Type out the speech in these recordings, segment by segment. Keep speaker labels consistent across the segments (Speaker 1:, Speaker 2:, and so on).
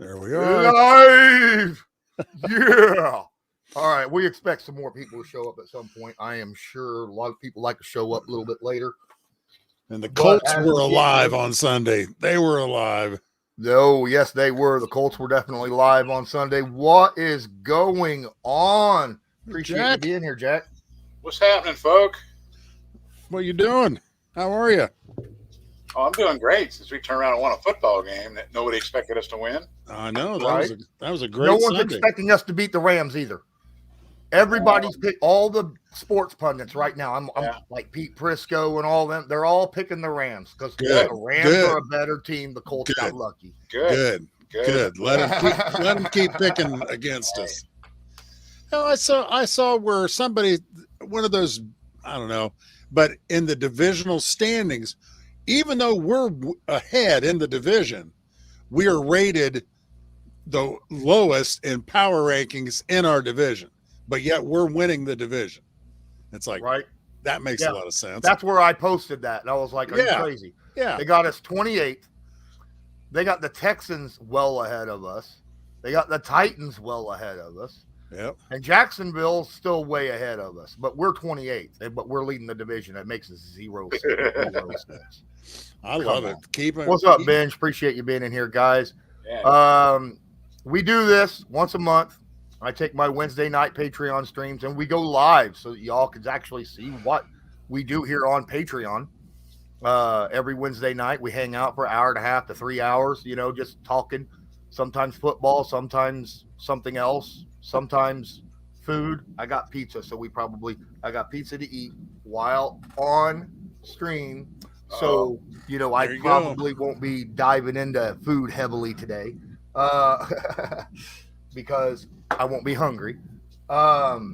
Speaker 1: There we are.
Speaker 2: Live! Yeah! All right, we expect some more people to show up at some point. I am sure a lot of people like to show up a little bit later.
Speaker 1: And the Colts were alive on Sunday. They were alive.
Speaker 2: No, yes, they were. The Colts were definitely live on Sunday. What is going on? Appreciate you being here, Jack.
Speaker 3: What's happening, folk?
Speaker 1: What you doing? How are you?
Speaker 3: Oh, I'm doing great since we turned around and won a football game that nobody expected us to win.
Speaker 1: I know.
Speaker 2: Right?
Speaker 1: That was a great
Speaker 2: No one's
Speaker 1: Sunday.
Speaker 2: expecting us to beat the Rams either. Everybody's picked, all the sports pundits right now. I'm like Pete Prisco and all them. They're all picking the Rams because the Rams are a better team. The Colts got lucky.
Speaker 1: Good. Let them keep picking against us. No, I saw where somebody, one of those, I don't know, but in the divisional standings, even though we're ahead in the division, we are rated the lowest in power rankings in our division, but yet we're winning the division. It's like,
Speaker 2: right?
Speaker 1: That makes a lot of sense.
Speaker 2: That's where I posted that, and I was like, are you crazy?
Speaker 1: Yeah.
Speaker 2: They got us 28th. They got the Texans well ahead of us. They got the Titans well ahead of us.
Speaker 1: Yep.
Speaker 2: And Jacksonville's still way ahead of us, but we're 28th, but we're leading the division. That makes us zero sense.
Speaker 1: I love it.
Speaker 2: What's up, Benj? Appreciate you being in here, guys.
Speaker 3: Yeah.
Speaker 2: We do this once a month. I take my Wednesday night Patreon streams and we go live so that y'all can actually see what we do here on Patreon. Every Wednesday night, we hang out for an hour and a half to 3 hours, just talking, sometimes football, sometimes something else, sometimes food. I got pizza, so I got pizza to eat while on stream. So, I probably won't be diving into food heavily today because I won't be hungry. But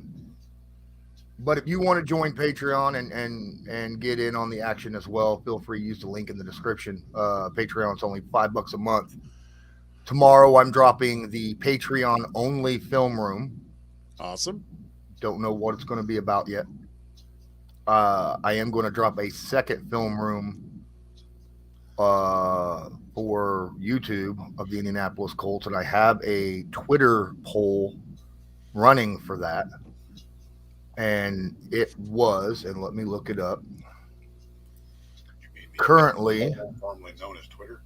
Speaker 2: if you want to join Patreon and get in on the action as well, feel free to use the link in the description. Patreon's only $5 a month. Tomorrow I'm dropping the Patreon only film room.
Speaker 1: Awesome.
Speaker 2: Don't know what it's going to be about yet. I am going to drop a second film room for YouTube of the Indianapolis Colts, and I have a Twitter poll running for that. And it was, and let me look it up. Currently,
Speaker 3: formerly known as Twitter.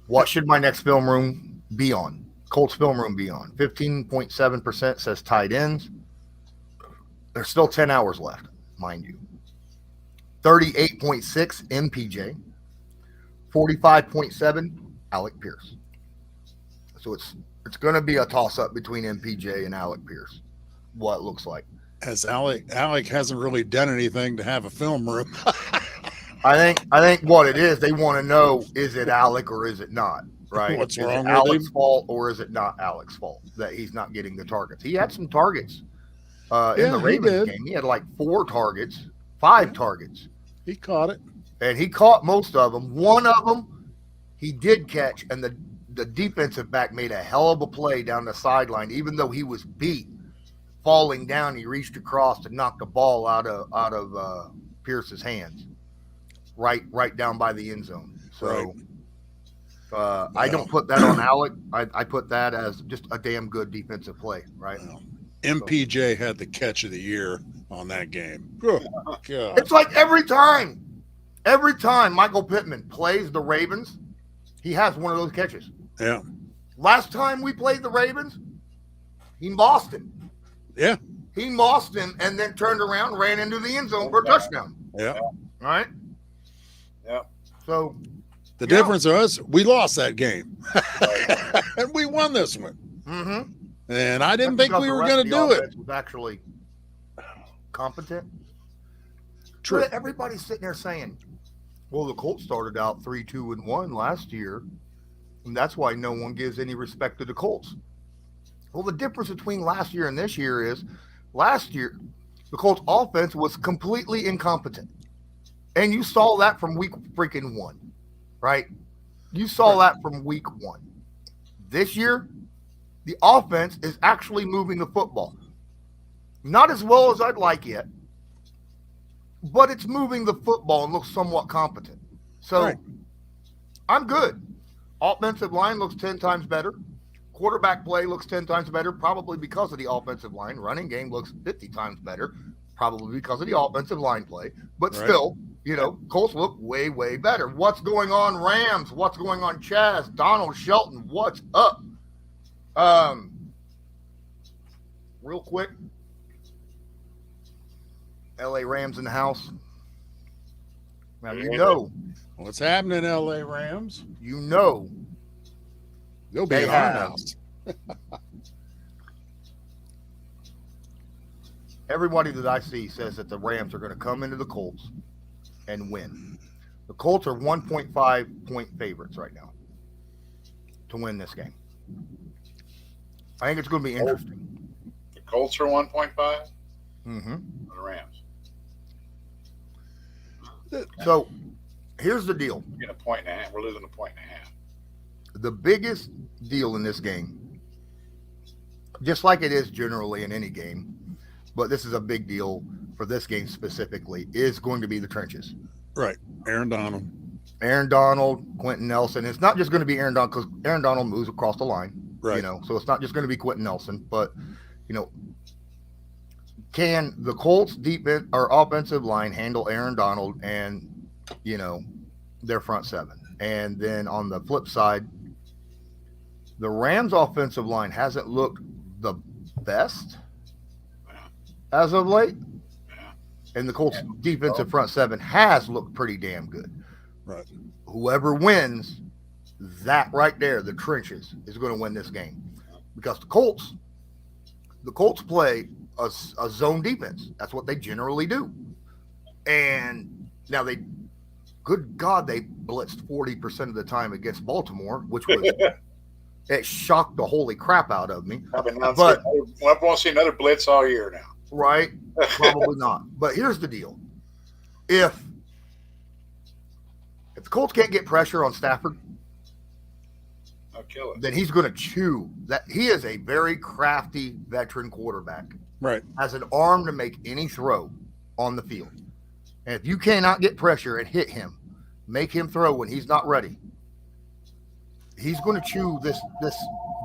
Speaker 2: What should my next film room be on? Colts film room be on. 15.7% says tight ends. There's still 10 hours left, mind you. 38.6 MPJ. 45.7 Alec Pierce. So it's going to be a toss-up between MPJ and Alec Pierce. What it looks like.
Speaker 1: As Alec hasn't really done anything to have a film room.
Speaker 2: I think what it is, they want to know, is it Alec or is it not? Right?
Speaker 1: What's wrong with
Speaker 2: Alec's
Speaker 1: him?
Speaker 2: fault or is it not Alec's fault that he's not getting the targets? He had some targets in the Ravens game. He had like 5 targets.
Speaker 1: He caught it.
Speaker 2: And he caught most of them. One of them he did catch, and the defensive back made a hell of a play down the sideline, even though he was beat. Falling down, he reached across to knock the ball out of Pierce's hands, right down by the end zone. So I don't put that on Alec. I put that as just a damn good defensive play, right?
Speaker 1: MPJ had the catch of the year on that game. Oh, God.
Speaker 2: It's like every time Michael Pittman plays the Ravens, he has one of those catches.
Speaker 1: Yeah.
Speaker 2: Last time we played the Ravens, he mossed him.
Speaker 1: Yeah.
Speaker 2: He mossed him and then turned around and ran into the end zone for a touchdown.
Speaker 1: Yeah.
Speaker 2: All right?
Speaker 3: Yeah.
Speaker 2: So
Speaker 1: the difference was we lost that game. And we won this one.
Speaker 2: Mm-hmm.
Speaker 1: And I didn't think we were going to do it.
Speaker 2: Was actually competent.
Speaker 1: True.
Speaker 2: But everybody's sitting there saying, well, the Colts started out 3-2-1 last year, and that's why no one gives any respect to the Colts. Well, the difference between last year and this year is last year, the Colts offense was completely incompetent. And you saw that from week freaking 1, right? You saw that from week 1. This year, the offense is actually moving the football. Not as well as I'd like yet, but it's moving the football and looks somewhat competent. So I'm good. Offensive line looks 10 times better. Quarterback play looks 10 times better, probably because of the offensive line. Running game looks 50 times better, probably because of the offensive line play. But
Speaker 1: Right.
Speaker 2: still, Colts look way, way better. What's going on, Rams? What's going on, Chaz? Donald Shelton, what's up? Real quick, LA Rams in the house. Now,
Speaker 1: What's happening, LA Rams? They'll be
Speaker 2: They
Speaker 1: in our
Speaker 2: have.
Speaker 1: house.
Speaker 2: Everybody that I see says that the Rams are going to come into the Colts and win. The Colts are 1.5 point favorites right now to win this game. I think it's going to be interesting.
Speaker 3: The Colts are 1.5.
Speaker 2: Mm-hmm.
Speaker 3: The Rams.
Speaker 2: So here's the deal.
Speaker 3: We're getting a point and a half. We're losing a point and a half.
Speaker 2: The biggest deal in this game, just like it is generally in any game, but this is a big deal for this game specifically, is going to be the trenches.
Speaker 1: Right. Aaron Donald,
Speaker 2: Quentin Nelson. It's not just going to be Aaron Donald because Aaron Donald moves across the line.
Speaker 1: Right.
Speaker 2: So it's not just going to be Quentin Nelson, but can the Colts defense or offensive line handle Aaron Donald and their front seven? And then on the flip side, the Rams offensive line hasn't looked the best as of late. And the Colts defensive front seven has looked pretty damn good.
Speaker 1: right?
Speaker 2: Whoever wins that right there, the trenches, is going to win this game. Because the Colts play a zone defense. That's what they generally do. And now good God, they blitzed 40% of the time against Baltimore, which was it shocked the holy crap out of me.
Speaker 3: But I won't see another blitz all year now.
Speaker 2: Right? Probably not. But here's the deal. If the Colts can't get pressure on Stafford,
Speaker 3: I'll kill it.
Speaker 2: then he's going to chew. That he is a very crafty veteran quarterback.
Speaker 1: Right.
Speaker 2: Has an arm to make any throw on the field. And if you cannot get pressure and hit him, make him throw when he's not ready, he's going to chew this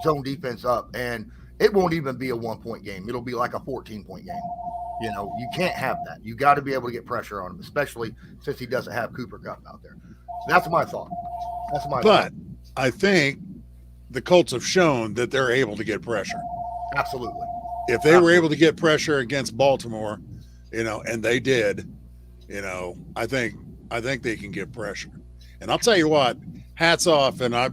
Speaker 2: zone defense up. And it won't even be a 1-point game. It'll be like a 14-point game. You can't have that. You got to be able to get pressure on him, especially since he doesn't have Cooper Kupp out there. That's my thought.
Speaker 1: But I think the Colts have shown that they're able to get pressure.
Speaker 2: Absolutely.
Speaker 1: If they were able to get pressure against Baltimore, and they did, I think they can get pressure. And I'll tell you what, hats off and a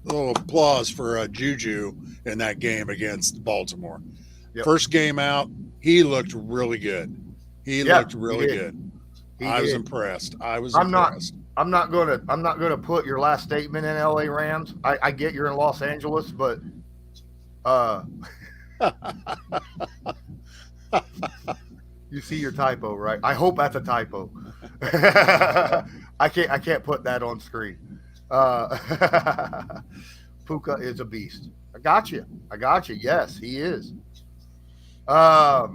Speaker 1: little applause for Juju in that game against Baltimore.
Speaker 2: Yep.
Speaker 1: First game out, he looked really good. He looked really good. I was impressed. I'm not gonna put your last statement in LA Rams. I get you're in Los Angeles, but you see your typo, right? I hope that's a typo. I can't put that on screen. Puka is a beast. I got you. Yes, he is. But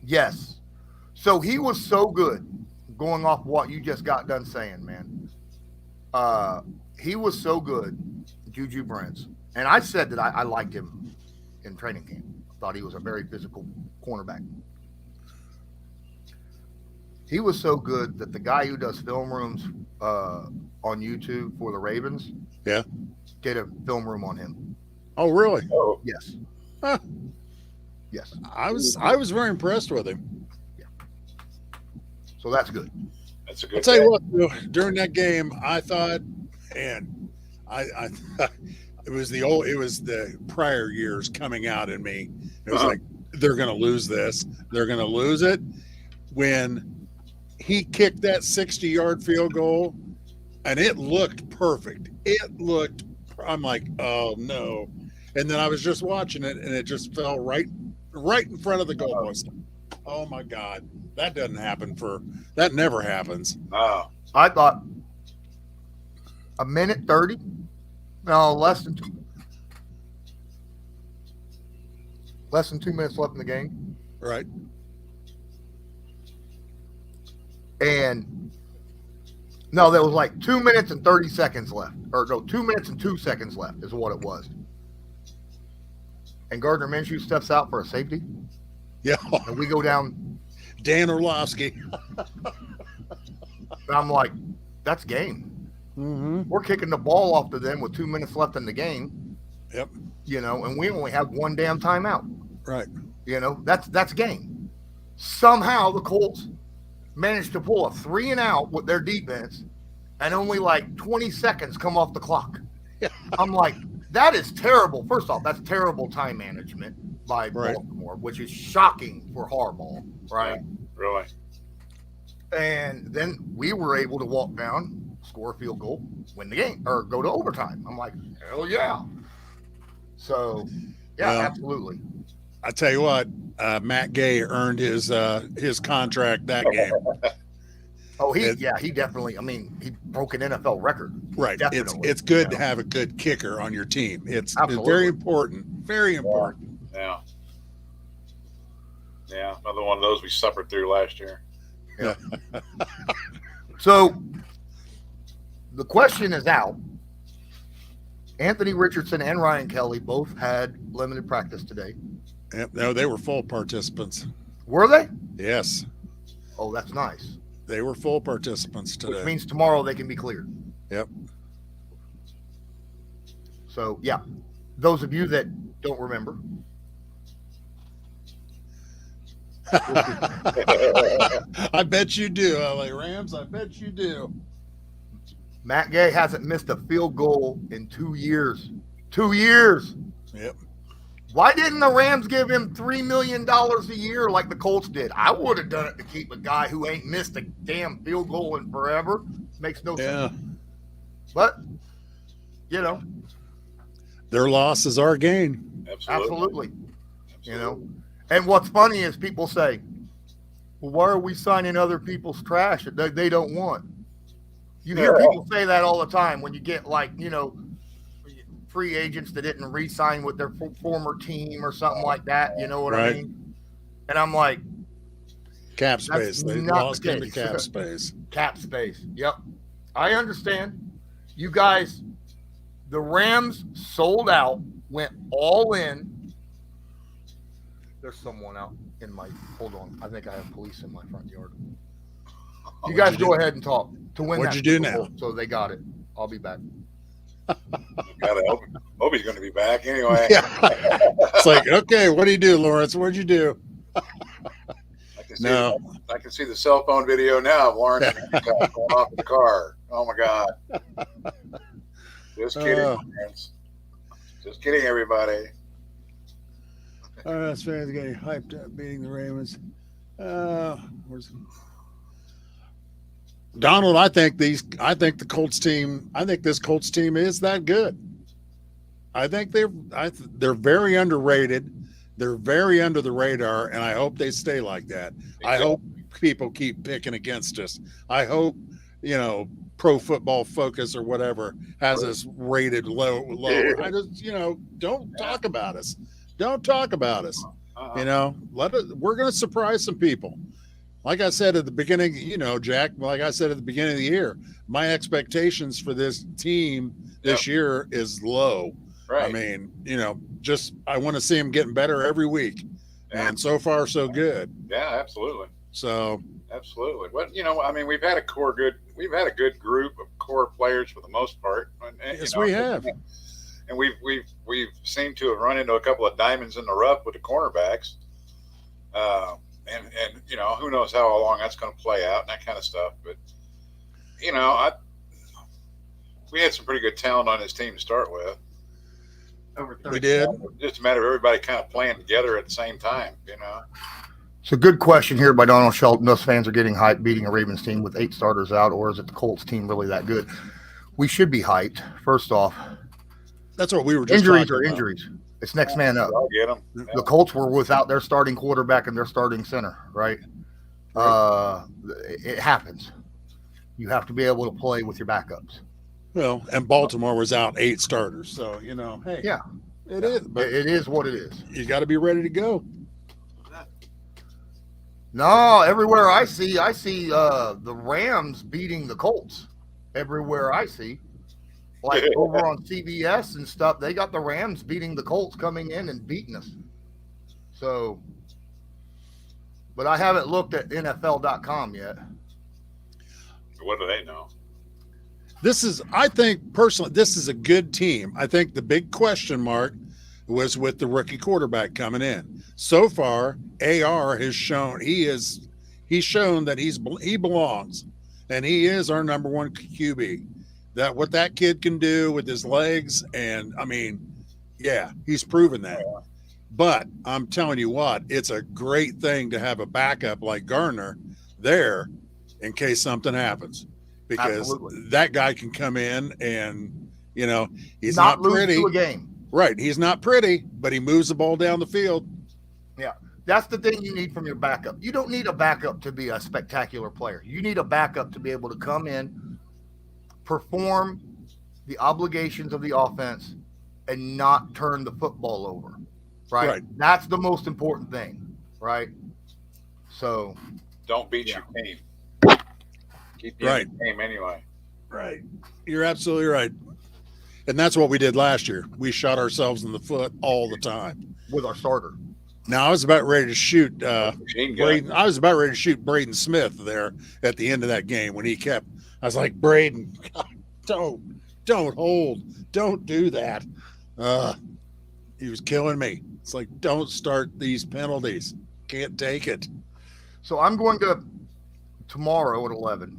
Speaker 1: yes. So he was so good, going off what you just got done saying, man. He was so good, Juju Brents. And I said that I liked him in training camp. I thought he was a very physical cornerback. He was so good that the guy who does film rooms on YouTube for the Ravens did a film room on him. Oh, really?
Speaker 3: Oh,
Speaker 2: Yes.
Speaker 1: Huh.
Speaker 2: Yes.
Speaker 1: I was very impressed with him.
Speaker 2: Yeah. So that's good.
Speaker 3: that's a good.
Speaker 1: I'll tell you what, though, during that game, I thought, and I thought it was the prior years coming out in me. It was like, they're going to lose this. They're going to lose it. When he kicked that 60-yard field goal, and it looked perfect. I'm like, oh no. And then I was just watching it, and it just fell right in front of the goalpost. Oh my God. That never happens.
Speaker 3: Oh,
Speaker 2: I thought a minute 30. No, less than 2 minutes left in the game.
Speaker 1: Right.
Speaker 2: And No, there was like 2 minutes and 30 seconds left. Or no, 2 minutes and 2 seconds left is what it was. And Gardner Minshew steps out for a safety.
Speaker 1: Yeah.
Speaker 2: And we go down.
Speaker 1: Dan Orlovsky.
Speaker 2: And I'm like, that's game.
Speaker 1: Mm-hmm.
Speaker 2: We're kicking the ball off to them with 2 minutes left in the game.
Speaker 1: Yep.
Speaker 2: You know, and we only have one damn timeout.
Speaker 1: Right.
Speaker 2: You know, that's game. Somehow the Colts managed to pull a 3 and out with their defense, and only like 20 seconds come off the clock.
Speaker 1: Yeah.
Speaker 2: I'm like, that is terrible. First off, that's terrible time management by
Speaker 1: Right.
Speaker 2: Baltimore, which is shocking for Harbaugh, right?
Speaker 3: Yeah, really.
Speaker 2: And then we were able to walk down, score a field goal, win the game, or go to overtime. I'm like, hell yeah. So, yeah,
Speaker 1: Well,
Speaker 2: absolutely.
Speaker 1: I tell you what, Matt Gay earned his contract that game.
Speaker 2: Oh, he definitely. I mean, he broke an NFL record.
Speaker 1: Right.
Speaker 2: Definitely.
Speaker 1: It's good to have a good kicker on your team. It's
Speaker 2: Absolutely.
Speaker 1: very important. Very important.
Speaker 3: Yeah. Yeah, another one of those we suffered through last year.
Speaker 2: Yeah. So the question is out. Anthony Richardson and Ryan Kelly both had limited practice today.
Speaker 1: Yep. No, they were full participants.
Speaker 2: Were they?
Speaker 1: Yes.
Speaker 2: Oh, that's nice.
Speaker 1: They were full participants today.
Speaker 2: Which means tomorrow they can be cleared.
Speaker 1: Yep.
Speaker 2: So, yeah, those of you that don't remember.
Speaker 1: I bet you do, LA Rams. I bet you do.
Speaker 2: Matt Gay hasn't missed a field goal in 2 years. 2 years.
Speaker 1: Yep.
Speaker 2: Why didn't the Rams give him $3 million a year like the Colts did? I would have done it to keep a guy who ain't missed a damn field goal in forever. Makes no sense. But, you know.
Speaker 1: Their loss is our gain.
Speaker 2: Absolutely. You know. And what's funny is people say, well, why are we signing other people's trash that they don't want? You hear people say that all the time when you get, like, you know, free agents that didn't re-sign with their former team or something like that. You know what I mean? And I'm like,
Speaker 1: cap space. They lost into cap space.
Speaker 2: Cap space. Yep. I understand. You guys, the Rams sold out, went all in. There's someone out in my, hold on. I think I have police in my front yard. You guys go ahead and talk to win.
Speaker 1: What'd you do now?
Speaker 2: So they got it. I'll be back.
Speaker 3: Hope he's going to be back anyway.
Speaker 1: Yeah. It's like, okay, what do you do, Lawrence? What'd you do?
Speaker 3: I can see the cell phone video now of Lawrence going off in the car. Oh my God. Just kidding, Lawrence. Just kidding, everybody.
Speaker 1: That's fans getting hyped up, beating the Ravens. Where's Donald? I think this Colts team is that good. I think they're very underrated. They're very under the radar, and I hope they stay like that. I hope people keep picking against us. I hope, Pro Football Focus or whatever has us rated low. I just, don't talk about us. Don't talk about us. We're going to surprise some people. Like I said at the beginning, Jack, like I said at the beginning of the year, my expectations for this team this year is low.
Speaker 3: Right.
Speaker 1: I mean, I want to see them getting better every week. Yeah. And so far, so good.
Speaker 3: Yeah, absolutely.
Speaker 1: So.
Speaker 3: Absolutely. But, we've had a good group of core players for the most part. And,
Speaker 1: yes, we have.
Speaker 3: And we've seemed to have run into a couple of diamonds in the rough with the cornerbacks. And who knows how long that's going to play out and that kind of stuff. But, we had some pretty good talent on this team to start with.
Speaker 1: We did.
Speaker 3: Just a matter of everybody kind of playing together at the same time,
Speaker 2: It's a good question here by Donald Shelton. Those fans are getting hyped beating a Ravens team with 8 starters out, or is it the Colts team really that good? We should be hyped. First off,
Speaker 1: that's what we were just
Speaker 2: injuries
Speaker 1: talking
Speaker 2: are
Speaker 1: about.
Speaker 2: Injuries. It's next man up.
Speaker 3: I'll get them.
Speaker 2: The Colts were without their starting quarterback and their starting center, right? It happens. You have to be able to play with your backups.
Speaker 1: Well, and Baltimore was out 8 starters, so hey,
Speaker 2: yeah,
Speaker 1: it is. But
Speaker 2: it is what it is.
Speaker 1: You got to be ready to go.
Speaker 2: No, everywhere I see the Rams beating the Colts. everywhere I see. Like over on CBS and stuff, they got the Rams beating the Colts coming in and beating us. So, but I haven't looked at NFL.com yet.
Speaker 3: What do they know?
Speaker 1: I think personally, this is a good team. I think the big question mark was with the rookie quarterback coming in. So far, AR has shown he's shown that he belongs, and he is our number one QB. That what that kid can do with his legs, and I mean, yeah, he's proven that. But I'm telling you what, it's a great thing to have a backup like Gardner there in case something happens, because that guy can come in and, you know, he's not pretty.
Speaker 2: Lose to a game.
Speaker 1: Right. He's not pretty, but he moves the ball down the field.
Speaker 2: Yeah. That's the thing you need from your backup. You don't need a backup to be a spectacular player. You need a backup to be able to come in, perform the obligations of the offense, and not turn the football over. Right? That's the most important thing. Right? So
Speaker 3: don't beat your team. Keep the game anyway.
Speaker 1: Right. You're absolutely right. And that's what we did last year. We shot ourselves in the foot all the time
Speaker 2: with our starter.
Speaker 1: Now I was about ready to shoot Braden. I was about ready to shoot Braden Smith there at the end of that game when he kept. I was like, Braden, don't hold, don't do that. He was killing me. It's like, don't start these penalties. Can't take it.
Speaker 2: So I'm going to tomorrow at 11.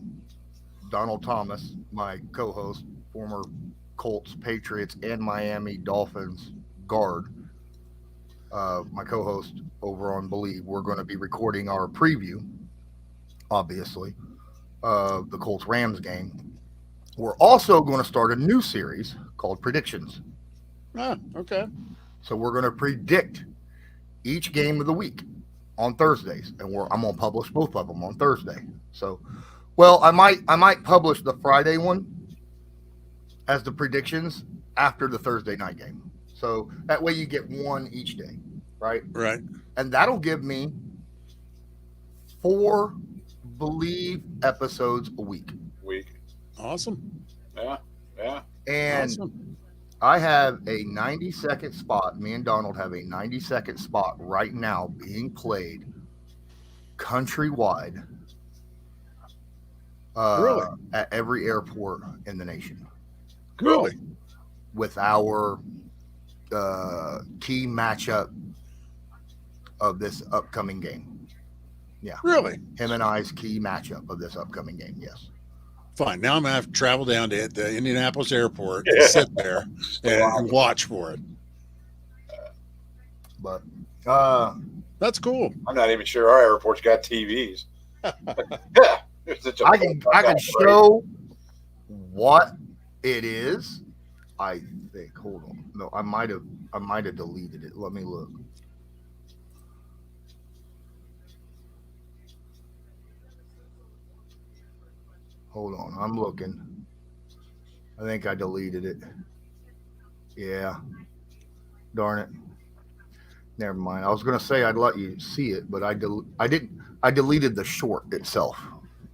Speaker 2: Donald Thomas, my co-host, former Colts, Patriots, and Miami Dolphins guard, my co-host over on Believe, we're going to be recording our preview, obviously, of the Colts-Rams game. We're also going to start a new series called Predictions.
Speaker 1: Okay.
Speaker 2: So we're going to predict each game of the week on Thursdays, and I'm going to publish both of them on Thursday. So, well, I might publish the Friday one as the predictions after the Thursday night game. So that way you get one each day, right?
Speaker 1: Right.
Speaker 2: And that'll give me 4 Believe episodes a week.
Speaker 1: Awesome.
Speaker 3: Yeah.
Speaker 2: And awesome. I have a 90-second spot. Me and Donald have a 90-second spot right now being played countrywide
Speaker 1: really?
Speaker 2: At every airport in the nation.
Speaker 1: Really?
Speaker 2: With our key matchup of this upcoming game. Yeah.
Speaker 1: Really?
Speaker 2: Him and I's key matchup of this upcoming game, yes.
Speaker 1: Fine. Now I'm going to have to travel down to the Indianapolis airport and sit there and watch for it.
Speaker 2: But
Speaker 1: that's cool.
Speaker 3: I'm not even sure our airport's got TVs.
Speaker 2: Yeah. I can show what it is. I think. Hold on. No, I might have deleted it. Let me look. Hold on. I'm looking. I think I deleted it. Yeah. Darn it. Never mind. I was going to say I'd let you see it, but I didn't. I deleted the short itself.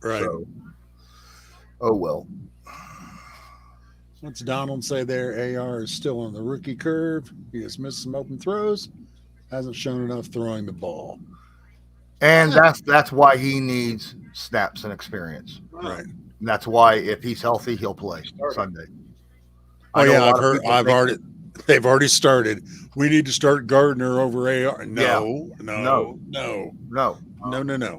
Speaker 1: Right.
Speaker 2: So, oh, well.
Speaker 1: What's Donald say there? AR is still on the rookie curve. He has missed some open throws. Hasn't shown enough throwing the ball.
Speaker 2: And that's why he needs snaps and experience.
Speaker 1: Right.
Speaker 2: And that's why if he's healthy, he'll play Sunday.
Speaker 1: Oh yeah, they've already started. We need to start Gardner over AR. No.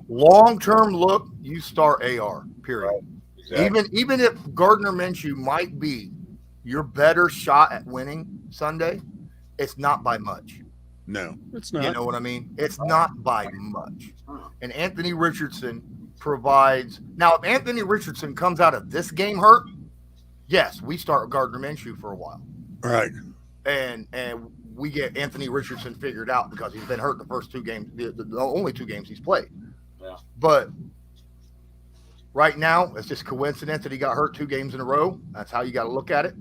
Speaker 2: Long-term look, you start AR, period.
Speaker 3: Right. Exactly.
Speaker 2: Even if Gardner Minshew might be your better shot at winning Sunday, it's not by much.
Speaker 1: No, it's not.
Speaker 2: You know what I mean? It's not by much. And Anthony Richardson provides. Now, if Anthony Richardson comes out of this game hurt, yes, we start Gardner Minshew for a while.
Speaker 1: Right.
Speaker 2: And we get Anthony Richardson figured out because he's been hurt the first 2 games, the only 2 games he's played.
Speaker 3: Yeah.
Speaker 2: But right now, it's just coincidence that he got hurt 2 games in a row. That's how you got to look at it.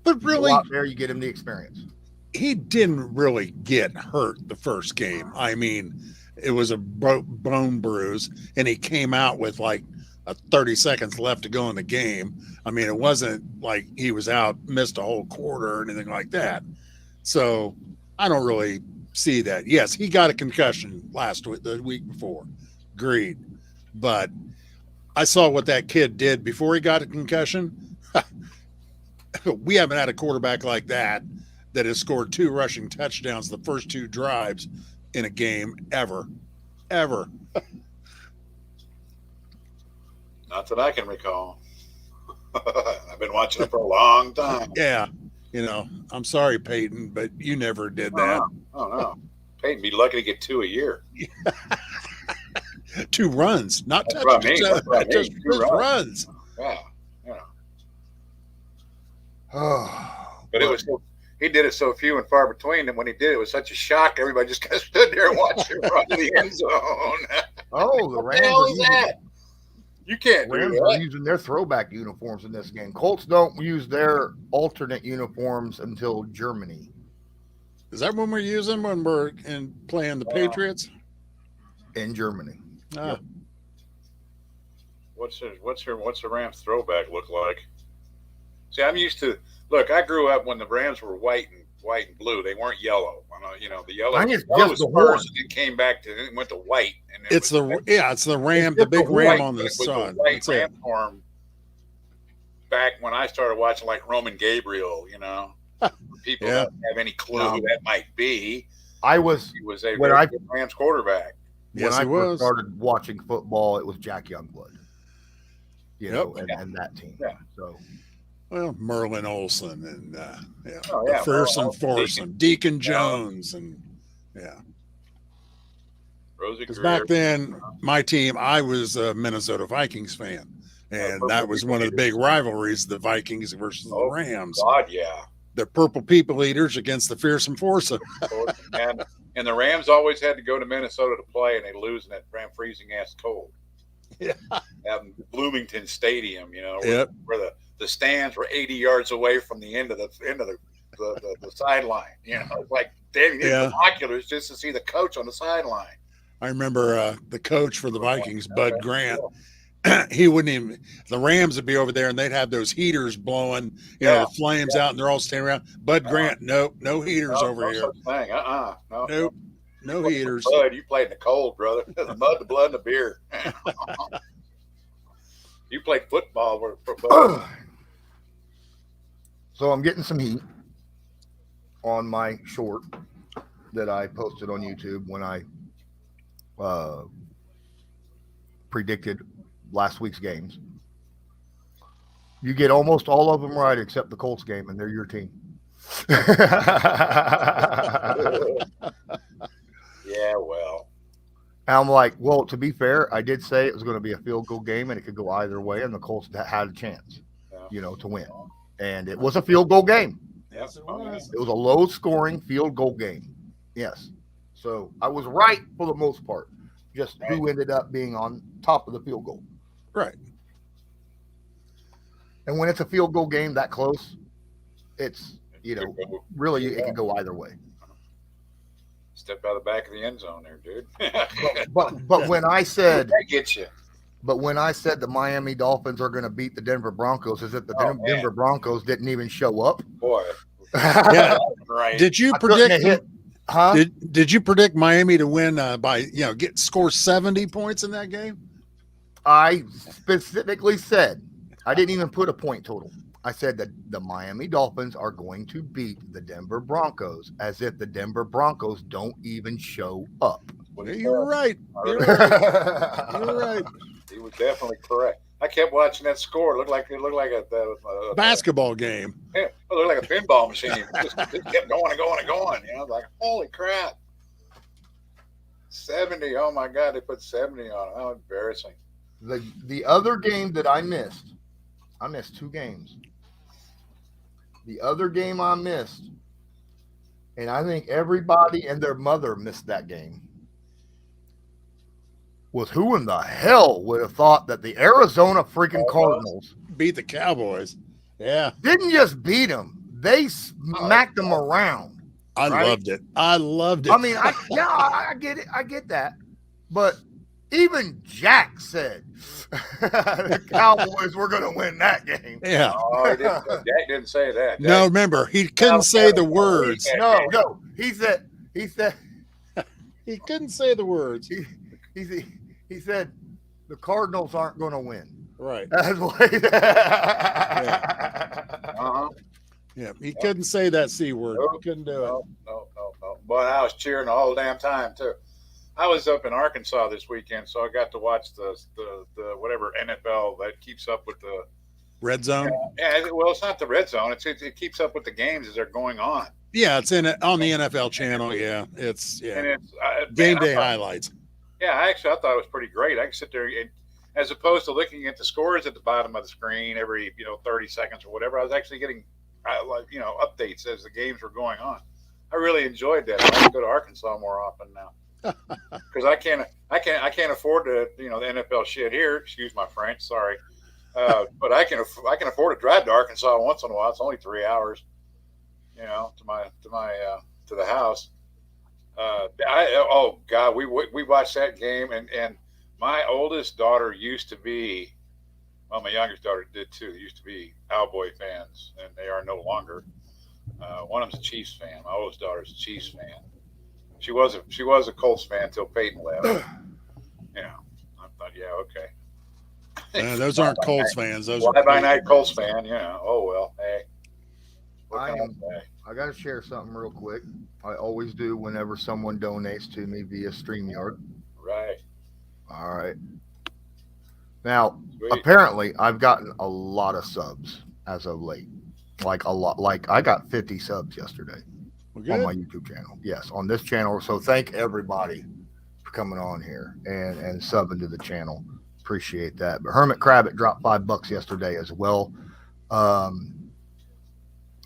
Speaker 1: But really,
Speaker 2: out there, you get him the experience.
Speaker 1: He didn't really get hurt the first game. I mean, it was a bone bruise, and he came out with like 30 seconds left to go in the game. I mean, it wasn't like he was out, missed a whole quarter or anything like that. So I don't really see that. Yes, he got a concussion the week before. Agreed. But I saw what that kid did before he got a concussion. We haven't had a quarterback like that has scored 2 rushing touchdowns the first 2 drives in a game ever.
Speaker 3: Not that I can recall. I've been watching him for a long time.
Speaker 1: Yeah. I'm sorry, Peyton, but you never did that.
Speaker 3: Oh, no. Peyton be lucky to get 2 a year.
Speaker 1: 2 runs, not
Speaker 3: That's what I mean.
Speaker 1: touchdowns.
Speaker 3: That's what I mean.
Speaker 1: Just
Speaker 3: 2
Speaker 1: runs.
Speaker 3: Yeah.
Speaker 2: Oh,
Speaker 3: But it was he did it so few and far between, and when he did, it was such a shock. Everybody just kind of stood there and watched him run to the end zone.
Speaker 2: oh, the
Speaker 3: What the hell is that? You can't do
Speaker 2: Rams are
Speaker 3: that.
Speaker 2: using their throwback uniforms in this game. Colts don't use their alternate uniforms until Germany.
Speaker 1: Is that when we're using when we're playing the Patriots?
Speaker 2: In Germany.
Speaker 1: Yep.
Speaker 3: What's the Rams throwback look like? See, I'm used to. Look, I grew up when the Rams were white and blue. They weren't yellow. The yellow.
Speaker 2: I think it's
Speaker 3: yellow
Speaker 2: just
Speaker 3: was
Speaker 2: the horn.
Speaker 3: first, and it came back to it went to white. And
Speaker 1: It's the ram, the big ram on the
Speaker 3: It was
Speaker 1: side.
Speaker 3: the white
Speaker 1: That's it.
Speaker 3: Ram form back when I started watching like Roman Gabriel. People
Speaker 1: Yeah.
Speaker 3: don't have any clue who that might be.
Speaker 2: I was
Speaker 3: He was a
Speaker 2: When
Speaker 3: very
Speaker 2: I-
Speaker 3: good Rams quarterback.
Speaker 1: Yes,
Speaker 2: when I
Speaker 1: he was.
Speaker 2: first started watching football, it was Jack Youngblood. And that team.
Speaker 3: Yeah.
Speaker 2: So
Speaker 1: Well, Merlin Olsen and
Speaker 3: Oh, yeah,
Speaker 1: Ferguson
Speaker 3: Merlin Olsen,
Speaker 1: Forson, Deacon Jones, and
Speaker 3: Rosie
Speaker 1: because
Speaker 3: Greer.
Speaker 1: back then my team, I was a Minnesota Vikings fan, and that was one of the big rivalries: the Vikings versus the Rams.
Speaker 3: God, yeah.
Speaker 1: The Purple People Eaters against the Fearsome Forson.
Speaker 3: And the Rams always had to go to Minnesota to play, and they lose in that damn freezing ass cold.
Speaker 1: Yeah.
Speaker 3: At Bloomington Stadium,
Speaker 1: Yep.
Speaker 3: where the stands were 80 yards away from the end of the sideline. It's like damn, you need binoculars just to see the coach on the sideline.
Speaker 1: I remember the coach for the Vikings, Bud Grant. He wouldn't even. The Rams would be over there, and they'd have those heaters blowing, the flames out, and they're all standing around. Bud Grant, nope, no heaters over here.
Speaker 3: Such thing. No.
Speaker 1: Nope, no heaters.
Speaker 3: Bud, you played in the cold, brother. The mud, the blood, and the beer. You played football.
Speaker 2: So I'm getting some heat on my short that I posted on YouTube when I predicted last week's games. You get almost all of them right except the Colts game, and they're your team.
Speaker 3: Yeah, well.
Speaker 2: And I'm like, well, to be fair, I did say it was going to be a field goal game and it could go either way, and the Colts had a chance, to win. And it was a field goal game.
Speaker 3: Yes, it was.
Speaker 2: It was a low-scoring field goal game. Yes. So I was right for the most part. Just who ended up being on top of the field goal.
Speaker 1: Right.
Speaker 2: And when it's a field goal game that close, it's, really it can go either way.
Speaker 3: Step out of the back of the end zone there, dude.
Speaker 2: But when I said
Speaker 3: That gets you.
Speaker 2: But when I said the Miami Dolphins are going to beat the Denver Broncos, is that the Denver Broncos didn't even show up?
Speaker 3: Boy.
Speaker 1: Yeah.
Speaker 3: Right.
Speaker 1: Did you
Speaker 2: I couldn't
Speaker 1: predict?
Speaker 2: hit, huh?
Speaker 1: Did you predict Miami to win by score 70 points in that game?
Speaker 2: I specifically said I didn't even put a point total. I said that the Miami Dolphins are going to beat the Denver Broncos, as if the Denver Broncos don't even show up.
Speaker 1: You're right. You're right. You're right.
Speaker 3: He was definitely correct. I kept watching that score. It looked like a
Speaker 1: Basketball game.
Speaker 3: It looked like a pinball machine. It just kept going and going and going. Like, holy crap. 70. Oh my God, they put 70 on it. How embarrassing.
Speaker 2: The other game that I missed 2 games. The other game I missed, and I think everybody and their mother missed that game, was who in the hell would have thought that the Arizona freaking Cardinals
Speaker 1: Beat the Cowboys. Yeah.
Speaker 2: didn't just beat them, they smacked them around.
Speaker 1: I
Speaker 2: Right?
Speaker 1: loved it. I loved it.
Speaker 2: I mean, I get it. I get that. But Even Jack said the Cowboys were going to win that game.
Speaker 1: Yeah.
Speaker 3: Oh, Jack didn't say that.
Speaker 1: No, remember, he couldn't say the words.
Speaker 2: No. He said
Speaker 1: He couldn't say the words.
Speaker 2: he said the Cardinals aren't going to win.
Speaker 1: Right.
Speaker 2: That's what he
Speaker 1: Yeah, he couldn't say that C word. He couldn't do it.
Speaker 3: No. But I was cheering the whole damn time too. I was up in Arkansas this weekend, so I got to watch the whatever NFL that keeps up with the
Speaker 1: Red Zone.
Speaker 3: Yeah, well, it's not the Red Zone. It keeps up with the games as they're going on.
Speaker 1: Yeah, it's on the NFL channel. Yeah, it's
Speaker 3: And it's
Speaker 1: game day highlights.
Speaker 3: Yeah, I thought it was pretty great. I can sit there and, as opposed to looking at the scores at the bottom of the screen every 30 seconds or whatever. I was actually getting updates as the games were going on. I really enjoyed that. I have to go to Arkansas more often now because I can't afford to the NFL shit here. Excuse my French, sorry, but I can afford to drive to Arkansas once in a while. It's only 3 hours, to the house. Oh God, we watched that game and my oldest daughter used to be, well, my youngest daughter did too. They used to be Cowboy fans, and they are no longer. One of them's a Chiefs fan. My oldest daughter's a Chiefs fan. She was a Colts fan until Peyton left. I thought, yeah, okay.
Speaker 1: Those aren't Colts fans. Those
Speaker 3: fly
Speaker 1: are
Speaker 3: by night Colts fan. Oh well, hey.
Speaker 2: I got to share something real quick. I always do whenever someone donates to me via StreamYard.
Speaker 3: Right.
Speaker 2: All right. Now,
Speaker 3: Sweet.
Speaker 2: Apparently, I've gotten a lot of subs as of late. Like a lot. Like I got 50 subs yesterday on my YouTube channel. Yes, on this channel. So thank everybody for coming on here and subbing to the channel. Appreciate that. But Hermit Crabbit dropped $5 yesterday as well.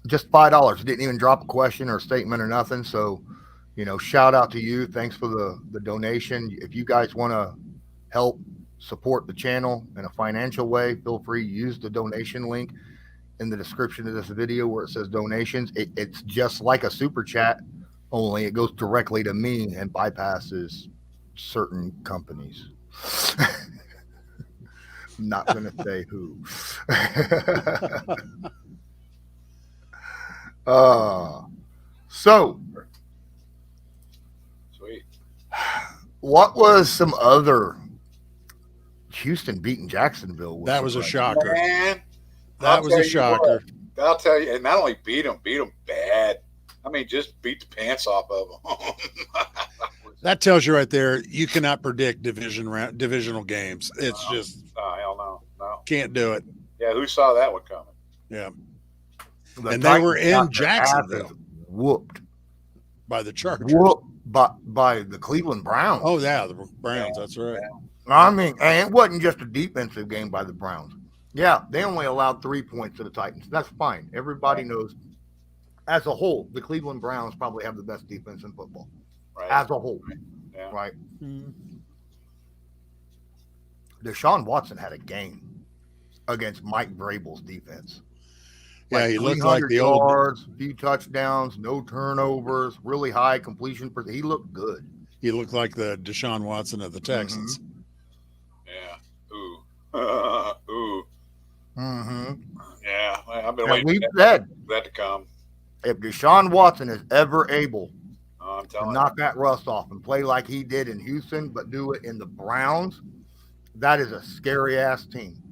Speaker 2: Just $5. Didn't even drop a question or a statement or nothing. So, shout out to you. Thanks for the donation. If you guys want to help support the channel in a financial way, feel free to use the donation link in the description of this video where it says donations. It's just like a super chat, only it goes directly to me and bypasses certain companies. I'm not going to say who. So
Speaker 3: Sweet.
Speaker 2: What was some other Houston beating Jacksonville?
Speaker 1: That was a shocker.
Speaker 3: Man,
Speaker 1: That was a shocker.
Speaker 3: I'll tell you, and not only beat them bad. I mean, just beat the pants off of them.
Speaker 1: That tells you right there, you cannot predict divisional games. It's just
Speaker 3: hell no.
Speaker 1: Can't do it.
Speaker 3: Yeah, who saw that one coming?
Speaker 1: Yeah.
Speaker 2: And
Speaker 1: they were in Jacksonville.
Speaker 2: Whooped
Speaker 1: by the Chargers.
Speaker 2: Whooped by the Cleveland Browns.
Speaker 1: Oh, yeah, the Browns. That's right.
Speaker 2: I mean, and it wasn't just a defensive game by the Browns. Yeah, they only allowed 3 points to the Titans. That's fine. Everybody knows, as a whole, the Cleveland Browns probably have the best defense in football.
Speaker 3: Right.
Speaker 2: As a whole.
Speaker 3: Yeah.
Speaker 2: Right.
Speaker 1: Mm-hmm.
Speaker 2: Deshaun Watson had a game against Mike Vrabel's defense.
Speaker 1: Yeah, he looked like the
Speaker 2: yards, few touchdowns, no turnovers, really high completion. He looked good.
Speaker 1: He looked like the Deshaun Watson of the Texans.
Speaker 3: Yeah. Ooh. Ooh.
Speaker 2: Mm-hmm.
Speaker 3: Yeah, I've been waiting
Speaker 2: we've
Speaker 3: for
Speaker 2: said
Speaker 3: that to come.
Speaker 2: If Deshaun Watson is ever able
Speaker 3: I'm
Speaker 2: to
Speaker 3: telling
Speaker 2: knock that rust off and play like he did in Houston, but do it in the Browns, that is a scary ass team.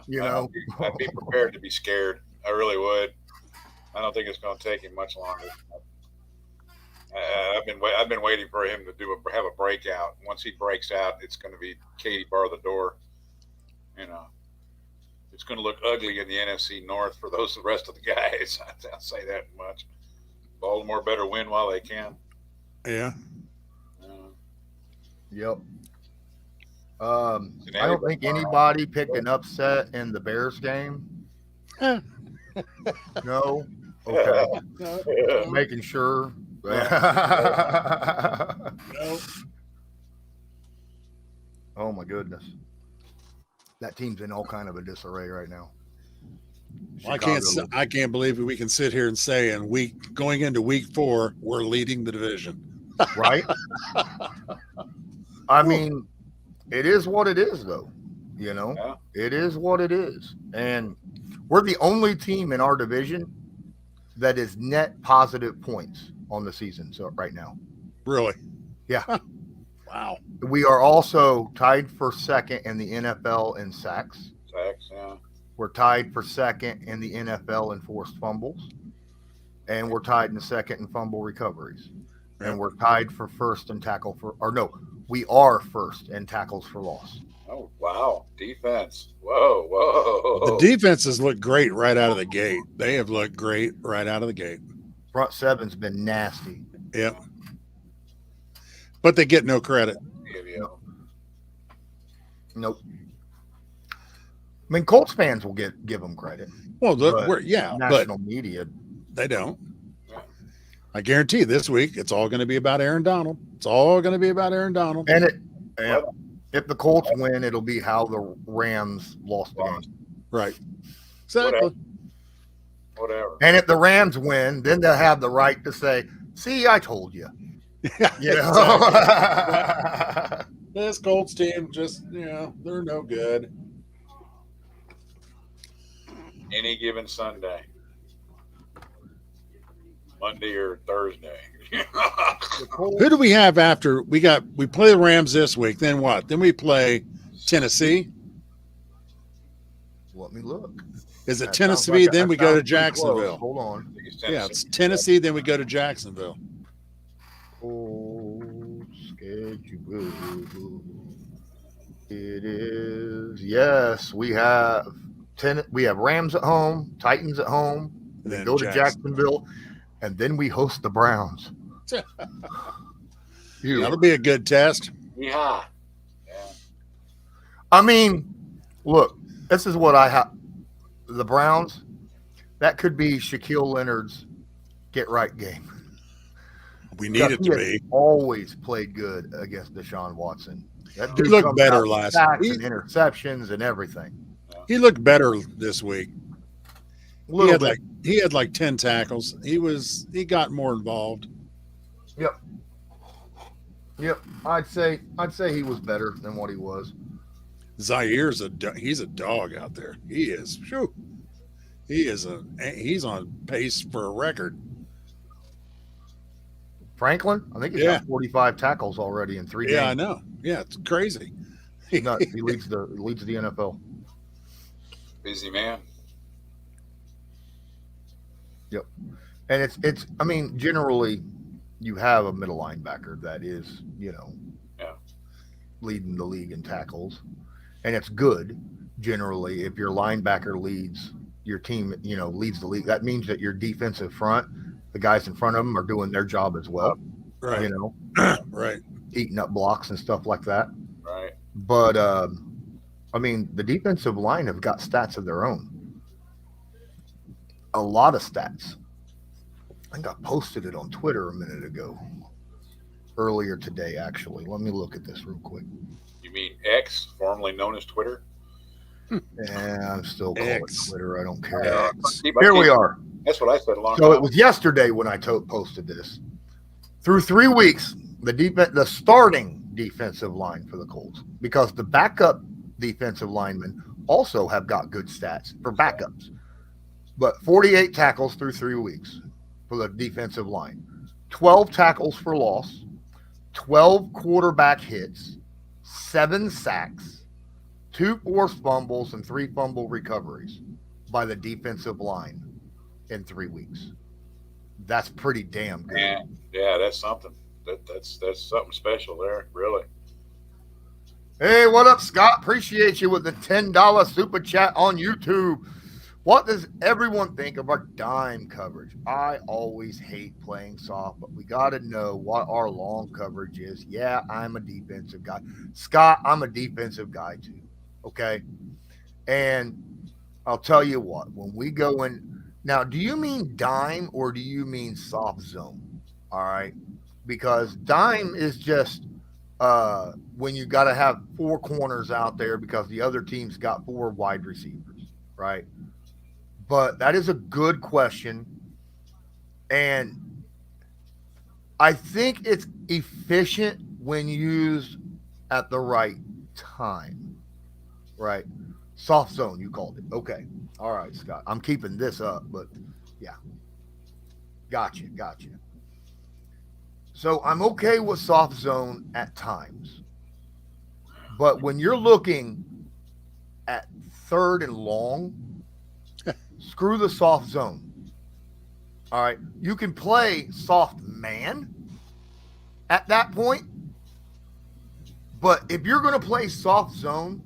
Speaker 3: Yeah. I'd be prepared to be scared. I really would. I don't think it's going to take him much longer. I've been waiting for him to have a breakout. Once he breaks out, it's going to be Katie bar the door. It's going to look ugly in the NFC North for the rest of the guys. I'll say that much. Baltimore better win while they can.
Speaker 1: Yeah.
Speaker 2: Yep. I don't think anybody picked an upset in the Bears game. No. Okay.
Speaker 3: Yeah.
Speaker 2: Making sure.
Speaker 1: No.
Speaker 2: Oh my goodness. That team's in all kind of a disarray right now.
Speaker 1: Well, I can't believe we can sit here and say going into week 4, we're leading the division.
Speaker 2: Right? I mean, It is what it is, though. You know,
Speaker 3: Yeah.
Speaker 2: it is what it is. And we're the only team in our division that is net positive points on the season. So right now,
Speaker 1: Really?
Speaker 2: Yeah.
Speaker 1: Wow.
Speaker 2: we are also tied for second in the NFL in sacks.
Speaker 3: Sacks, yeah.
Speaker 2: We're tied for second in the NFL in forced fumbles. And we're tied in second in fumble recoveries.
Speaker 1: Yep.
Speaker 2: And we're tied for first in tackle for, or no, we are first in tackles for loss.
Speaker 3: Oh, wow. Defense. Whoa.
Speaker 1: The defenses look great right out of the gate. They have looked great right out of the gate.
Speaker 2: Front seven's been nasty.
Speaker 1: Yep. But they get no credit.
Speaker 3: Yeah.
Speaker 2: Nope. I mean, Colts fans will give them credit.
Speaker 1: Well,
Speaker 2: But
Speaker 1: but
Speaker 2: national media,
Speaker 1: they don't. I guarantee this week it's all going to be about Aaron Donald. It's all going to be about Aaron Donald.
Speaker 2: and if the Colts win, it'll be how the Rams lost the game.
Speaker 1: Right. Exactly.
Speaker 3: Whatever.
Speaker 2: And if the Rams win, then they'll have the right to say, "See, I told you."
Speaker 1: Yeah.
Speaker 2: You know?
Speaker 1: Exactly. This Colts team just, they're no good.
Speaker 3: Any given Sunday. Monday or Thursday.
Speaker 1: Who do we have after we play the Rams this week? Then what? Then we play Tennessee.
Speaker 2: Let me look.
Speaker 1: Is it
Speaker 2: That
Speaker 1: Tennessee?
Speaker 2: sounds like
Speaker 1: Then
Speaker 2: that
Speaker 1: we go to
Speaker 2: sounds pretty close.
Speaker 1: Jacksonville.
Speaker 2: Hold on.
Speaker 1: Yeah, it's Tennessee. Then we go to Jacksonville.
Speaker 2: Schedule. It is, yes, we have Rams at home, Titans at home,
Speaker 1: And then
Speaker 2: go to Jacksonville, and then we host the Browns.
Speaker 1: That'll be a good test.
Speaker 3: Yeah.
Speaker 2: I mean, look, this is what I have. The Browns, that could be Shaquille Leonard's get right game.
Speaker 1: We need it to
Speaker 2: He
Speaker 1: be.
Speaker 2: has always played good against Deshaun Watson. That
Speaker 1: He
Speaker 2: dude
Speaker 1: looked
Speaker 2: comes
Speaker 1: better
Speaker 2: out with
Speaker 1: last
Speaker 2: sacks
Speaker 1: week.
Speaker 2: and interceptions and everything.
Speaker 1: He looked better this week.
Speaker 2: A little bit.
Speaker 1: He had like 10 tackles. He got more involved.
Speaker 2: Yep. I'd say he was better than what he was.
Speaker 1: Zaire's he's a dog out there. He is. Phew. He's on pace for a record.
Speaker 2: Franklin, I think he's got 45 tackles already in 3 games.
Speaker 1: Yeah, I know. Yeah, it's crazy.
Speaker 2: Nuts. He leads the NFL.
Speaker 3: Busy man.
Speaker 2: Yep. And it's I mean, generally you have a middle linebacker that is, leading the league in tackles. And it's good generally if your linebacker leads your team, leads the league. That means that your defensive front, the guys in front of them are doing their job as well.
Speaker 1: Right. Right.
Speaker 2: Eating up blocks and stuff like that.
Speaker 3: Right.
Speaker 2: But I mean, the defensive line have got stats of their own. A lot of stats. I think I posted it on Twitter a minute ago. Earlier today, actually. Let me look at this real quick.
Speaker 3: You mean X, formerly known as Twitter?
Speaker 2: Yeah, I'm still calling it Twitter. I don't care.
Speaker 1: X.
Speaker 2: Here we are.
Speaker 3: That's what I said a long time
Speaker 2: So
Speaker 3: ago.
Speaker 2: it was yesterday when I posted this. Through 3 weeks, the starting defensive line for the Colts, because the backup defensive linemen also have got good stats for backups. But 48 tackles through 3 weeks for the defensive line, 12 tackles for loss, 12 quarterback hits, 7 sacks, 2 forced fumbles, and 3 fumble recoveries by the defensive line in 3 weeks. That's pretty damn good.
Speaker 3: Yeah, that's something. That's something special there, really.
Speaker 2: Hey, what up, Scott? Appreciate you with the $10 super chat on YouTube. What does everyone think of our dime coverage? I always hate playing soft, but we got to know what our long coverage is. Yeah, I'm a defensive guy. Scott, I'm a defensive guy too. Okay. And I'll tell you what, when we go in now, do you mean dime or do you mean soft zone? All right. Because dime is just when you got to have 4 corners out there because the other team's got 4 wide receivers, right? But that is a good question. And I think it's efficient when used at the right time, right? Soft zone, you called it. Okay. All right, Scott. I'm keeping this up, but yeah. Gotcha. So I'm okay with soft zone at times. But when you're looking at third and long, screw the soft zone. All right. You can play soft man at that point. But if you're going to play soft zone,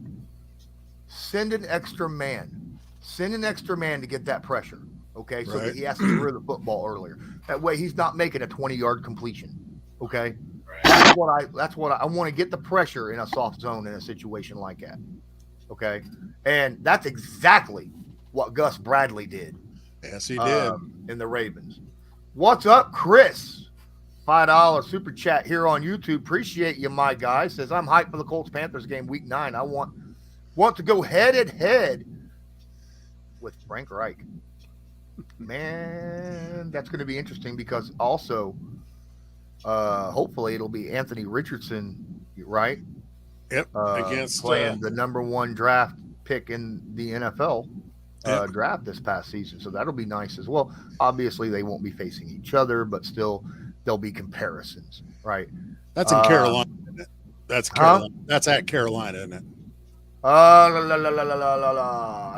Speaker 2: send an extra man. Send an extra man to get that pressure. Okay. So that he has to clear the football earlier. That way he's not making a 20-yard completion. Okay. That's what I want to get the pressure in a soft zone in a situation like that. Okay. And that's exactly what Gus Bradley did.
Speaker 1: Yes, he did.
Speaker 2: In the Ravens. What's up, Chris? $5 super chat here on YouTube. Appreciate you, my guy. Says, I'm hyped for the Colts-Panthers game week 9. I want to go head-to-head with Frank Reich. Man, that's going to be interesting because also hopefully it'll be Anthony Richardson, right?
Speaker 1: Yep. Against
Speaker 2: playing the number 1 draft pick in the NFL draft this past season. So that'll be nice as well. Obviously, they won't be facing each other, but still there'll be comparisons, right?
Speaker 1: That's in Carolina, isn't it? That's Carolina. That's at Carolina, isn't it?
Speaker 2: I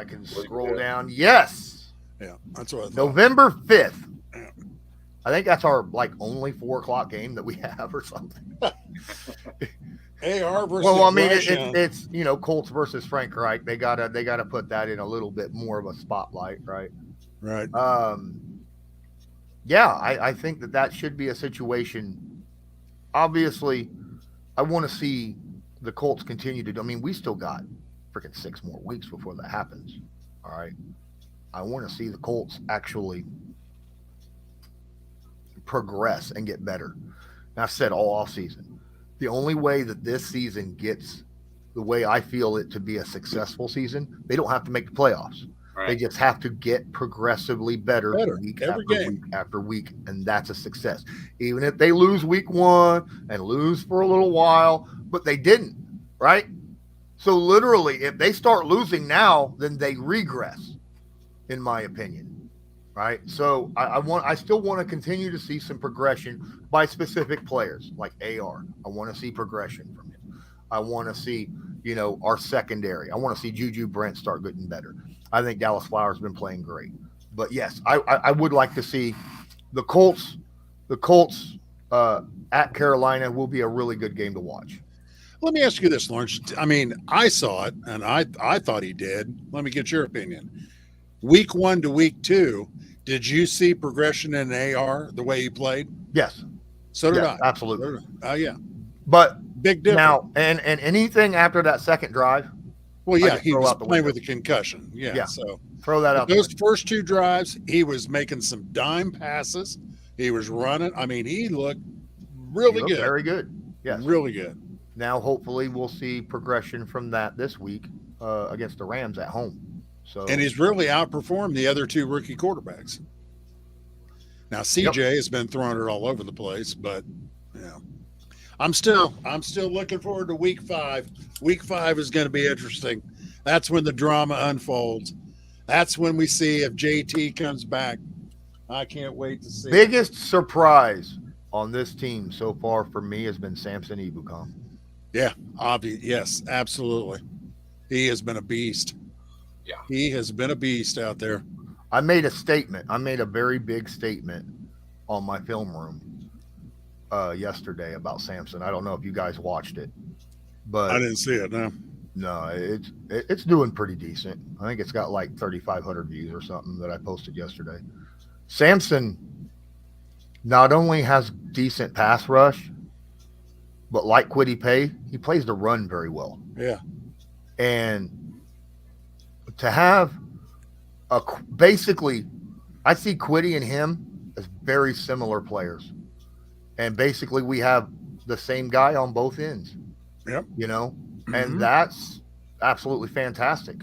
Speaker 2: can scroll down. Yes.
Speaker 1: Yeah, that's what I thought.
Speaker 2: November 5th. Yeah. I think that's our only 4:00 game that we have or something.
Speaker 1: AR versus
Speaker 2: well, I mean, it's Colts versus Frank Reich. They gotta put that in a little bit more of a spotlight, right?
Speaker 1: Right.
Speaker 2: Yeah, I think that should be a situation. Obviously, I want to see the Colts continue to do. I mean, we still got freaking 6 more weeks before that happens. All right. I want to see the Colts actually progress and get better. And I've said all off season, the only way that this season gets the way I feel it to be a successful season, they don't have to make the playoffs. Right. They just have to get progressively better week after week, and that's a success. Even if they lose week 1 and lose for a little while, but they didn't, right? So literally, if they start losing now, then they regress, in my opinion, right? So I still want to continue to see some progression by specific players like AR. I want to see progression from him. I want to see, our secondary. I want to see Juju Brent start getting better. I think Dallas Flowers has been playing great. But yes, I would like to see the Colts at Carolina will be a really good game to watch.
Speaker 1: Let me ask you this, Lawrence. I mean, I saw it, and I thought he did. Let me get your opinion. Week 1 to week 2, did you see progression in AR the way he played?
Speaker 2: Yes.
Speaker 1: So did I.
Speaker 2: Absolutely.
Speaker 1: Oh, yeah.
Speaker 2: But
Speaker 1: big difference.
Speaker 2: Now, and anything after that second drive?
Speaker 1: Well, yeah, he was playing with a concussion. Yeah. So
Speaker 2: throw that out.
Speaker 1: Those first 2 drives, he was making some dime passes. He was running. I mean, he looked really good.
Speaker 2: Very good. Yes.
Speaker 1: Really good.
Speaker 2: Now, hopefully, we'll see progression from that this week against the Rams at home. So,
Speaker 1: and he's really outperformed the other 2 rookie quarterbacks. Now, CJ has been throwing it all over the place, but I'm still looking forward to week 5. Week 5 is going to be interesting. That's when the drama unfolds. That's when we see if JT comes back. I can't wait to see.
Speaker 2: Biggest surprise on this team so far for me has been Samson Ebukam.
Speaker 1: Yeah, obvious. Yes, absolutely. He has been a beast.
Speaker 3: Yeah,
Speaker 1: he has been a beast out there.
Speaker 2: I made a statement. I made a very big statement on my film room yesterday about Samson. I don't know if you guys watched it, but
Speaker 1: I didn't see it.
Speaker 2: No, it's doing pretty decent. I think it's got like 3,500 views or something that I posted yesterday. Samson not only has decent pass rush, but like Kwity Paye, he plays the run very well.
Speaker 1: Yeah.
Speaker 2: And to have basically, I see Kwity and him as very similar players. And basically we have the same guy on both ends.
Speaker 1: Yep.
Speaker 2: And that's absolutely fantastic.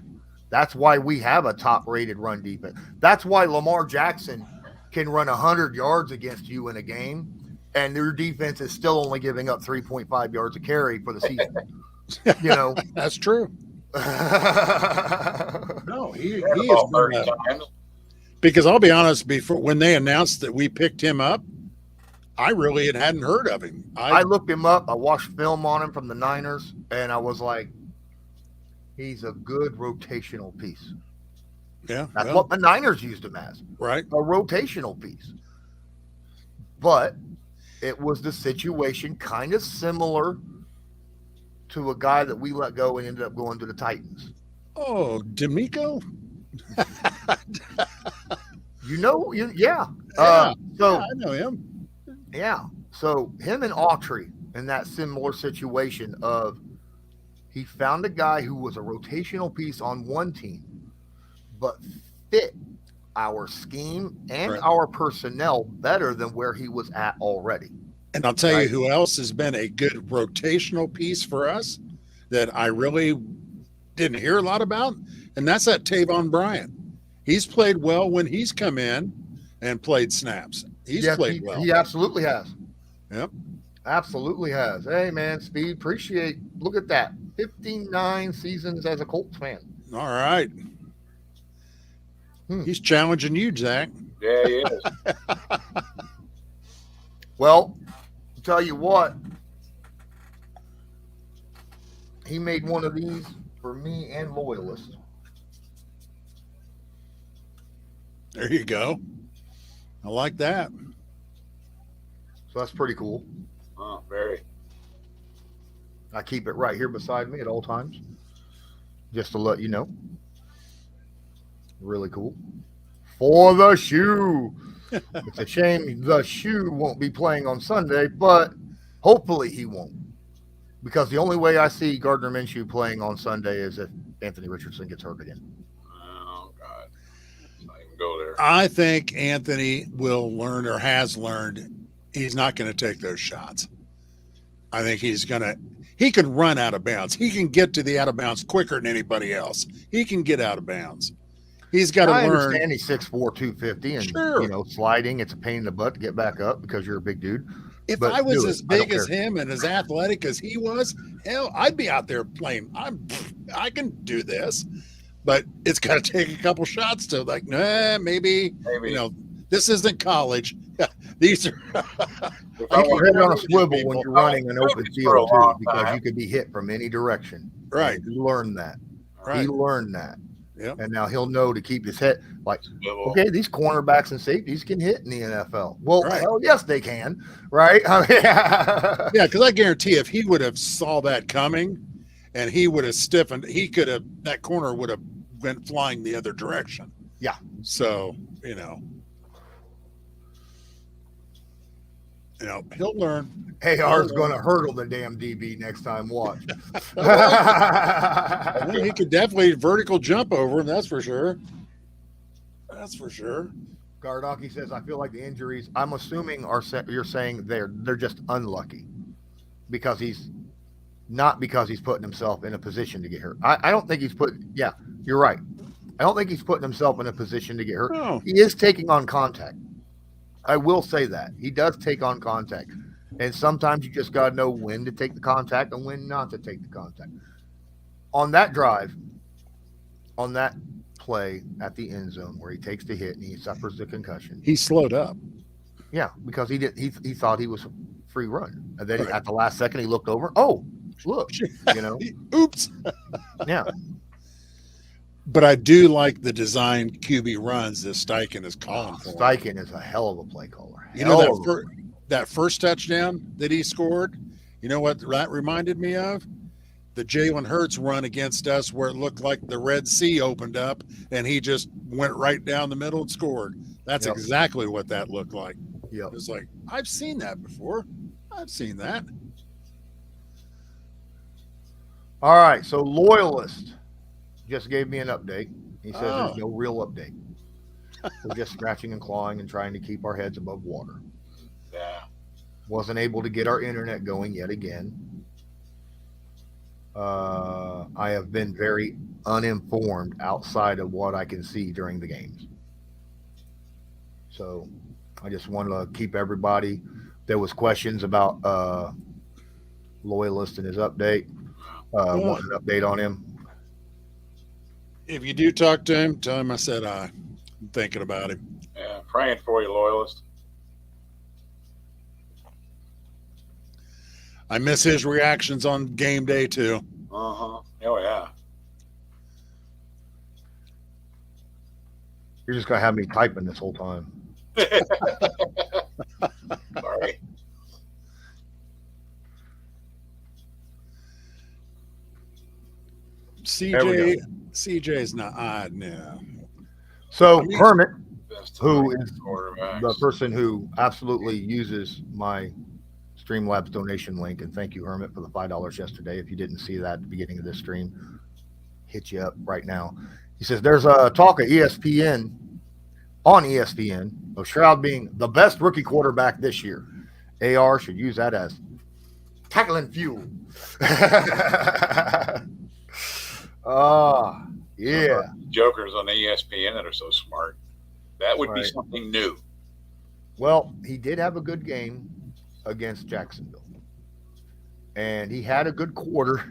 Speaker 2: That's why we have a top-rated run defense. That's why Lamar Jackson can run 100 yards against you in a game, and their defense is still only giving up 3.5 yards a carry for the season. You know.
Speaker 1: That's true.
Speaker 2: Yeah,
Speaker 1: No, he
Speaker 3: Ran the
Speaker 1: has
Speaker 3: ball
Speaker 1: been
Speaker 3: 30 times.
Speaker 1: because I'll be honest, before when they announced that we picked him up, I really hadn't heard of him.
Speaker 2: I looked him up. I watched film on him from the Niners, and I was like, he's a good rotational piece.
Speaker 1: Yeah,
Speaker 2: That's
Speaker 1: well,
Speaker 2: what the Niners used him as,
Speaker 1: right.
Speaker 2: a rotational piece. But it was the situation kind of similar to a guy that we let go and ended up going to the Titans.
Speaker 1: Oh, D'Amico.
Speaker 2: Yeah.
Speaker 1: Yeah,
Speaker 2: So
Speaker 1: yeah, I know him.
Speaker 2: yeah, so him and Autry in that similar situation of he found a guy who was a rotational piece on one team, but fit our scheme and
Speaker 1: Right.
Speaker 2: our personnel better than where he was at already.
Speaker 1: And I'll tell you
Speaker 2: Right.
Speaker 1: who else has been a good rotational piece for us that I really didn't hear a lot about, and that's that Tavon Bryant. He's played well when he's come in and played snaps. He's
Speaker 2: Yes,
Speaker 1: played well.
Speaker 2: he absolutely has.
Speaker 1: Yep.
Speaker 2: Absolutely has. Hey, man, Speed, appreciate. Look at that. 59 seasons as a Colts fan.
Speaker 1: All right. He's challenging you, Zach.
Speaker 3: Yeah, he is.
Speaker 2: Well, I'll tell you what, he made one of these for me and Loyalist.
Speaker 1: There you go. I like that.
Speaker 2: So that's pretty cool.
Speaker 3: Oh, very.
Speaker 2: I keep it right here beside me at all times, just to let you know. Really cool. For the shoe. It's a shame the shoe won't be playing on Sunday, but hopefully he won't. Because the only way I see Gardner Minshew playing on Sunday is if Anthony Richardson gets hurt again.
Speaker 3: Oh, God. Let's not even go there.
Speaker 1: I think Anthony will learn or has learned he's not going to take those shots. I think he can run out of bounds. He can get to the out of bounds quicker than anybody else. He can get out of bounds. He's got to
Speaker 2: I
Speaker 1: learn.
Speaker 2: understand he's 6'4", 250, and
Speaker 1: Sure.
Speaker 2: sliding, it's a pain in the butt to get back up because you're a big dude.
Speaker 1: If
Speaker 2: But
Speaker 1: I was
Speaker 2: do it.
Speaker 1: as
Speaker 2: I don't
Speaker 1: big as
Speaker 2: care.
Speaker 1: him and as athletic as he was, hell, I'd be out there playing. I can do this, but it's got to take a couple shots to maybe. This isn't college. These are.
Speaker 3: If
Speaker 2: Keep your head on a
Speaker 1: these
Speaker 2: swivel
Speaker 1: people.
Speaker 2: when you're running an open
Speaker 3: For a
Speaker 2: field too,
Speaker 3: long
Speaker 2: because
Speaker 3: time.
Speaker 2: you could be hit from any direction.
Speaker 1: Right.
Speaker 2: He learned that.
Speaker 1: Right.
Speaker 2: He learned that.
Speaker 1: Yep.
Speaker 2: And now he'll know to keep his head like,
Speaker 3: Swivel.
Speaker 2: okay, these cornerbacks and safeties can hit in the NFL. Well,
Speaker 1: Right.
Speaker 2: hell yes, they can. Right?
Speaker 1: Yeah, because I guarantee if he would have saw that coming and he would have stiffened, that corner would have went flying the other direction.
Speaker 2: Yeah.
Speaker 1: So, he'll learn.
Speaker 2: AR's going to hurdle the damn DB next time. Watch.
Speaker 1: Well, he could definitely vertical jump over him. That's for sure. That's for sure.
Speaker 2: Gardaki says, I feel like the injuries, I'm assuming you're saying they're just unlucky because he's putting himself in a position to get hurt. I don't think yeah, you're right. I don't think he's putting himself in a position to get hurt.
Speaker 1: Oh.
Speaker 2: He is taking on contact. I will say that. He does take on contact. And sometimes you just got to know when to take the contact and when not to take the contact. On that drive, on that play at the end zone where he takes the hit and he suffers the concussion.
Speaker 1: He slowed up.
Speaker 2: Yeah, because he thought he was a free run. And then
Speaker 1: Right.
Speaker 2: at the last second he looked over. Oh, look,
Speaker 1: Oops.
Speaker 2: Yeah.
Speaker 1: But I do like the design QB runs that Steichen is calling for.
Speaker 2: Steichen is a hell of a play caller.
Speaker 1: You know that first touchdown that he scored? You know what that reminded me of? The Jalen Hurts run against us where it looked like the Red Sea opened up and he just went right down the middle and scored. That's exactly what that looked like.
Speaker 2: Yep.
Speaker 1: It's like, I've seen that before. I've seen that.
Speaker 2: All right, so Loyalist just gave me an update. He says
Speaker 1: Oh.
Speaker 2: there's no real update. We're just scratching and clawing and trying to keep our heads above water.
Speaker 3: Yeah.
Speaker 2: Wasn't able to get our internet going yet again. I have been very uninformed outside of what I can see during the games. So I just wanted to keep everybody. There was questions about Loyalist and his update. wanting an update on him.
Speaker 1: If you do talk to him, tell him I said I'm thinking about him.
Speaker 3: Yeah, praying for you, loyalist.
Speaker 1: I miss his reactions on game day too.
Speaker 3: Oh yeah.
Speaker 2: You're just gonna have me typing this whole time.
Speaker 3: Sorry.
Speaker 1: CJ's not odd now.
Speaker 2: So Hermit,
Speaker 3: Best
Speaker 2: who
Speaker 3: time
Speaker 2: is
Speaker 3: quarterbacks.
Speaker 2: the person who absolutely uses my Streamlabs donation link, and thank you, Hermit, for the $5 yesterday. If you didn't see that at the beginning of this stream, hit you up right now. He says there's a talk of ESPN of Stroud being the best rookie quarterback this year. AR should use that as tackling fuel. Yeah.
Speaker 3: Jokers on ESPN that are so smart. That would be
Speaker 2: Right.
Speaker 3: something new.
Speaker 2: Well, he did have a good game against Jacksonville, and he had a good quarter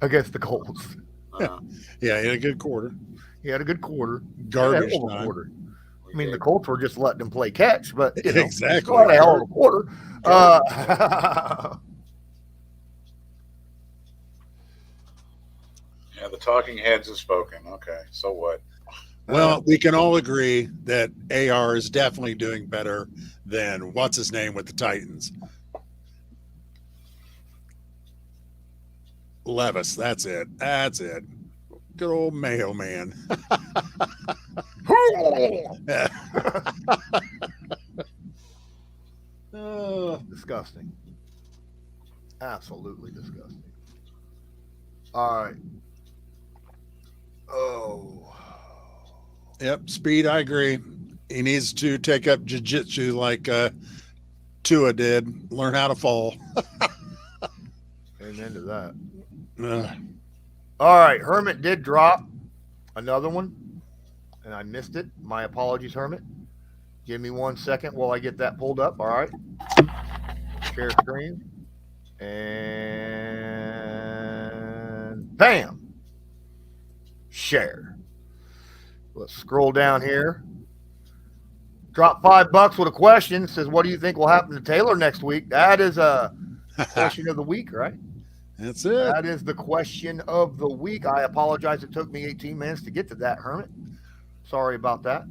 Speaker 2: against the Colts.
Speaker 3: Uh,
Speaker 1: Yeah, he had a good quarter.
Speaker 2: He had a good quarter.
Speaker 1: Garbage
Speaker 2: Hell of a
Speaker 1: time.
Speaker 2: quarter.
Speaker 3: we
Speaker 2: I mean, the
Speaker 3: did.
Speaker 2: Colts were just letting him play catch, but you know,
Speaker 1: Exactly.
Speaker 2: still had a hell of a quarter.
Speaker 3: Yeah, the talking heads have spoken. Okay, so what?
Speaker 1: Well, we can all agree that AR is definitely doing better than what's his name with the Titans. Levis, that's it. That's it. Good old Mayo man.
Speaker 2: Disgusting. Absolutely disgusting. All right. Oh.
Speaker 1: Yep, speed, I agree. He needs to take up jiu-jitsu like Tua did, learn how to fall.
Speaker 2: Amen to that.
Speaker 1: Ugh.
Speaker 2: All right. Hermit did drop another one, and I missed it. My apologies, Hermit. Give me 1 second while I get that pulled up. All right. Share screen. And bam. Share. Let's scroll down here. Drop $5 with a question. It says, what do you think will happen to Taylor next week? That is a question of the week, right?
Speaker 1: That's it.
Speaker 2: That is the question of the week. I apologize. It took me 18 minutes to get to that, Hermit. Sorry about that.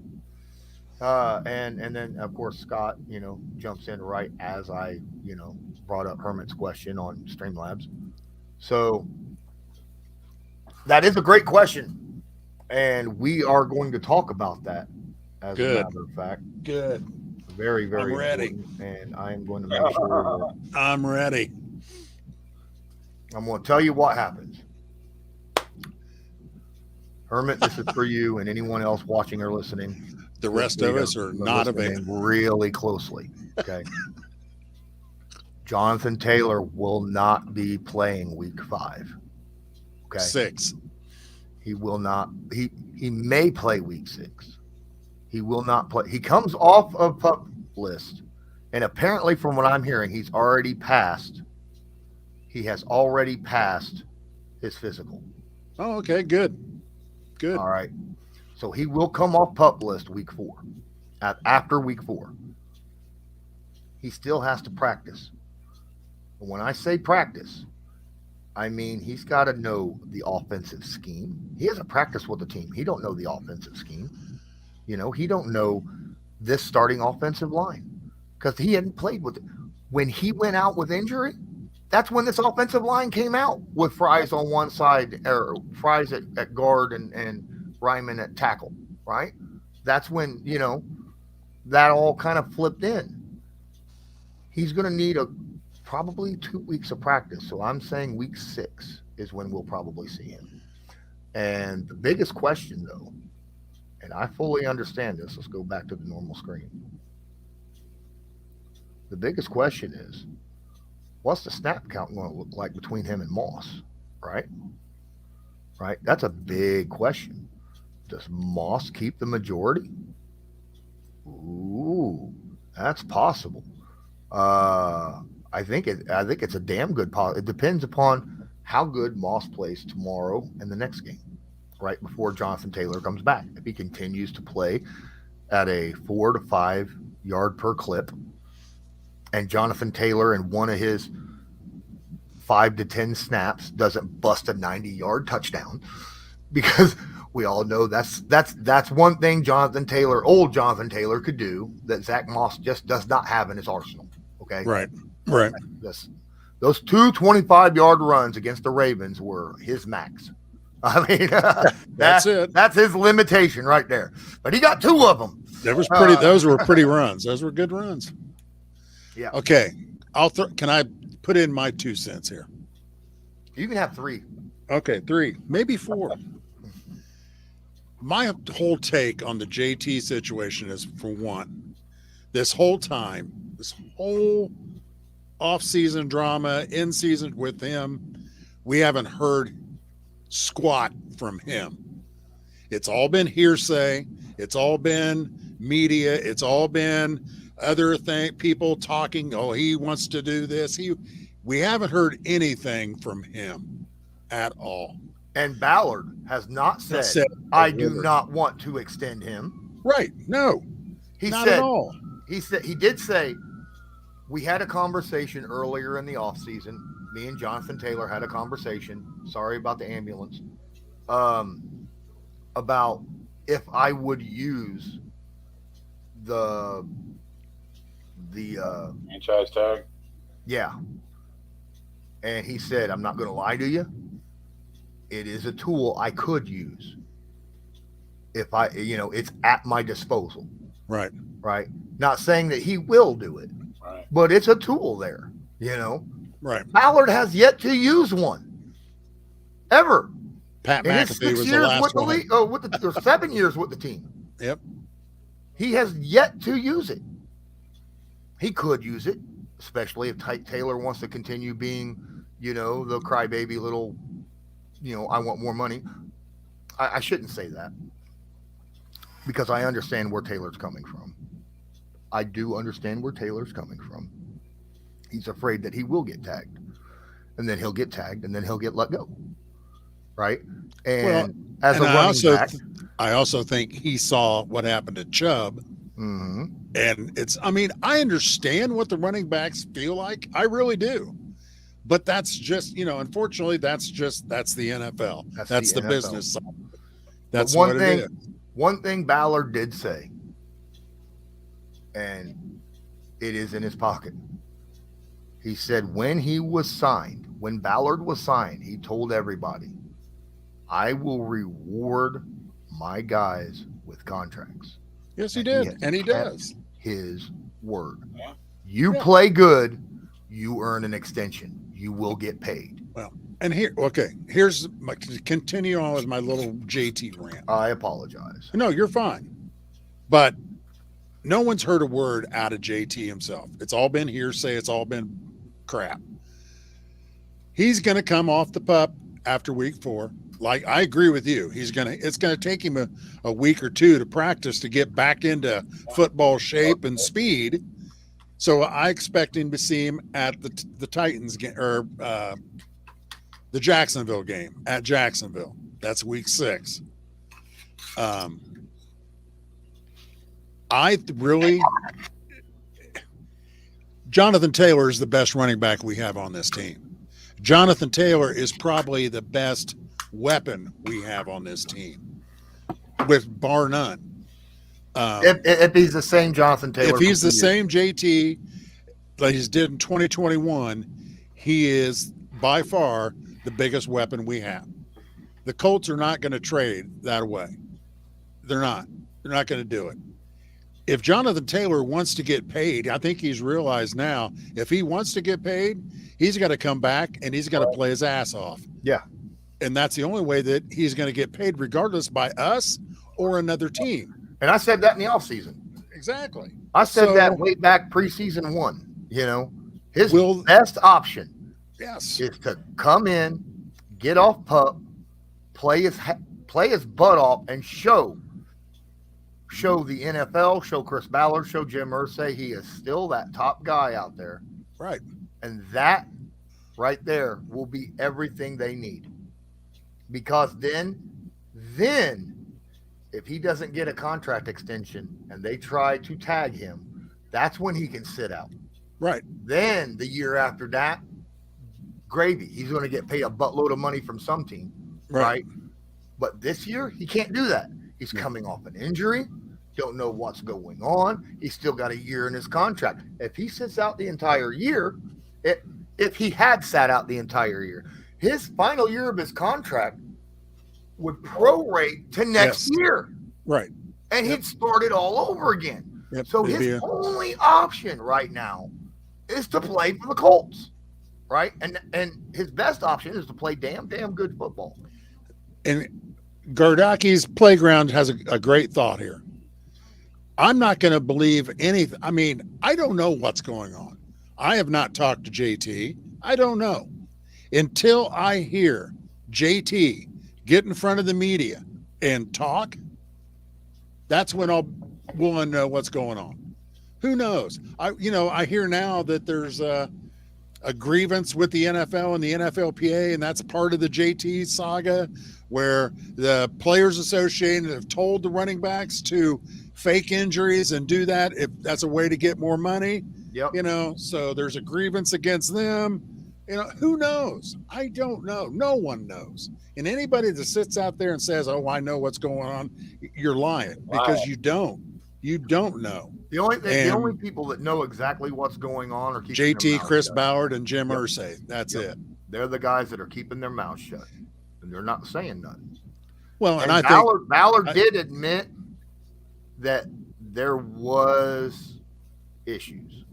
Speaker 2: And then, of course, Scott, jumps in right as I, brought up Hermit's question on Streamlabs. So that is a great question. And we are going to talk about that as
Speaker 1: Good.
Speaker 2: a matter of fact.
Speaker 1: Good.
Speaker 2: Very, very
Speaker 1: I'm ready.
Speaker 2: important. And I am going to make sure that
Speaker 1: I'm ready.
Speaker 2: I'm going to tell you what happens. Hermit, this is for you and anyone else watching or listening.
Speaker 1: The rest of us are not available.
Speaker 2: Really closely. Okay. Jonathan Taylor will not be playing week 5. Okay.
Speaker 1: 6.
Speaker 2: He will not. He may play week 6. He will not play. He comes off of PUP list, and apparently, from what I'm hearing, he has already passed his physical.
Speaker 1: Oh, okay. Good. Good.
Speaker 2: All right. So he will come off PUP list week 4. After week 4. He still has to practice. And when I say practice, I mean he's got to know the offensive scheme. He hasn't practiced with the team. He don't know the offensive scheme. He don't know this starting offensive line because he hadn't played with it. When he went out with injury, that's when this offensive line came out with Fries on one side, or Fries at guard and Ryman at tackle, right? That's when, that all kind of flipped in. He's going to need probably 2 weeks of practice. So I'm saying week 6 is when we'll probably see him. And the biggest question, though, and I fully understand this. Let's go back to the normal screen. The biggest question is, what's the snap count going to look like between him and Moss, right? Right? That's a big question. Does Moss keep the majority? Ooh, that's possible. I think it's a damn good. It depends upon how good Moss plays tomorrow and the next game, right before Jonathan Taylor comes back. If he continues to play at a 4 to 5 yard per clip, and Jonathan Taylor in one of his 5 to 10 snaps doesn't bust a 90-yard touchdown, because we all know that's one thing old Jonathan Taylor could do that Zach Moss just does not have in his arsenal. Okay.
Speaker 1: Right.
Speaker 2: Those 2 25-yard runs against the Ravens were his max. I mean,
Speaker 1: That's it.
Speaker 2: That's his limitation right there. But he got 2 of them.
Speaker 1: Those were pretty runs. Those were good runs.
Speaker 2: Yeah.
Speaker 1: Okay. Can I put in my 2 cents here?
Speaker 2: You can have 3.
Speaker 1: Okay, 3, maybe 4. My whole take on the JT situation is, for one, this whole off-season drama, in-season with him, we haven't heard squat from him. It's all been hearsay. It's all been media. It's all been other people talking. Oh, he wants to do this. We haven't heard anything from him at all.
Speaker 2: And Ballard has not said I do not want to extend him.
Speaker 1: Right. No. Not at all.
Speaker 2: He did say, we had a conversation earlier in the offseason. Me and Jonathan Taylor had a conversation. Sorry about the ambulance. About if I would use the
Speaker 3: franchise tag.
Speaker 2: Yeah. And he said, I'm not going to lie to you. It is a tool I could use if it's at my disposal.
Speaker 1: Right.
Speaker 2: Right. Not saying that he will do it,
Speaker 3: Right.
Speaker 2: but it's a tool there,
Speaker 1: Right.
Speaker 2: Ballard has yet to use one ever.
Speaker 1: Pat
Speaker 2: In his
Speaker 1: McAfee
Speaker 2: 6
Speaker 1: was the
Speaker 2: years
Speaker 1: last
Speaker 2: with the
Speaker 1: one.
Speaker 2: league, or 7 years with the team.
Speaker 1: Yep.
Speaker 2: He has yet to use it. He could use it, especially if Taylor wants to continue being, the crybaby little, I want more money. I shouldn't say that, because I understand where Taylor's coming from. I do understand where Taylor's coming from. He's afraid that he will get tagged, and then he'll get tagged, and then he'll get let go. Right. And as a running back,
Speaker 1: I also think he saw what happened to Chubb.
Speaker 2: mm-hmm.
Speaker 1: And I understand what the running backs feel like. I really do. But that's just, unfortunately, that's the NFL. That's the
Speaker 2: NFL.
Speaker 1: business side. That's
Speaker 2: one
Speaker 1: what
Speaker 2: thing,
Speaker 1: it is.
Speaker 2: One thing Ballard did say, and it is in his pocket. He said when Ballard was signed, he told everybody, I will reward my guys with contracts.
Speaker 1: Yes, he did. And he does.
Speaker 2: His word.
Speaker 3: Yeah.
Speaker 2: You play good, you earn an extension. You will get paid.
Speaker 1: Well, and continue on with my little JT rant.
Speaker 2: I apologize.
Speaker 1: No, you're fine. But no one's heard a word out of JT himself. It's all been hearsay. It's all been crap. He's going to come off the pup after week 4. Like, I agree with you. It's going to take him a week or 2 to practice to get back into football shape and speed. So I expect him to see him at the Titans game, or the Jacksonville game at Jacksonville. That's week 6. Jonathan Taylor is the best running back we have on this team. Jonathan Taylor is probably the best weapon we have on this team, with bar none.
Speaker 2: If he's the same Jonathan Taylor,
Speaker 1: if he's the same JT that he's did in 2021, he is by far the biggest weapon we have. The Colts are not going to trade that away. They're not going to do it. If Jonathan Taylor wants to get paid, I think he's realized now, if he wants to get paid, he's got to come back and he's got to play his ass off.
Speaker 2: Yeah.
Speaker 1: And that's the only way that he's going to get paid, regardless by us or another team.
Speaker 2: And I said that in the offseason.
Speaker 1: Exactly.
Speaker 2: I said that way back preseason 1. His best option is to come in, get off pup, play his butt off, and show the NFL, show Chris Ballard, show Jim Irsay he is still that top guy out there.
Speaker 1: Right.
Speaker 2: And that right there will be everything they need. Because then if he doesn't get a contract extension and they try to tag him, that's when he can sit out.
Speaker 1: Right.
Speaker 2: Then the year after that, gravy. He's going to get paid a buttload of money from some team, right? But this year, he can't do that. He's coming off an injury. Don't know what's going on. He's still got a year in his contract. If he sits out the entire year, if he had sat out the entire year, his final year of his contract would prorate to next year.
Speaker 1: Right.
Speaker 2: And he'd start it all over again.
Speaker 1: Yep.
Speaker 2: So his only option right now is to play for the Colts, right? And his best option is to play damn good football.
Speaker 1: And Gardaki's playground has a great thought here. I'm not going to believe anything. I mean, I don't know what's going on. I have not talked to JT. I don't know. Until I hear JT get in front of the media and talk, that's when I'll want to know what's going on. Who knows? I hear now that there's a grievance with the NFL and the NFLPA, and that's part of the JT saga, where the Players Association have told the running backs to fake injuries and do that if that's a way to get more money.
Speaker 2: Yep.
Speaker 1: So there's a grievance against them. Who knows? I don't know. No one knows. And anybody that sits out there and says, "Oh, I know what's going on," you're lying, because you don't. You don't know.
Speaker 2: The only people that know exactly what's going on are
Speaker 1: JT, Chris Ballard, and Jim Irsay. That's it.
Speaker 2: They're the guys that are keeping their mouths shut, and they're not saying nothing.
Speaker 1: Well, and
Speaker 2: Ballard did admit that there was issues,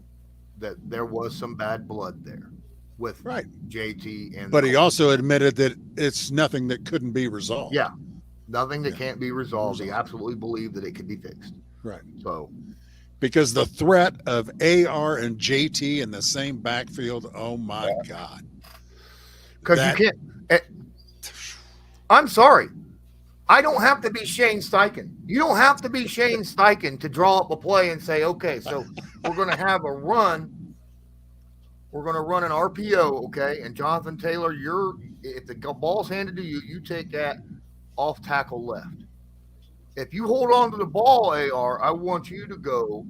Speaker 2: that there was some bad blood there with JT,
Speaker 1: but he also admitted that it's nothing that couldn't be resolved.
Speaker 2: Yeah, nothing that can't be resolved. He absolutely believed that it could be fixed.
Speaker 1: Right.
Speaker 2: So,
Speaker 1: because the threat of AR and JT in the same backfield, oh my God.
Speaker 2: Because you can't. I'm sorry. I don't have to be Shane Steichen. You don't have to be Shane Steichen to draw up a play and say, okay, so we're going to have a run. We're going to run an RPO, okay? And Jonathan Taylor, if the ball's handed to you, you take that off tackle left. If you hold on to the ball, AR, I want you to go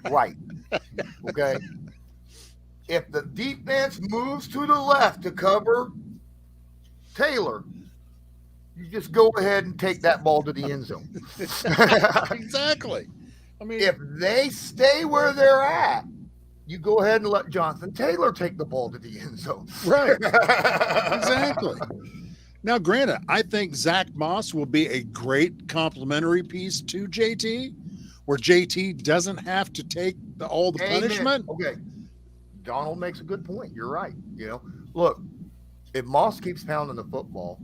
Speaker 2: right. Okay? If the defense moves to the left to cover Taylor, you just go ahead and take that ball to the end zone.
Speaker 1: Exactly. I mean,
Speaker 2: if they stay where they're at, you go ahead and let Jonathan Taylor take the ball to the end zone.
Speaker 1: Right. Exactly. Now, granted, I think Zach Moss will be a great complementary piece to JT, where JT doesn't have to take all the punishment.
Speaker 2: Okay. Donald makes a good point. You're right. Look, if Moss keeps pounding the football,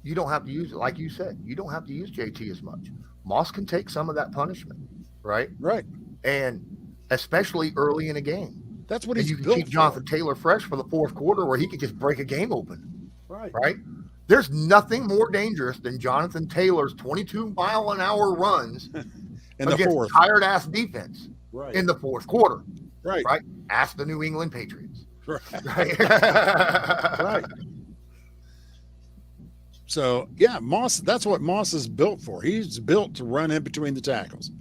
Speaker 2: you don't have to use it. Like you said, you don't have to use JT as much. Moss can take some of that punishment, right?
Speaker 1: Right.
Speaker 2: And especially early in a game.
Speaker 1: That's what he's
Speaker 2: built for. You can keep Jonathan Taylor fresh for the fourth quarter, where he could just break a game open. Right. There's nothing more dangerous than Jonathan Taylor's 22-mile-an-hour runs against a tired-ass defense in the fourth quarter.
Speaker 1: Right.
Speaker 2: Ask the New England Patriots.
Speaker 1: Right. Right. So, yeah, Moss, that's what Moss is built for. He's built to run in between the tackles.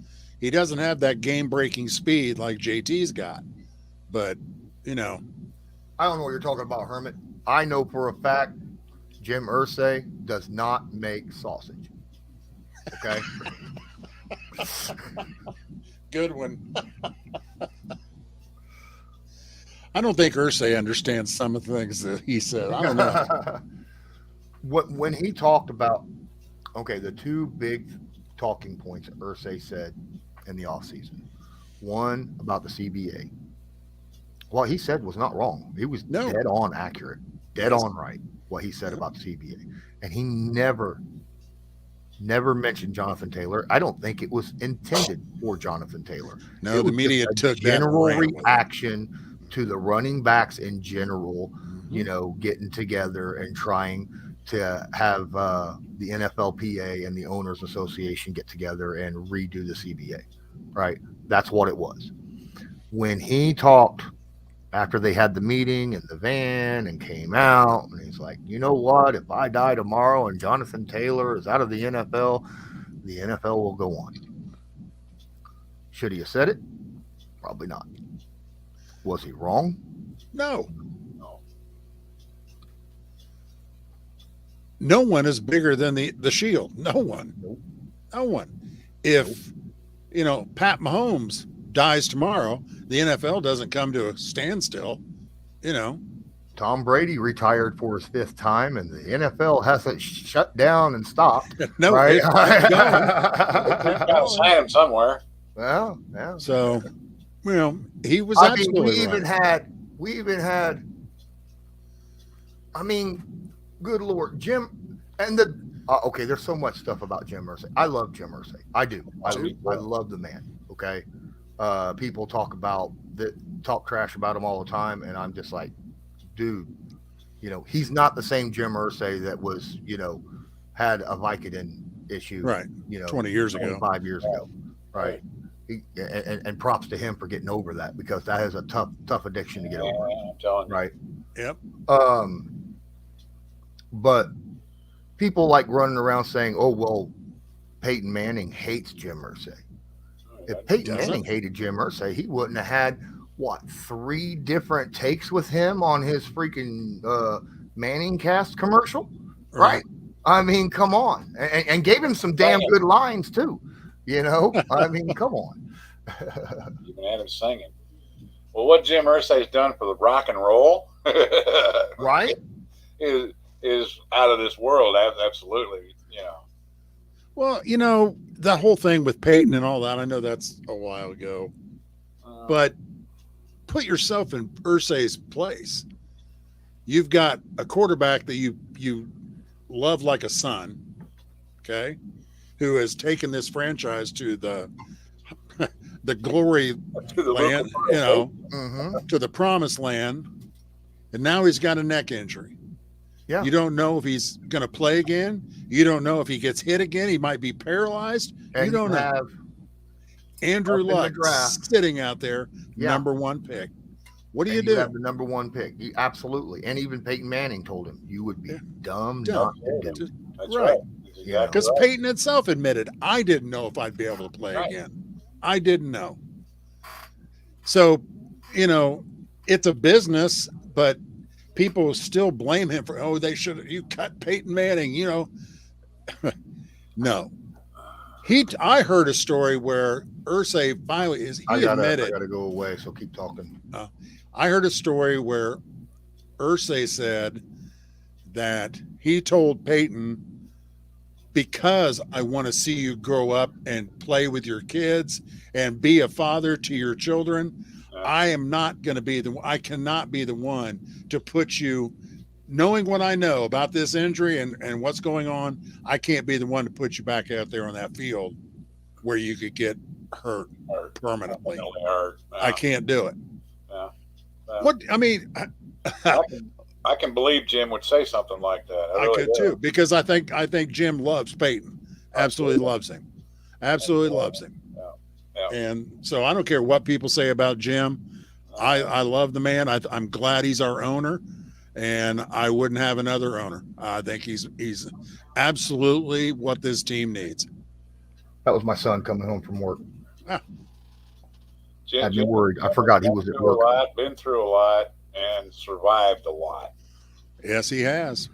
Speaker 1: He doesn't have that game-breaking speed like JT's got. But,
Speaker 2: I don't know what you're talking about, Hermit. I know for a fact Jim Irsay does not make sausage. Okay?
Speaker 1: Good one. I don't think Irsay understands some of the things that he said. I don't know.
Speaker 2: When he talked about, the two big talking points that Irsay said in the offseason. One, about the CBA. What he said was not wrong. It was dead on accurate, dead on right, what he said about the CBA. And he never mentioned Jonathan Taylor. I don't think it was intended for Jonathan Taylor.
Speaker 1: No, the media took
Speaker 2: general reaction to the running backs in general, getting together and trying to have the NFLPA and the Owners Association get together and redo the CBA, right? That's what it was. When he talked after they had the meeting in the van and came out, and he's like, you know what? If I die tomorrow and Jonathan Taylor is out of the NFL will go on. Should he have said it? Probably not. Was he wrong?
Speaker 1: No. No one is bigger than the Shield. No one.
Speaker 2: Nope.
Speaker 1: No one. If, Pat Mahomes dies tomorrow, the NFL doesn't come to a standstill,
Speaker 2: Tom Brady retired for his 5th time, and the NFL hasn't shut down and stopped.
Speaker 1: No,
Speaker 2: right?
Speaker 1: it's kept going.
Speaker 3: Got to sign him somewhere.
Speaker 2: Well, yeah.
Speaker 1: So, he was
Speaker 2: I mean,
Speaker 1: absolutely
Speaker 2: we even had. I mean, good Lord, Jim, and okay. There's so much stuff about Jim Irsay. I love Jim Irsay. I do. I love the man. Okay. People talk trash about him all the time, and I'm just like, dude, he's not the same Jim Irsay that was, had a Vicodin issue,
Speaker 1: right? 20 years ago,
Speaker 2: 5 years ago, right? And props to him for getting over that, because that is a tough addiction to get over.
Speaker 3: I'm telling you.
Speaker 2: Right.
Speaker 1: Yep.
Speaker 2: But people like running around saying, "Oh well, Peyton Manning hates Jim Irsay." If Peyton Manning hated Jim Irsay, he wouldn't have had 3 different takes with him on his freaking Manning cast commercial, right? I mean, come on, and gave him some damn good lines too. I mean, come on.
Speaker 3: Even had him singing. Well, what Jim Irsay's done for the rock and roll,
Speaker 2: right,
Speaker 3: is out of this world. Absolutely,
Speaker 1: Well, the whole thing with Peyton and all that, I know that's a while ago, but put yourself in Irsay's place. You've got a quarterback that you love like a son, okay, who has taken this franchise to the glory land, to the promised land, and now he's got a neck injury.
Speaker 2: Yeah.
Speaker 1: You don't know if he's going to play again. You don't know if he gets hit again. He might be paralyzed.
Speaker 2: And
Speaker 1: you don't
Speaker 2: have
Speaker 1: Andrew Luck sitting out there, number 1 pick. What do you do?
Speaker 2: You have the number 1 pick. Absolutely. And even Peyton Manning told him, you would be dumb not to do it.
Speaker 3: That's right.
Speaker 1: Because Peyton himself admitted, I didn't know if I'd be able to play again. I didn't know. So, it's a business, but people still blame him for, you cut Peyton Manning, No. I heard a story where Irsay finally admitted.
Speaker 2: I gotta go away, so keep talking.
Speaker 1: I heard a story where Irsay said that he told Peyton, because I want to see you grow up and play with your kids and be a father to your children, I am not going to be I cannot be the one to put you, knowing what I know about this injury and what's going on, I can't be the one to put you back out there on that field where you could get hurt permanently. I can't do it. What, I mean,
Speaker 3: I can believe Jim would say something like that.
Speaker 1: I could too, because I think Jim loves Peyton. Absolutely loves him. Absolutely loves him.
Speaker 3: Yeah.
Speaker 1: And so I don't care what people say about Jim. I love the man. I'm glad he's our owner, and I wouldn't have another owner. I think he's absolutely what this team needs.
Speaker 2: That was my son coming home from work.
Speaker 3: Jim,
Speaker 2: I'd be worried. I forgot he was at work.
Speaker 3: Been through a lot and survived a lot.
Speaker 1: Yes, he has.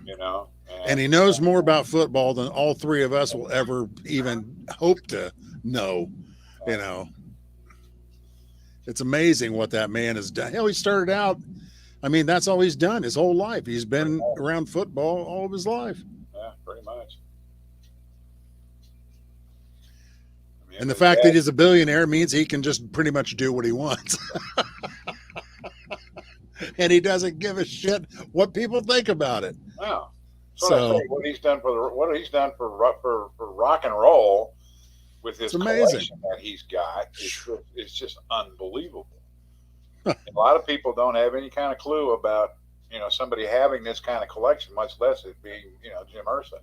Speaker 3: And
Speaker 1: he knows more about football than all 3 of us will ever even hope to know. It's amazing what that man has done. Hell, he started out, that's all he's done his whole life. He's been around football all of his life.
Speaker 3: Yeah, pretty much.
Speaker 1: And the fact that he's a billionaire means he can just pretty much do what he wants. And he doesn't give a shit what people think about it.
Speaker 3: Wow. So what he's done for rock and roll with his collection that he's got is just unbelievable. A lot of people don't have any kind of clue about somebody having this kind of collection, much less it being Jim Irsay.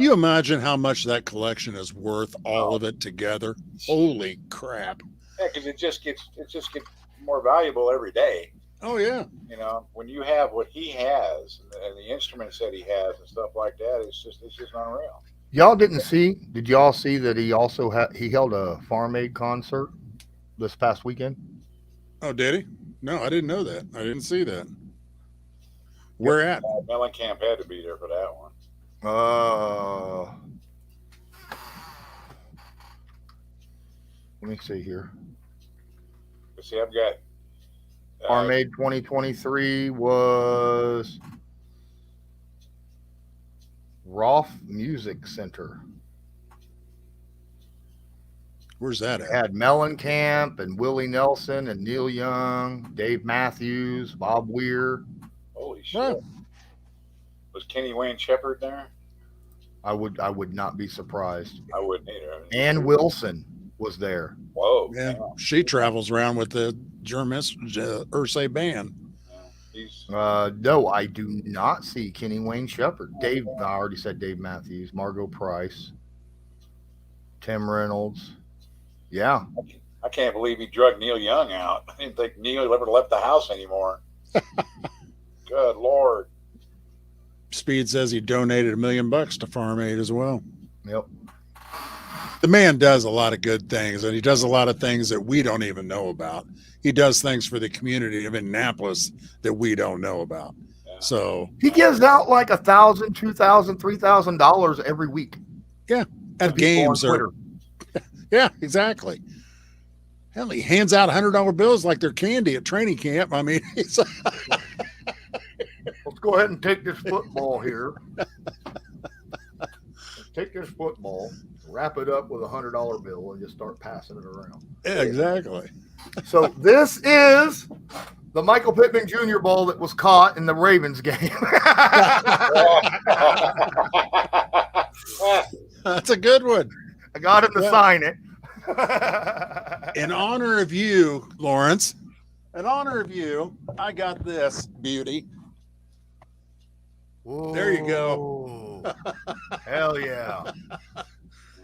Speaker 1: You imagine how much that collection is worth, all of it together. Holy crap!
Speaker 3: Yeah, because it just gets more valuable every day.
Speaker 1: Oh yeah.
Speaker 3: You know, when you have what he has and the instruments that he has and stuff like that, it's just unreal.
Speaker 2: Y'all didn't see? Did y'all see that he also he held a Farm Aid concert this past weekend?
Speaker 1: Oh, did he? No, I didn't know that. I didn't see that. Where at?
Speaker 3: Mellencamp had to be there for that one.
Speaker 2: Let me see here.
Speaker 3: But see, I've got
Speaker 2: Farm Aid 2023 was Roth Music Center.
Speaker 1: Where's that
Speaker 2: It
Speaker 1: at?
Speaker 2: had Mellencamp and Willie Nelson and Neil Young, Dave Matthews, Bob Weir.
Speaker 3: holy shit.
Speaker 1: Wow.
Speaker 3: Was Kenny Wayne Shepherd there?
Speaker 2: I would not be surprised.
Speaker 3: I wouldn't either.
Speaker 2: Ann Wilson was there.
Speaker 3: Whoa.
Speaker 1: Yeah,
Speaker 3: Damn.
Speaker 1: she travels around with the German Ursay band.
Speaker 3: He's
Speaker 2: No, I do not see Kenny Wayne Shepherd. I already said Dave Matthews, Margot Price, Tim Reynolds. Yeah.
Speaker 3: I can't believe he drug Neil Young out. I didn't think Neil ever left the house anymore. Good Lord.
Speaker 1: Speed says he donated $1 million to Farm Aid as well.
Speaker 2: Yep.
Speaker 1: The man does a lot of good things, and he does a lot of things that we don't even know about. He does things for the community of Indianapolis that we don't know about.
Speaker 3: Yeah.
Speaker 1: So
Speaker 2: He gives out like $1,000, $2,000, $3,000 every week.
Speaker 1: yeah,
Speaker 2: to
Speaker 1: at
Speaker 2: people
Speaker 1: games
Speaker 2: on
Speaker 1: or
Speaker 2: Twitter.
Speaker 1: yeah, exactly. Hell, he hands out $100 bills like they're candy at training camp. I mean, it's
Speaker 2: Let's go ahead and take this football here. Take this football, wrap it up with $100 bill, and just start passing it around.
Speaker 1: yeah, exactly.
Speaker 2: So this is the Michael Pittman Jr. ball that was caught in the Ravens game.
Speaker 1: That's a good one.
Speaker 2: I got him to sign it.
Speaker 1: In honor of you, Lawrence, in honor of you, I got this beauty.
Speaker 2: Whoa.
Speaker 1: There you go.
Speaker 2: Hell yeah.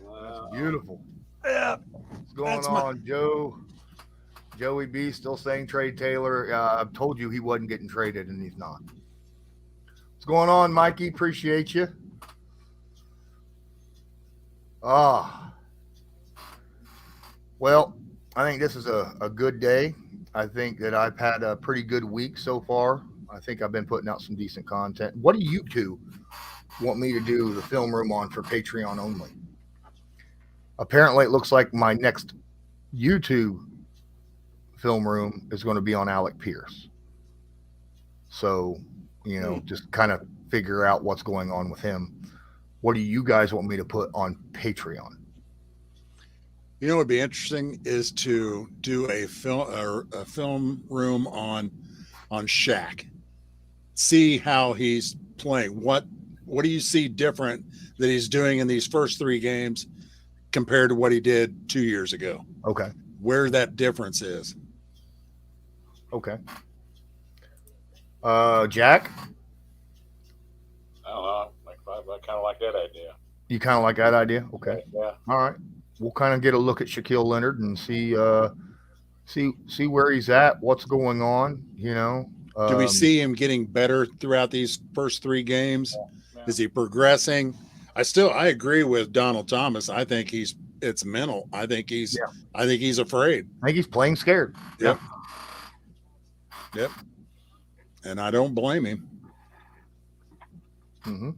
Speaker 3: Wow.
Speaker 2: Beautiful.
Speaker 1: Yeah.
Speaker 2: What's going
Speaker 1: That's
Speaker 2: on, Joey B still saying trade Taylor. I've told you he wasn't getting traded, and he's not. What's going on, Mikey? Appreciate you. Well, I think this is a good day. I think that I've had a pretty good week so far. I think I've been putting out some decent content. What do you two want me to do the film room on for Patreon only? Apparently, it looks like my next YouTube film room is going to be on Alec Pierce. So, just kind of figure out what's going on with him. What do you guys want me to put on Patreon?
Speaker 1: You know what would be interesting is to do a film room on Shaq. See how he's playing. What do you see different that he's doing in these first 3 games compared to what he did 2 years ago?
Speaker 2: Okay.
Speaker 1: Where that difference is.
Speaker 2: Okay. Jack?
Speaker 3: I don't know. I kind of like that idea.
Speaker 2: You kind of like that idea? Okay.
Speaker 3: Yeah.
Speaker 2: All right. We'll kind of get a look at Shaquille Leonard and see where he's at, what's going on,
Speaker 1: Do we see him getting better throughout these first 3 games?
Speaker 3: Yeah.
Speaker 1: Is he progressing? I agree with Donald Thomas. I think it's mental. I think he's afraid.
Speaker 2: I think he's playing scared.
Speaker 1: Yep. And I don't blame him.
Speaker 2: Mm-hmm.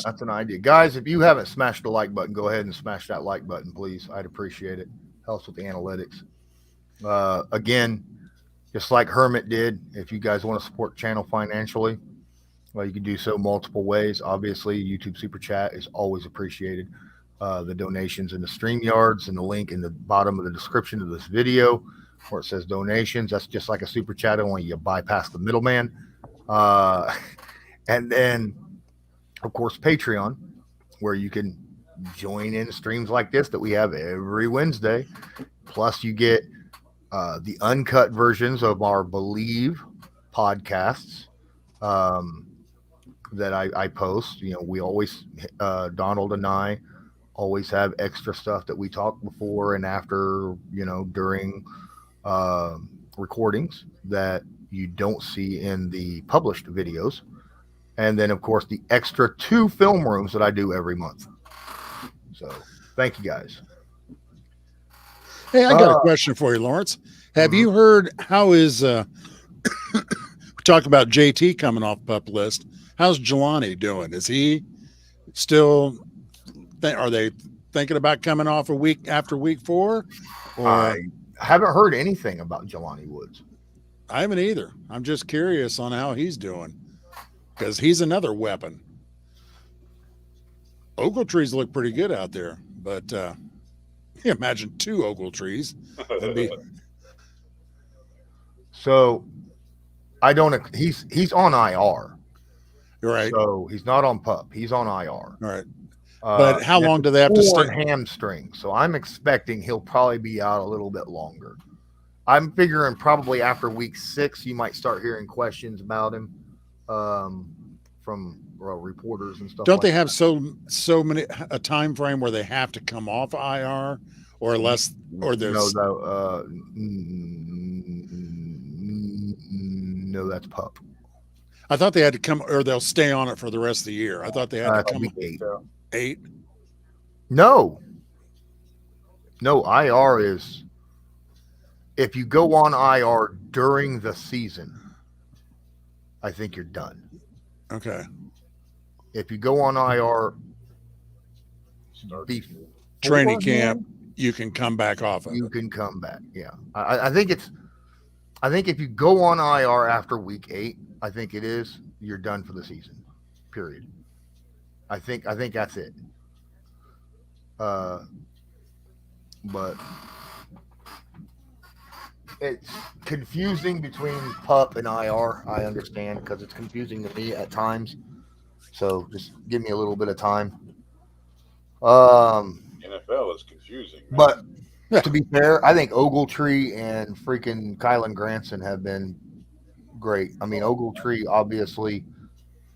Speaker 2: That's an idea. Guys, if you haven't smashed the like button, go ahead and smash that like button, please. I'd appreciate it. Helps with the analytics. Again, just like Hermit did, if you guys want to support the channel financially, well, you can do so multiple ways. Obviously, YouTube Super Chat is always appreciated. The donations in the StreamYards and the link in the bottom of the description of this video where it says donations, that's just like a Super Chat, only you bypass the middleman. And then, of course, Patreon, where you can join in streams like this that we have every Wednesday. Plus, you get the uncut versions of our Believe podcasts. that I post. We always, Donald and I always have extra stuff that we talk before and after, during recordings that you don't see in the published videos. And then, of course, the extra 2 film rooms that I do every month. So thank you guys.
Speaker 1: Hey, I got a question for you, Lawrence. Have you heard how is we talk about JT coming off pup list? How's Jelani doing? Is he still? Are they thinking about coming off a week after week 4? Or
Speaker 2: I haven't heard anything about Jelani Woods.
Speaker 1: I haven't either. I'm just curious on how he's doing because he's another weapon. Ogletrees look pretty good out there, but imagine 2 Ogletrees.
Speaker 2: So I don't. He's on IR.
Speaker 1: Right.
Speaker 2: So he's not on pup. He's on IR.
Speaker 1: All right. But how long do they have to stay?
Speaker 2: Hamstring. So I'm expecting he'll probably be out a little bit longer. I'm figuring probably after week 6, you might start hearing questions about him from reporters and stuff.
Speaker 1: Don't they have so many a time frame where they have to come off IR or less? Or there's
Speaker 2: no, that's pup.
Speaker 1: I thought they had to come, or they'll stay on it for the rest of the year. I thought they had to come. 8.
Speaker 2: No, IR is if you go on IR during the season, I think you're done.
Speaker 1: Okay.
Speaker 2: If you go on IR
Speaker 1: training camp, you can come back off of it.
Speaker 2: You can come back. Yeah. I think if you go on IR after week 8, I think you're done for the season. Period. I think that's it. But it's confusing between pup and IR. I understand because it's confusing to me at times. So just give me a little bit of time.
Speaker 3: NFL is confusing. Man.
Speaker 2: But to be fair, I think Ogletree and freaking Kylan Granson have been great. I mean, Ogletree obviously,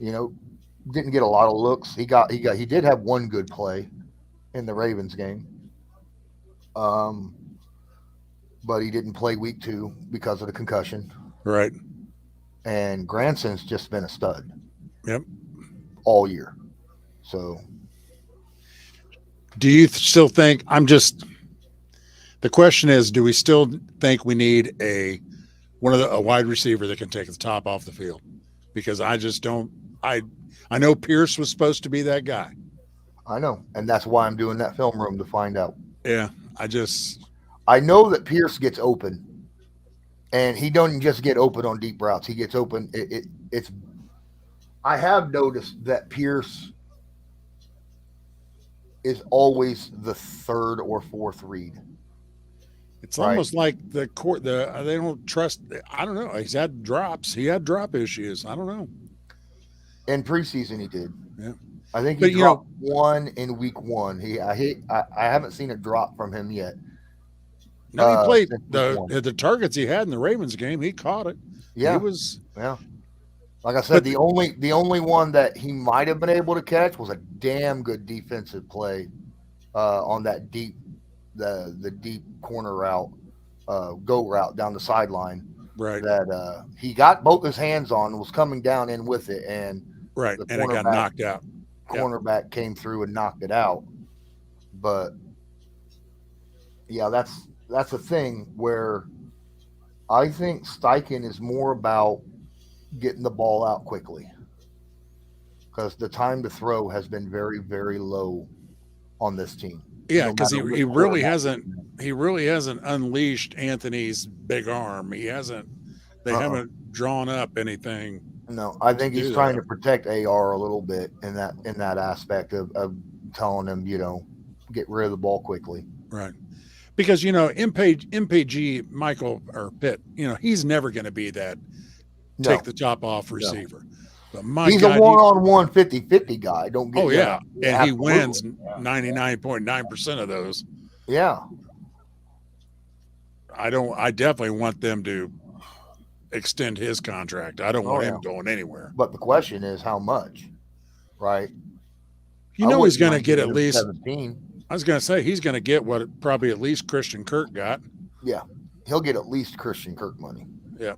Speaker 2: didn't get a lot of looks. He did have one good play in the Ravens game. But he didn't play week 2 because of the concussion.
Speaker 1: Right.
Speaker 2: And Granson's just been a stud.
Speaker 1: Yep.
Speaker 2: All year. So
Speaker 1: do you still think the question is, do we still think we need a wide receiver that can take the top off the field? Because I just don't, I know Pierce was supposed to be that guy.
Speaker 2: I know. And that's why I'm doing that film room to find out.
Speaker 1: Yeah.
Speaker 2: I know that Pierce gets open, and he doesn't just get open on deep routes. He gets open. I have noticed that Pierce is always the 3rd or 4th read.
Speaker 1: It's almost like they don't trust. I don't know. He's had drops. He had drop issues. I don't know.
Speaker 2: In preseason, he did.
Speaker 1: Yeah.
Speaker 2: I think he dropped one in week 1. I haven't seen a drop from him yet.
Speaker 1: No, he played the targets he had in the Ravens game. He caught it.
Speaker 2: Yeah,
Speaker 1: he was.
Speaker 2: Yeah, like I said, the only one that he might have been able to catch was a damn good defensive play on that deep, the deep corner route, go route down the sideline.
Speaker 1: Right.
Speaker 2: That he got both his hands on, was coming down in with it, and
Speaker 1: right, and it got knocked out.
Speaker 2: Cornerback came through and knocked it out. But yeah, that's a thing where I think Steichen is more about getting the ball out quickly, because the time to throw has been very, very low on this team.
Speaker 1: Yeah, because he really hasn't unleashed Anthony's big arm. He hasn't. They haven't drawn up anything.
Speaker 2: No, I think he's trying to protect AR a little bit in that aspect of telling him, get rid of the ball quickly.
Speaker 1: Right. Because, MPG, Michael or Pitt, he's never going to be that take the top off receiver. But
Speaker 2: he's a one-on-one 50-50 guy. Don't get
Speaker 1: and he wins 99.9% of those.
Speaker 2: Yeah.
Speaker 1: I definitely want them to extend his contract. I don't want him going anywhere.
Speaker 2: But the question is how much, right?
Speaker 1: You know he's going to get at
Speaker 2: giving him
Speaker 1: least
Speaker 2: 17.
Speaker 1: I was going to say he's going to get what probably at least Christian Kirk got.
Speaker 2: Yeah, he'll get at least Christian Kirk money.
Speaker 1: Yeah.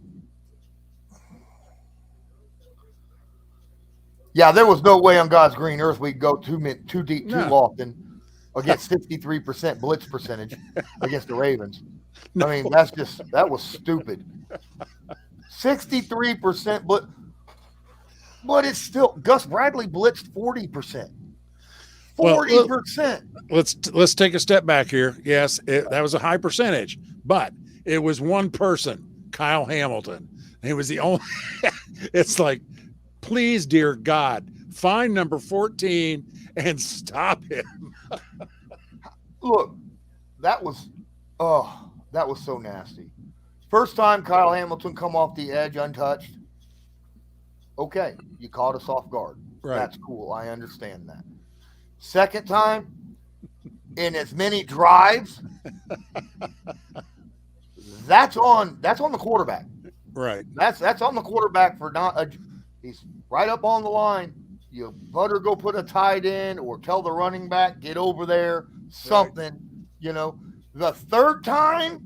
Speaker 2: Yeah, there was no way on God's green earth we'd go too deep too
Speaker 1: No.
Speaker 2: often against 63% blitz percentage against the Ravens.
Speaker 1: No.
Speaker 2: I mean, that was stupid. 63% blitz, but it's still Gus Bradley blitzed 40%. 40%.
Speaker 1: Let's take a step back here. Yes, that was a high percentage, but it was one person, Kyle Hamilton. He was the only. It's like, please, dear God, find number 14 and stop him.
Speaker 2: Look, that was so nasty. First time Kyle Hamilton come off the edge untouched. Okay, you caught us off guard.
Speaker 1: Right.
Speaker 2: That's cool. I understand that. Second time, in as many drives, that's on the quarterback.
Speaker 1: Right.
Speaker 2: That's on the quarterback for not. He's right up on the line. You better go put a tight end or tell the running back get over there. Something, right. The third time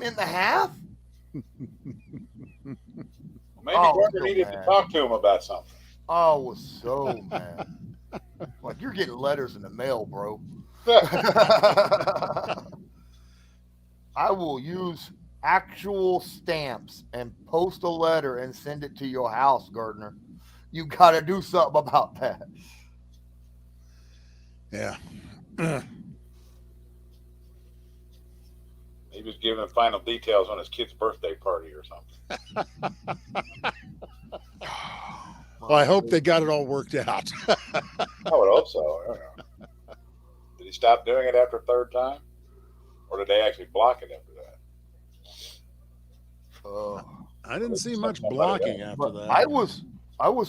Speaker 2: in the half.
Speaker 3: Maybe Gardner needed to talk to him about something.
Speaker 2: I was so mad. Like, you're getting letters in the mail, bro. I will use actual stamps and post a letter and send it to your house, Gardner. You got to do something about that.
Speaker 1: Yeah.
Speaker 3: He was giving final details on his kid's birthday party or something.
Speaker 1: Well, I hope they got it all worked out.
Speaker 3: I would hope so. I don't know. Did he stop doing it after third time? Or did they actually block it after that?
Speaker 1: I didn't see much blocking after that.
Speaker 2: I was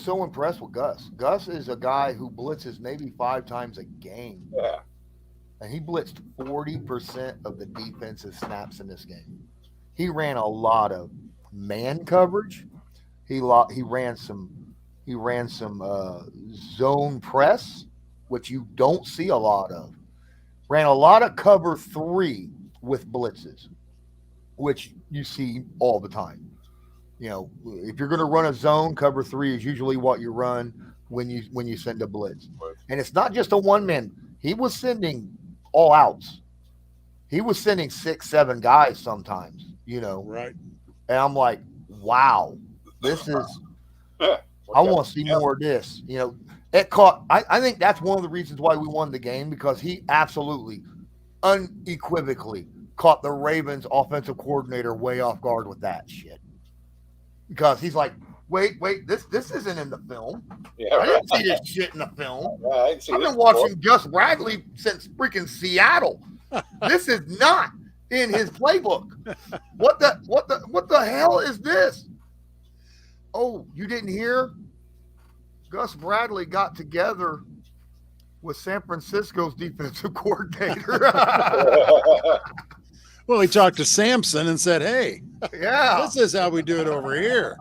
Speaker 2: so impressed with Gus. Gus is a guy who blitzes maybe 5 times a game.
Speaker 3: Yeah.
Speaker 2: And he blitzed 40% of the defensive snaps in this game. He ran a lot of man coverage. He ran some zone press, which you don't see a lot of. Ran a lot of cover 3 with blitzes, which you see all the time. If you're going to run a zone, cover 3 is usually what you run when you send a blitz. And it's not just a one-man. He was sending all outs. He was sending 6, 7 guys sometimes,
Speaker 1: Right.
Speaker 2: And I'm like, wow, this is I want to see more of this. It caught. I think that's one of the reasons why we won the game, because he absolutely, unequivocally caught the Ravens offensive coordinator way off guard with that shit. Because he's like, wait, this isn't in the film.
Speaker 3: Yeah,
Speaker 2: I didn't see this shit in the film.
Speaker 3: Yeah, I didn't see
Speaker 2: I've
Speaker 3: this
Speaker 2: been watching
Speaker 3: before.
Speaker 2: Gus Bradley since freaking Seattle. This is not in his playbook. What the hell is this? Oh, you didn't hear? Gus Bradley got together with San Francisco's defensive coordinator.
Speaker 1: Well, he talked to Sampson and said, "Hey,
Speaker 2: yeah,
Speaker 1: this is how we do it over here."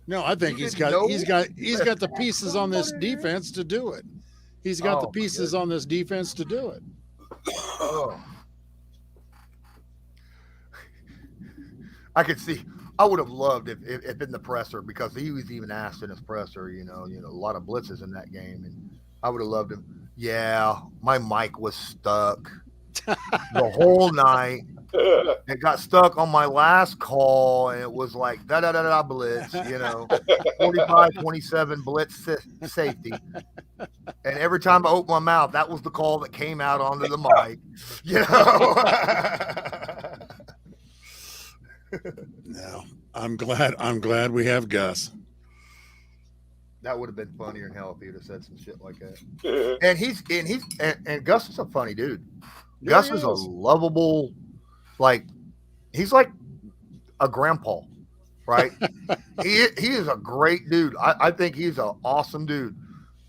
Speaker 1: No, I think he's got the pieces on this defense to do it. He's got the pieces on this defense to do it.
Speaker 2: Oh. I could see. I would have loved if in the presser, because he was even asked in his presser, a lot of blitzes in that game, and I would have loved him. Yeah, my mic was stuck the whole night. It got stuck on my last call, and it was like da blitz, 45-27 blitz safety. And every time I opened my mouth, that was the call that came out onto the mic.
Speaker 1: No, I'm glad we have Gus.
Speaker 2: That would have been funnier than hell if he would have said some shit like that. And Gus is a funny dude.
Speaker 1: Yeah,
Speaker 2: Gus is a lovable, he's like a grandpa, right? he is a great dude. I think he's an awesome dude,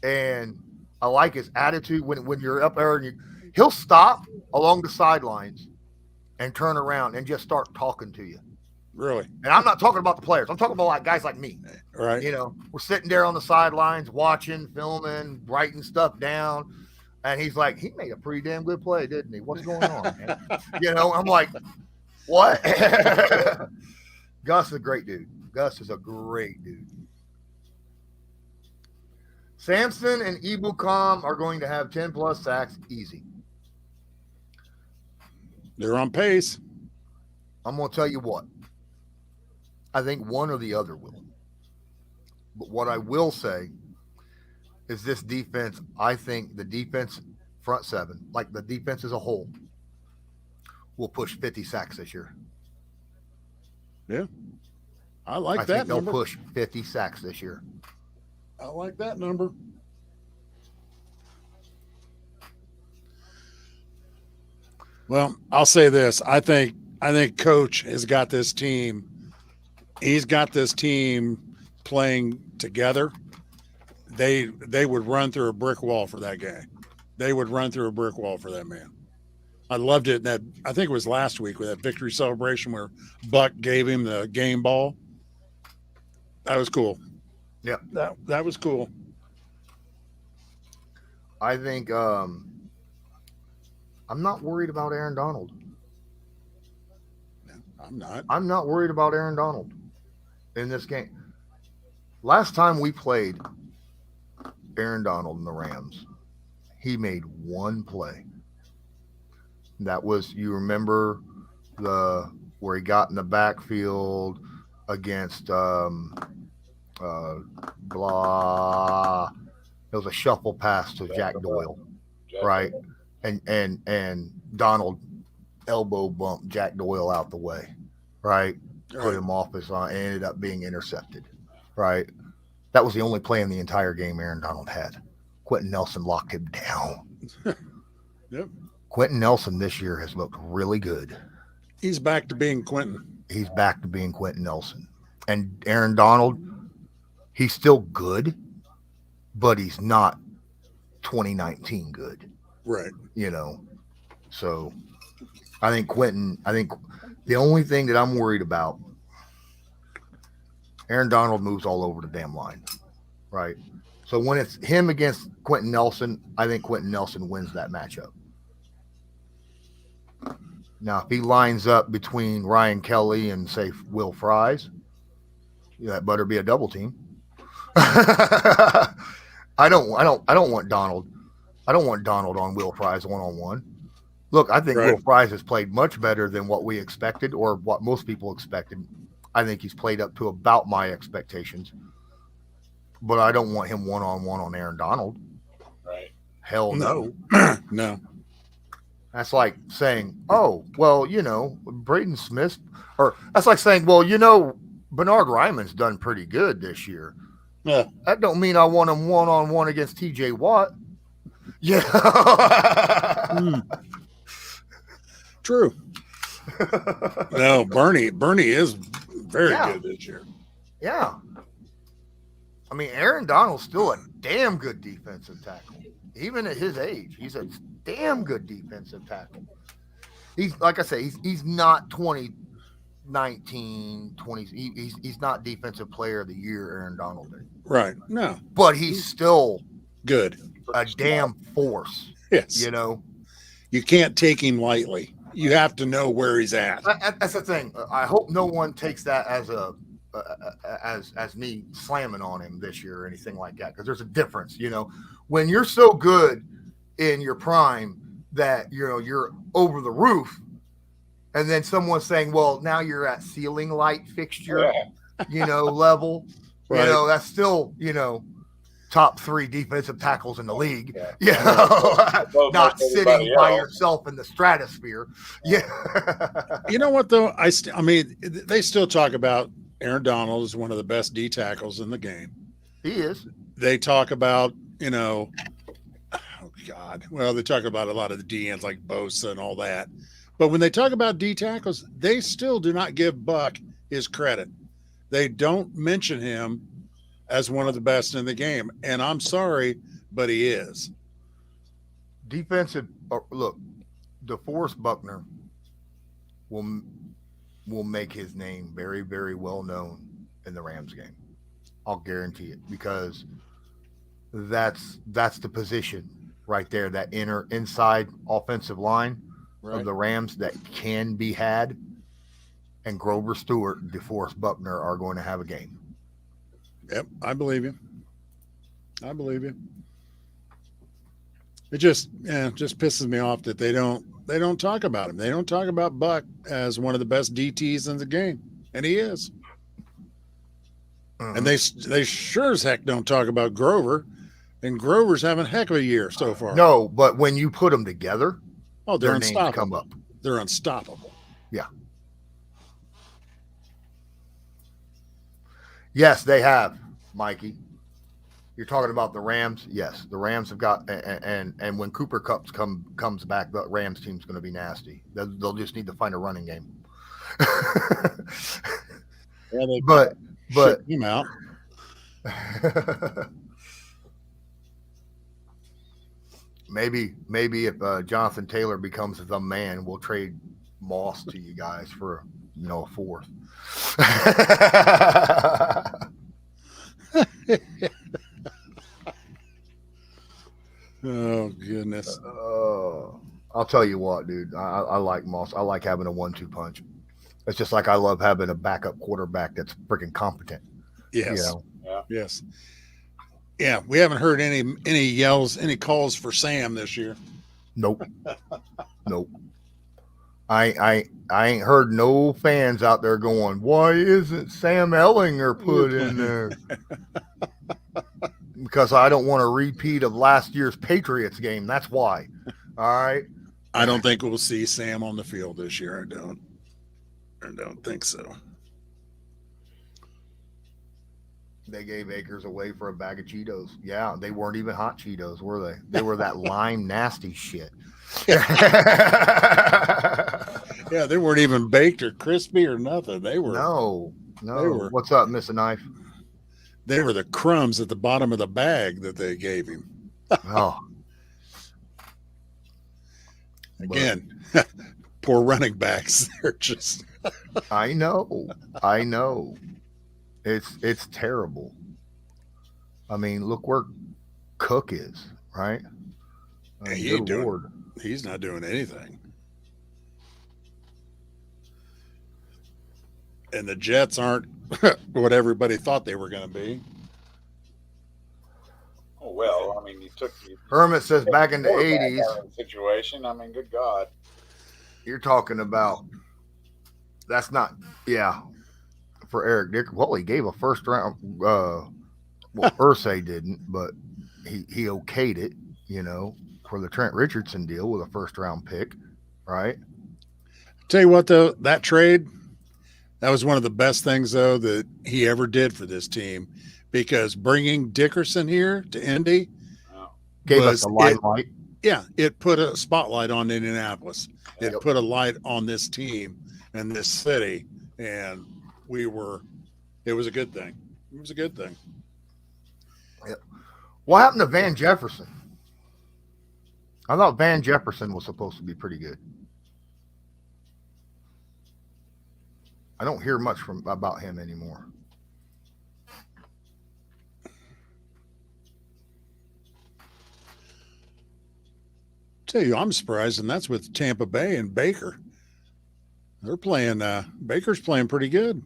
Speaker 2: and I like his attitude when you're up there, and he'll stop along the sidelines and turn around and just start talking to you.
Speaker 1: Really?
Speaker 2: And I'm not talking about the players. I'm talking about like guys like me.
Speaker 1: Right.
Speaker 2: You know, we're sitting there on the sidelines watching, filming, writing stuff down. And he's like, he made a pretty damn good play, didn't he? What's going on, man? You know, I'm like, what? Gus is a great dude. Gus is a great dude. Samson and Ibukam are going to have 10 plus sacks easy.
Speaker 1: They're on pace.
Speaker 2: I'm going to tell you what. I think one or the other will. But what I will say is this defense, I think the defense front seven, like the defense as a whole, will push 50 sacks this year.
Speaker 1: Yeah. I
Speaker 2: I
Speaker 1: that
Speaker 2: think they'll
Speaker 1: number.
Speaker 2: push 50 sacks this year.
Speaker 1: I like that number. Well, I'll say this. I think Coach has got this team. He's got this team playing together. They would run through a brick wall for that guy. They would run through a brick wall for that man. I loved it. That I think it was last week with that victory celebration where Buck gave him the game ball. That was cool.
Speaker 2: Yeah,
Speaker 1: that was cool.
Speaker 2: I think I'm not worried about Aaron Donald.
Speaker 1: I'm not.
Speaker 2: I'm not worried about Aaron Donald in this game. Last time we played Aaron Donald and the Rams, he made one play. That was, you remember where he got in the backfield against blah. It was a shuffle pass to Jack Doyle, right? And Donald elbow bumped Jack Doyle out the way, right? Put him off his line and ended up being intercepted, right? That was the only play in the entire game Aaron Donald had. Quentin Nelson locked him down.
Speaker 1: Yep.
Speaker 2: Quentin Nelson this year has looked really good.
Speaker 1: He's back to being Quentin.
Speaker 2: He's back to being Quentin Nelson. And Aaron Donald, he's still good, but he's not 2019 good.
Speaker 1: Right.
Speaker 2: You know, so I think the only thing that I'm worried about, Aaron Donald moves all over the damn line, right? So when it's him against Quentin Nelson, I think Quentin Nelson wins that matchup. Now, if he lines up between Ryan Kelly and, say, Will Fries, that better be a double team. I don't want Donald. I don't want Donald on Will Fries one-on-one. Look, I think Will Fries has played much better than what we expected or what most people expected. I think he's played up to about my expectations. But I don't want him one-on-one on Aaron Donald.
Speaker 3: Right.
Speaker 2: Hell no.
Speaker 1: No.
Speaker 2: That's like saying, oh, well, Braden Smith. Or that's like saying, well, Bernard Ryman's done pretty good this year.
Speaker 1: Yeah.
Speaker 2: That don't mean I want him one-on-one against TJ Watt. Yeah.
Speaker 1: True. No, Bernie is very good this year.
Speaker 2: Yeah. I mean, Aaron Donald's still a damn good defensive tackle. Even at his age, he's a damn good defensive tackle. He's, like I say, he's not 2019, 20. He's not defensive player of the year, Aaron Donald is.
Speaker 1: Right. No.
Speaker 2: But he's still
Speaker 1: good.
Speaker 2: A damn force.
Speaker 1: Yes. You can't take him lightly. You have to know where he's at.
Speaker 2: That's the thing. I hope no one takes that as as me slamming on him this year or anything like that, because there's a difference. When you're so good in your prime that you're over the roof, and then someone's saying, well, now you're at ceiling light fixture level,
Speaker 1: right.
Speaker 2: That's still top 3 defensive tackles in the league. Not sitting by yourself in the stratosphere. Yeah.
Speaker 1: You know what though? I mean, they still talk about Aaron Donald as one of the best D tackles in the game.
Speaker 2: He is.
Speaker 1: They talk about, oh God. Well, they talk about a lot of the D ends like Bosa and all that. But when they talk about D tackles, they still do not give Buck his credit. They don't mention him as one of the best in the game. And I'm sorry, but he is.
Speaker 2: Defensive, look, DeForest Buckner will make his name very, very well known in the Rams game. I'll guarantee it, because that's the position right there, that inside offensive line
Speaker 1: Right.
Speaker 2: of the Rams that can be had. And Grover Stewart and DeForest Buckner are going to have a game.
Speaker 1: Yep, I believe you. I believe you. It just pisses me off that they don't talk about him. They don't talk about Buck as one of the best DTs in the game, and he is. And they sure as heck don't talk about Grover, and Grover's having a heck of a year so far.
Speaker 2: No, but when you put them together,
Speaker 1: oh, they're
Speaker 2: their names
Speaker 1: unstoppable.
Speaker 2: come up.
Speaker 1: They're unstoppable.
Speaker 2: Yeah. Yes, they have, Mikey. You're talking about the Rams. Yes, the Rams have got, and when Cooper Kupp comes back, the Rams team's going to be nasty. They'll just need to find a running game.
Speaker 1: Yeah,
Speaker 2: but
Speaker 1: ship him out.
Speaker 2: maybe if Jonathan Taylor becomes the man, we'll trade Moss to you guys for a fourth.
Speaker 1: Oh goodness.
Speaker 2: I'll tell you what, dude. I like Moss. I like having a 1-2 punch. It's just like I love having a backup quarterback that's freaking competent.
Speaker 1: Yes.
Speaker 3: Yeah.
Speaker 1: Yes. Yeah, we haven't heard any yells, any calls for Sam this year.
Speaker 2: Nope. Nope. I ain't heard no fans out there going, why isn't Sam Ellinger put in there? Because I don't want a repeat of last year's Patriots game. That's why. All right.
Speaker 1: I don't think we'll see Sam on the field this year. I don't think so.
Speaker 2: They gave Akers away for a bag of Cheetos. Yeah, they weren't even hot Cheetos, were they? They were that lime nasty shit.
Speaker 1: Yeah, they weren't even baked or crispy or nothing. They were
Speaker 2: No.
Speaker 1: They were-
Speaker 2: What's up, Miss Knife?
Speaker 1: They were the crumbs at the bottom of the bag that they gave him.
Speaker 2: Oh.
Speaker 1: Again, poor running backs. They're just
Speaker 2: I know. It's terrible. I mean, look where Cook is, right?
Speaker 1: Yeah, he ain't doing. He's not doing anything. And the Jets aren't what everybody thought they were going to be.
Speaker 3: Oh well, I mean,
Speaker 2: Hermit says back in the
Speaker 3: quarterback
Speaker 2: 80s,
Speaker 3: out of the situation. I mean, good God.
Speaker 2: you're talking about that's not, yeah, for Eric Dick. Well, he gave a first round. Well, Irsay didn't, but he okayed it, for the Trent Richardson deal with a first round pick, right?
Speaker 1: Tell you what, though, that trade, that was one of the best things, though, that he ever did for this team, because bringing Dickerson here to Indy
Speaker 2: Gave us a limelight.
Speaker 1: It put a spotlight on Indianapolis. It
Speaker 2: Yep.
Speaker 1: put a light on this team and this city, and it was a good thing. It was a good thing.
Speaker 2: Yep. What happened to Van Jefferson? I thought Van Jefferson was supposed to be pretty good. I don't hear much about him anymore.
Speaker 1: Tell you, I'm surprised, and that's with Tampa Bay and Baker. They're playing. Baker's playing pretty good.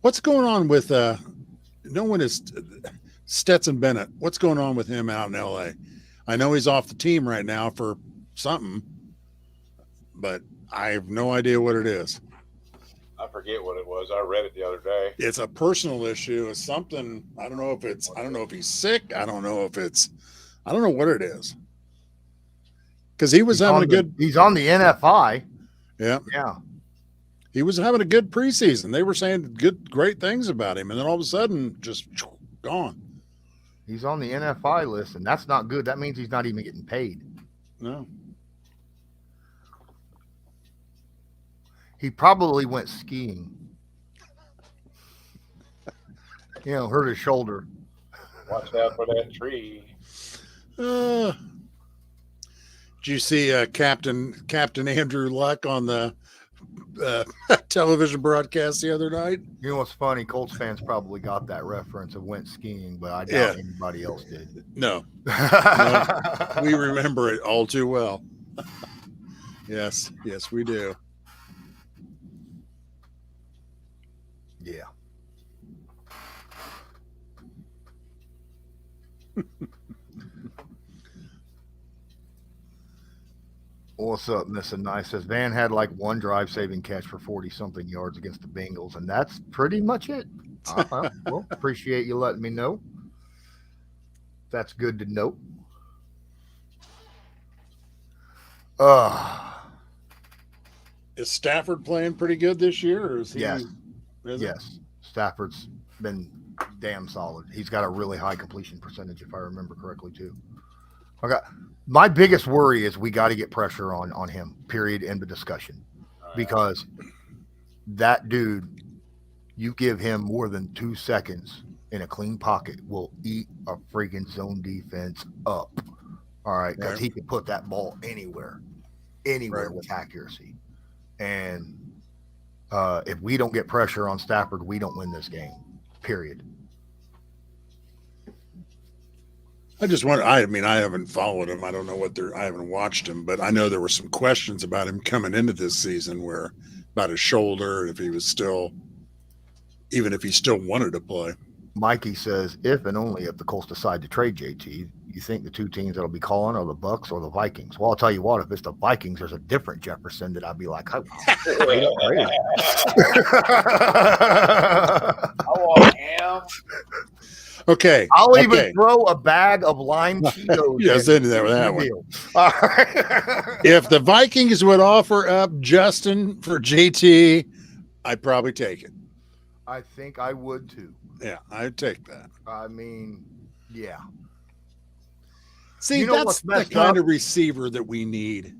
Speaker 1: What's going on with? No one is Stetson Bennett. What's going on with him out in L.A.? I know he's off the team right now for something, but I have no idea what it is.
Speaker 3: I forget what it was. I read it the other day.
Speaker 1: It's a personal issue. It's something. I don't know if he's sick. I don't know what it is. Because he was having a good.
Speaker 2: He's on the NFI.
Speaker 1: Yeah.
Speaker 2: Yeah.
Speaker 1: He was having a good preseason. They were saying great things about him, and then all of a sudden, just gone.
Speaker 2: He's on the NFI list, and that's not good. That means he's not even getting paid.
Speaker 1: No.
Speaker 2: He probably went skiing. Hurt his shoulder.
Speaker 3: Watch out for that tree.
Speaker 1: Did you see Captain Andrew Luck on the television broadcast the other night?
Speaker 2: You know what's funny? Colts fans probably got that reference and went skiing, but I doubt
Speaker 1: Yeah.
Speaker 2: anybody else did.
Speaker 1: No, we remember it all too well. Yes, we do.
Speaker 2: Yeah. What's up, Mr. Nice? Says Van had like one drive-saving catch for 40-something yards against the Bengals, and that's pretty much it. Well, appreciate you letting me know. That's good to know.
Speaker 1: Is Stafford playing pretty good this year? Or is he?
Speaker 2: Yes.
Speaker 1: Is it?
Speaker 2: Yes. Stafford's been damn solid. He's got a really high completion percentage, if I remember correctly, too. My biggest worry is we got to get pressure on him, period, end of discussion. Because that dude, you give him more than 2 seconds in a clean pocket, will eat a freaking zone defense up. All right, because he can put that ball anywhere with accuracy. And if we don't get pressure on Stafford, we don't win this game, period.
Speaker 1: I just wonder. I mean, I haven't followed him. I don't know I haven't watched him, but I know there were some questions about him coming into this season, about his shoulder, if he was still, even if he still wanted to play.
Speaker 2: Mikey says, if and only if the Colts decide to trade JT, you think the two teams that'll be calling are the Bucs or the Vikings? Well, I'll tell you what, if it's the Vikings, there's a different Jefferson that I'd be like, I
Speaker 3: want him.
Speaker 1: Okay.
Speaker 2: I'll even throw a bag of lime Cheetos.
Speaker 1: Yes, into that one.
Speaker 2: All right.
Speaker 1: If the Vikings would offer up Justin for JT, I'd probably take it.
Speaker 2: I think I would too.
Speaker 1: Yeah, I'd take that.
Speaker 2: I mean, yeah.
Speaker 1: See, that's the kind of receiver that we need.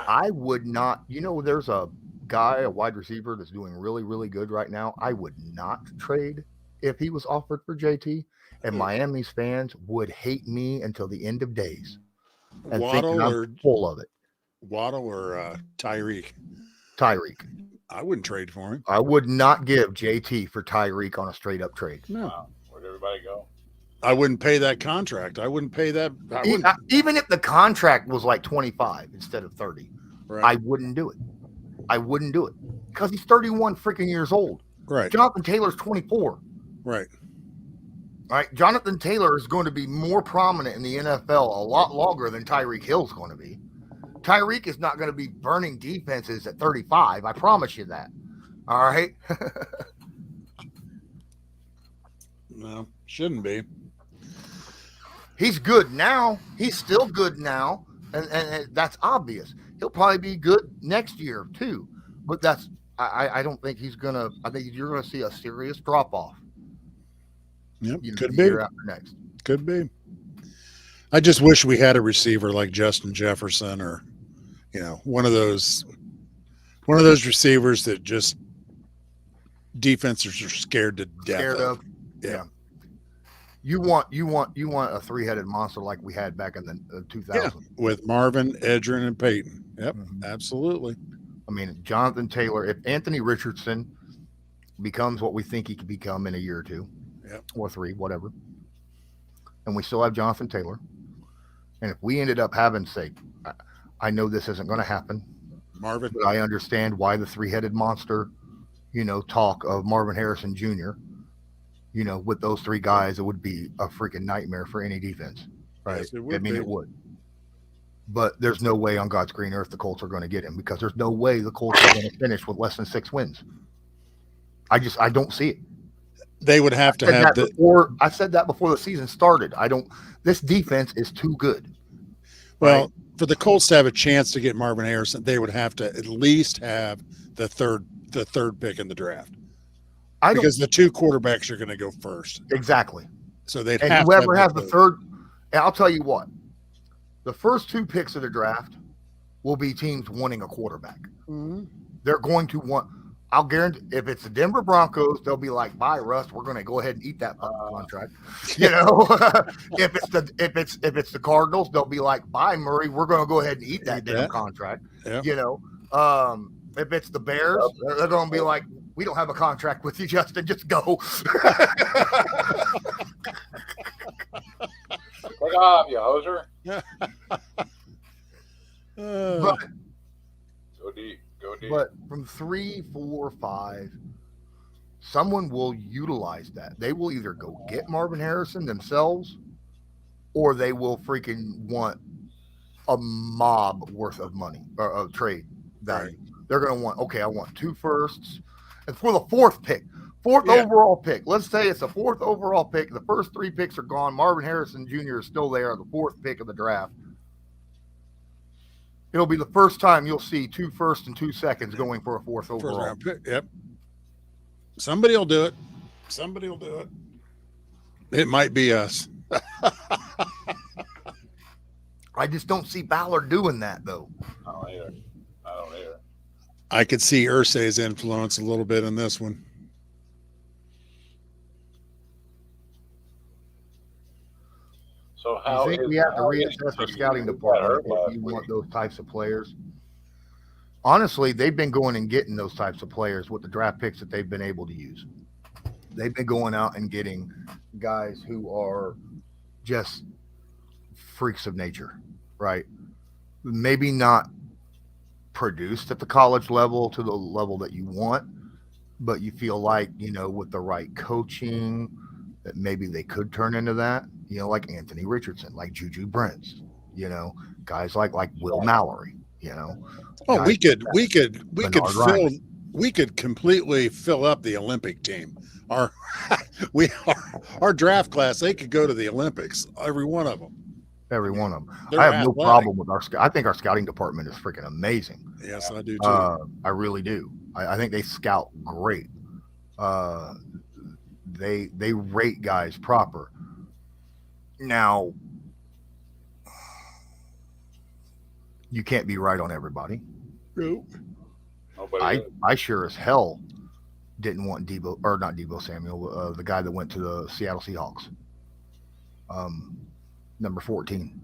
Speaker 2: I would not. There's a wide receiver that's doing really, really good right now. I would not trade if he was offered for JT. And Miami's fans would hate me until the end of days. And
Speaker 1: Waddle
Speaker 2: I'm full of it.
Speaker 1: Waddle or Tyreek?
Speaker 2: Tyreek.
Speaker 1: I wouldn't trade for him.
Speaker 2: I would not give JT for Tyreek on a straight up trade.
Speaker 1: No.
Speaker 3: Where'd everybody go?
Speaker 1: I wouldn't pay that contract. I wouldn't pay that.
Speaker 2: Even if the contract was like 25 instead of 30, I wouldn't do it. I wouldn't do it because he's 31 freaking years old.
Speaker 1: Right.
Speaker 2: Jonathan Taylor's 24.
Speaker 1: Right.
Speaker 2: All right. Jonathan Taylor is going to be more prominent in the NFL a lot longer than Tyreek Hill's going to be. Tyreek is not going to be burning defenses at 35. I promise you that. All right.
Speaker 1: No, shouldn't be.
Speaker 2: He's good now. He's still good now. And that's obvious. He'll probably be good next year too. But I don't think he's going to, I think you're going to see a serious drop off.
Speaker 1: Yep, could be.
Speaker 2: Year after next.
Speaker 1: Could be. I just wish we had a receiver like Justin Jefferson or, one of those receivers that just defenses are scared to death of. Yeah.
Speaker 2: You want a three-headed monster like we had back in the 2000s.
Speaker 1: Yeah, with Marvin, Edgerrin, and Peyton. Yep, absolutely.
Speaker 2: I mean, Jonathan Taylor, if Anthony Richardson becomes what we think he could become in a year or two, or 3, whatever, and we still have Jonathan Taylor, and if we ended up having, say, I know this isn't going to happen,
Speaker 1: Marvin,
Speaker 2: but I understand why the three-headed monster, talk of Marvin Harrison Jr., with those 3 guys, it would be a freaking nightmare for any defense, right?
Speaker 1: Yes, it
Speaker 2: would. But there's no way on God's green earth the Colts are going to get him because there's no way the Colts are going to finish with less than 6 wins. I don't see it.
Speaker 1: They would have to have
Speaker 2: I said that before the season started. This defense is too good.
Speaker 1: Well, right? For the Colts to have a chance to get Marvin Harrison, they would have to at least have the third pick in the draft. Because the 2 quarterbacks are going to go first.
Speaker 2: Exactly.
Speaker 1: So they'd
Speaker 2: and
Speaker 1: have
Speaker 2: whoever
Speaker 1: to have
Speaker 2: has the third, and I'll tell you what, the first 2 picks of the draft will be teams wanting a quarterback.
Speaker 1: Mm-hmm.
Speaker 2: They're going to want I'll guarantee if it's the Denver Broncos, they'll be like, "Bye, Russ. We're going to go ahead and eat that fucking contract." You know, if it's the Cardinals, they'll be like, "Bye, Murray. We're going to go ahead and eat that damn contract."
Speaker 1: Yeah.
Speaker 2: You know, if it's the Bears, they're going to be like, "We don't have a contract with you, Justin. Just go."
Speaker 3: Look off, you hoser.
Speaker 2: But,
Speaker 3: Go deep. Go deep.
Speaker 2: but from 3, 4, 5, someone will utilize that. They will either go get Marvin Harrison themselves, or they will freaking want a mob worth of money or of trade value. Right. They're going to want, okay, I want 2 firsts. And for the 4th pick, overall pick, let's say it's a 4th overall pick. The first 3 picks are gone. Marvin Harrison Jr. is still there, the 4th pick of the draft. It'll be the first time you'll see 2 firsts and 2 seconds going for a 4th overall.
Speaker 1: Round pick. Yep. Somebody will do it. Somebody will do it. It might be us.
Speaker 2: I just don't see Ballard doing that, though.
Speaker 3: I don't either.
Speaker 1: I could see Irsay's influence a little bit in this one.
Speaker 3: So how
Speaker 2: I think we have to reassess our scouting department if you want those types of players. Honestly, they've been going and getting those types of players with the draft picks that they've been able to use. They've been going out and getting guys who are just freaks of nature, right? Maybe not produced at the college level to the level that you want, but you feel like, you know, with the right coaching, that maybe they could turn into that, you know, like Anthony Richardson, like Juju Brents, you know, guys like Will Mallory, you know.
Speaker 1: Oh, we could completely fill up the Olympic team. Our draft class, they could go to the Olympics, every one of them.
Speaker 2: Every one of them.
Speaker 1: They're
Speaker 2: I have
Speaker 1: athletic.
Speaker 2: no problem with I think our scouting department is freaking amazing.
Speaker 1: Yes, I do too.
Speaker 2: I really do. I think they scout great. They rate guys proper. Now, you can't be right on everybody.
Speaker 1: Nope.
Speaker 2: I sure as hell didn't want not Debo Samuel, the guy that went to the Seattle Seahawks. Number 14.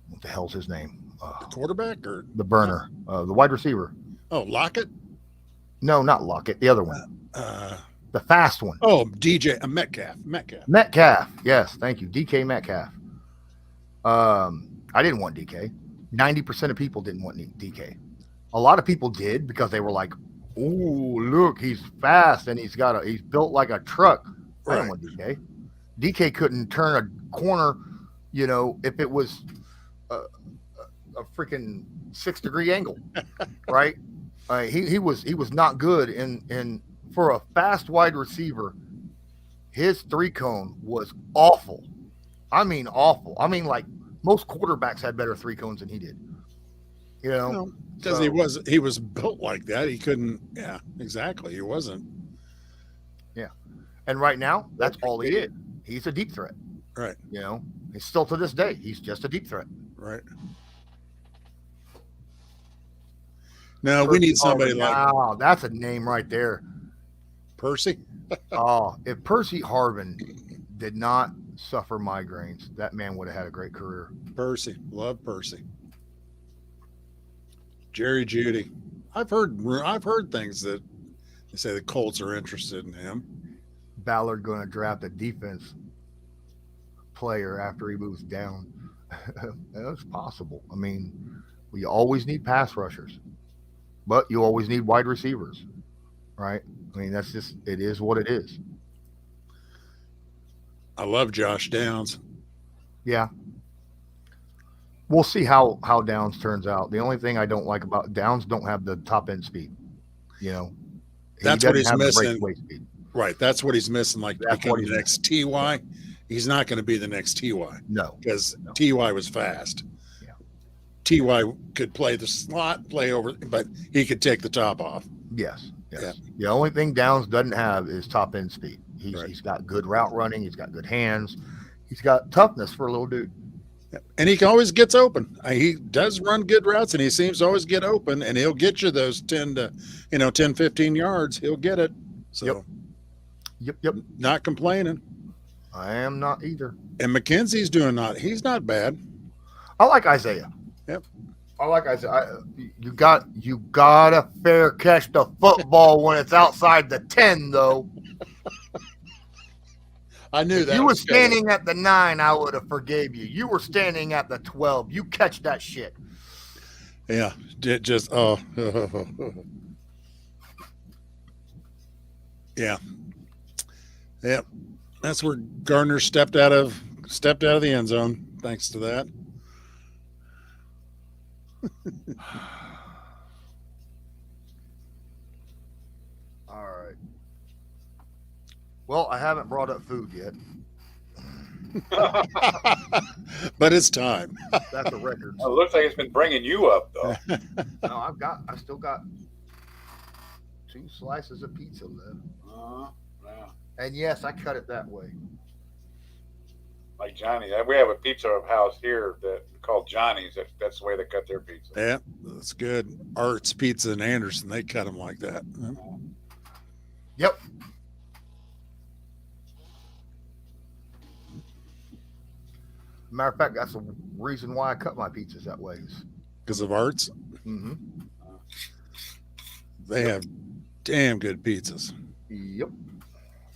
Speaker 2: What the hell's his name?
Speaker 1: The quarterback or
Speaker 2: the burner? The wide receiver.
Speaker 1: Oh, Lockett?
Speaker 2: No, not Lockett. The other one. The fast one.
Speaker 1: Oh, DJ Metcalf.
Speaker 2: Metcalf. Yes, thank you. DK Metcalf. I didn't want DK. 90% of people didn't want DK. A lot of people did because they were like, "Oh, look, he's fast and he's built like a truck." Right. I didn't want DK. DK couldn't turn a corner, you know, if it was a freaking 6-degree angle, right? He was not good in for a fast wide receiver. His 3-cone was awful. I mean, awful. I mean, like most quarterbacks had better 3-cones than he did. You know,
Speaker 1: because he was built like that. He couldn't. Yeah, exactly. He wasn't.
Speaker 2: Yeah, and right now, that's all he is. He's a deep threat.
Speaker 1: Right.
Speaker 2: You know, he's still to this day. He's just a deep threat.
Speaker 1: Right. Now we need somebody like.
Speaker 2: Wow, that's a name right there.
Speaker 1: Percy.
Speaker 2: Oh, if Percy Harvin did not suffer migraines, that man would have had a great career.
Speaker 1: Percy, love Percy. Jerry Jeudy. I've heard things that they say the Colts are interested in him.
Speaker 2: Ballard going to draft a defense player after he moves down. That's possible. I mean, we always need pass rushers, but you always need wide receivers, right? I mean, that's just, it is what it is.
Speaker 1: I love Josh Downs.
Speaker 2: Yeah. We'll see how Downs turns out. The only thing I don't like about Downs don't have the top end speed. You know,
Speaker 1: that's what he's missing.
Speaker 2: Speed.
Speaker 1: Right. That's what he's missing. Like to become the next TY. He's not going to be the next TY.
Speaker 2: No.
Speaker 1: Because TY was fast.
Speaker 2: Yeah.
Speaker 1: TY could play the slot, play over, but he could take the top off.
Speaker 2: Yes.
Speaker 1: Yeah.
Speaker 2: The only thing Downs doesn't have is top end speed. He's got good route running. He's got good hands. He's got toughness for a little dude.
Speaker 1: And he always gets open. He does run good routes, and he seems to always get open, and he'll get you those 10 to 10, 15 yards. He'll get it. So
Speaker 2: Yep.
Speaker 1: not complaining.
Speaker 2: I am not either.
Speaker 1: And McKenzie's he's not bad.
Speaker 2: I like Isaiah.
Speaker 1: Yep.
Speaker 2: I like Isaiah. You gotta fair catch the football when it's outside the 10, though.
Speaker 1: I knew
Speaker 2: If
Speaker 1: that.
Speaker 2: you were standing at the 9, I would have forgave you. You were standing at the 12. You catch that shit.
Speaker 1: Yeah. Just yeah. Yep. That's where Gardner stepped out of the end zone. Thanks to that.
Speaker 2: All right. Well, I haven't brought up food yet.
Speaker 1: But it's time.
Speaker 2: That's a record.
Speaker 3: It looks like it's been bringing you up, though.
Speaker 2: No, I still got 2 slices of pizza left.
Speaker 3: Yeah.
Speaker 2: And yes, I cut it that way.
Speaker 3: Like Johnny. We have a pizza house here called Johnny's. That's the way they cut their pizza.
Speaker 1: Yeah, that's good. Art's Pizza in Anderson, they cut them like that.
Speaker 2: Yep. Matter of fact, that's the reason why I cut my pizzas that way.
Speaker 1: Because of Art's.
Speaker 2: Mm-hmm.
Speaker 1: They have damn good pizzas.
Speaker 2: Yep.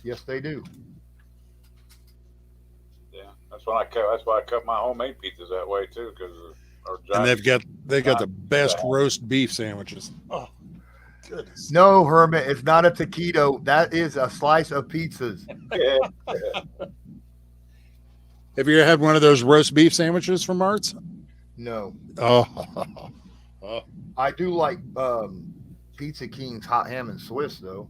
Speaker 2: Yes, they do.
Speaker 3: Yeah, that's why I cut my homemade pizzas that way too.
Speaker 1: And they've got the best roast beef sandwiches. Oh, goodness.
Speaker 2: No, Hermit, it's not a taquito. That is a slice of pizzas.
Speaker 1: Have you ever had one of those roast beef sandwiches from Art's?
Speaker 2: No.
Speaker 1: Oh.
Speaker 2: I do like Pizza King's hot ham and Swiss, though.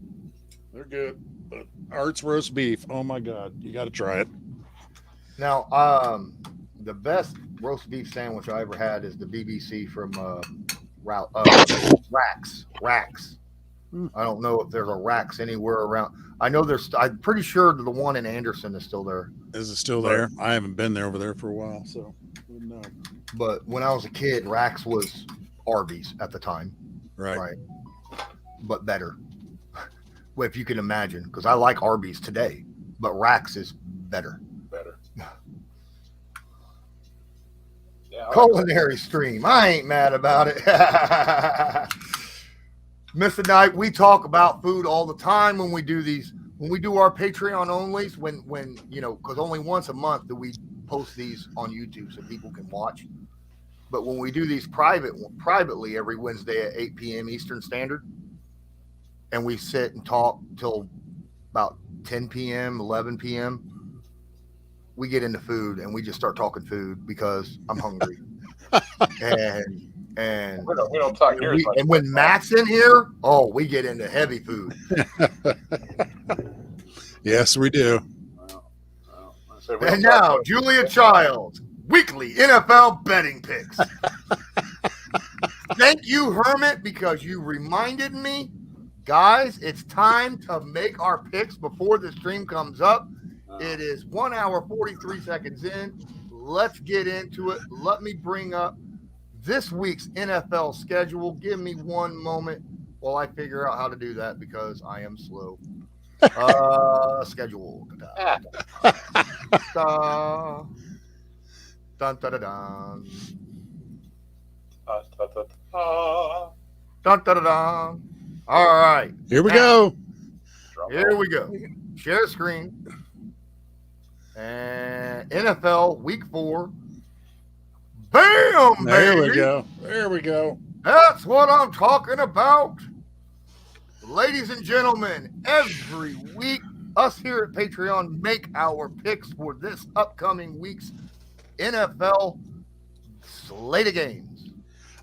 Speaker 1: They're good. But Art's roast beef, oh my God, you got to try it.
Speaker 2: Now, the best roast beef sandwich I ever had is the BBC from Racks. I don't know if there's a Racks anywhere around. I know I'm pretty sure the one in Anderson is still there.
Speaker 1: Is it still there? I haven't been there over there for a while, so no.
Speaker 2: But when I was a kid, Racks was Arby's at the time.
Speaker 1: Right.
Speaker 2: But better. Well, if you can imagine, because I like Arby's today, but Racks is better.
Speaker 3: Yeah,
Speaker 2: Culinary stream. I ain't mad about it. Mr. Knight, we talk about food all the time when we do our Patreon onlys, when because only once a month do we post these on YouTube so people can watch. But when we do these privately every Wednesday at 8 p.m. Eastern Standard, and we sit and talk till about 10 p.m., 11 p.m., we get into food and we just start talking food because I'm hungry. and
Speaker 3: we don't talk near as much.
Speaker 2: And when Matt's in here, we get into heavy food.
Speaker 1: Yes, we do.
Speaker 2: And now, Julia Childs, weekly NFL betting picks. Thank you, Hermit, because you reminded me. Guys, it's time to make our picks before the stream comes up. It is 1 hour, 43 seconds in. Let's get into it. Let me bring up this week's NFL schedule. Give me one moment while I figure out how to do that because I am slow. Schedule. Dun, dun, dun, dun. Dun, dun, dun, dun. All right.
Speaker 1: Here we go.
Speaker 2: Here we go. Share screen. And NFL Week 4. Bam,
Speaker 1: There
Speaker 2: baby.
Speaker 1: we go. There we go.
Speaker 2: That's what I'm talking about. Ladies and gentlemen, every week, us here at Patreon make our picks for this upcoming week's NFL slate of games.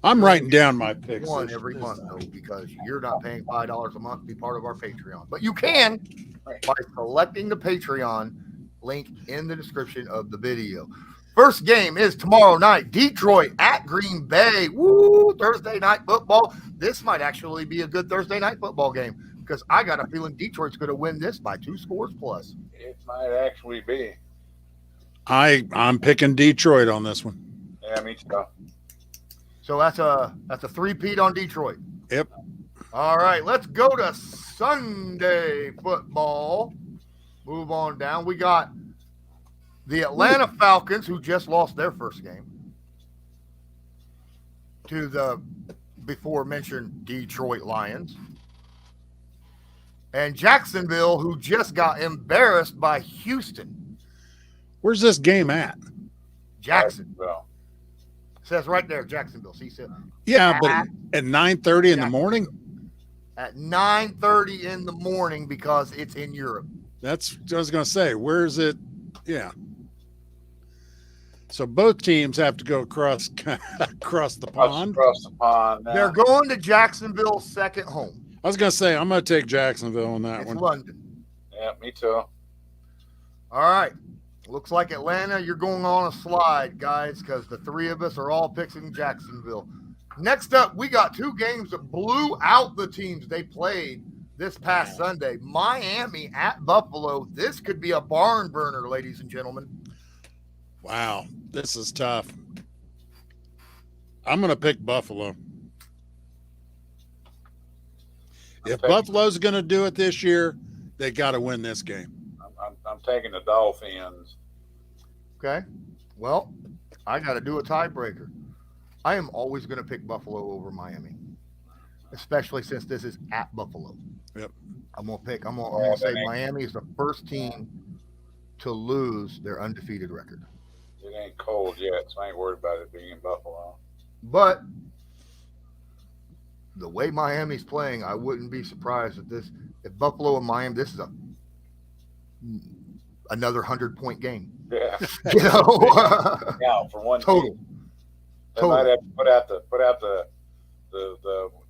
Speaker 1: I'm writing down my picks.
Speaker 2: One every month, though, because you're not paying $5 a month to be part of our Patreon. But you can by selecting the Patreon link in the description of the video. First game is tomorrow night. Detroit at Green Bay. Woo! Thursday night football. This might actually be a good Thursday night football game because I got a feeling Detroit's going to win this by 2 scores plus.
Speaker 3: It might actually be.
Speaker 1: I'm picking Detroit on this one.
Speaker 3: Yeah, me too.
Speaker 2: So that's a three-peat on Detroit.
Speaker 1: Yep.
Speaker 2: All right, let's go to Sunday football. Move on down. We got the Atlanta Falcons, who just lost their first game to the before mentioned Detroit Lions. And Jacksonville, who just got embarrassed by Houston.
Speaker 1: Where's this game at?
Speaker 2: Jacksonville. Says right there, Jacksonville. See, so
Speaker 1: Yeah, but at 9:30 in the morning?
Speaker 2: at 9:30 in the morning because it's in Europe.
Speaker 1: That's what I was going to say. Where is it? Yeah. So both teams have to go across the pond.
Speaker 3: Across the pond. Now.
Speaker 2: They're going to Jacksonville's second home.
Speaker 1: I was going to say, I'm going to take Jacksonville on that
Speaker 2: It's
Speaker 1: one.
Speaker 2: London.
Speaker 3: Yeah, me too.
Speaker 2: All right. Looks like Atlanta, you're going on a slide, guys, because the three of us are all picking Jacksonville. Next up, we got two games that blew out the teams they played this past Sunday. Miami at Buffalo. This could be a barn burner, ladies and gentlemen.
Speaker 1: Wow, this is tough. I'm going to pick Buffalo. If Buffalo's going to do it this year, they got to win this game.
Speaker 3: I'm taking the Dolphins.
Speaker 2: Okay. Well, I got to do a tiebreaker. I am always going to pick Buffalo over Miami, especially since this is at Buffalo.
Speaker 1: Yep.
Speaker 2: I'm going to say Miami is the first team to lose their undefeated record.
Speaker 3: It ain't cold yet, so I ain't worried about it being in Buffalo.
Speaker 2: But the way Miami's playing, I wouldn't be surprised if Buffalo and Miami, this is another 100-point game.
Speaker 3: Yeah.
Speaker 2: You know?
Speaker 3: Yeah, for one
Speaker 2: Total.
Speaker 3: team. They might have to put out the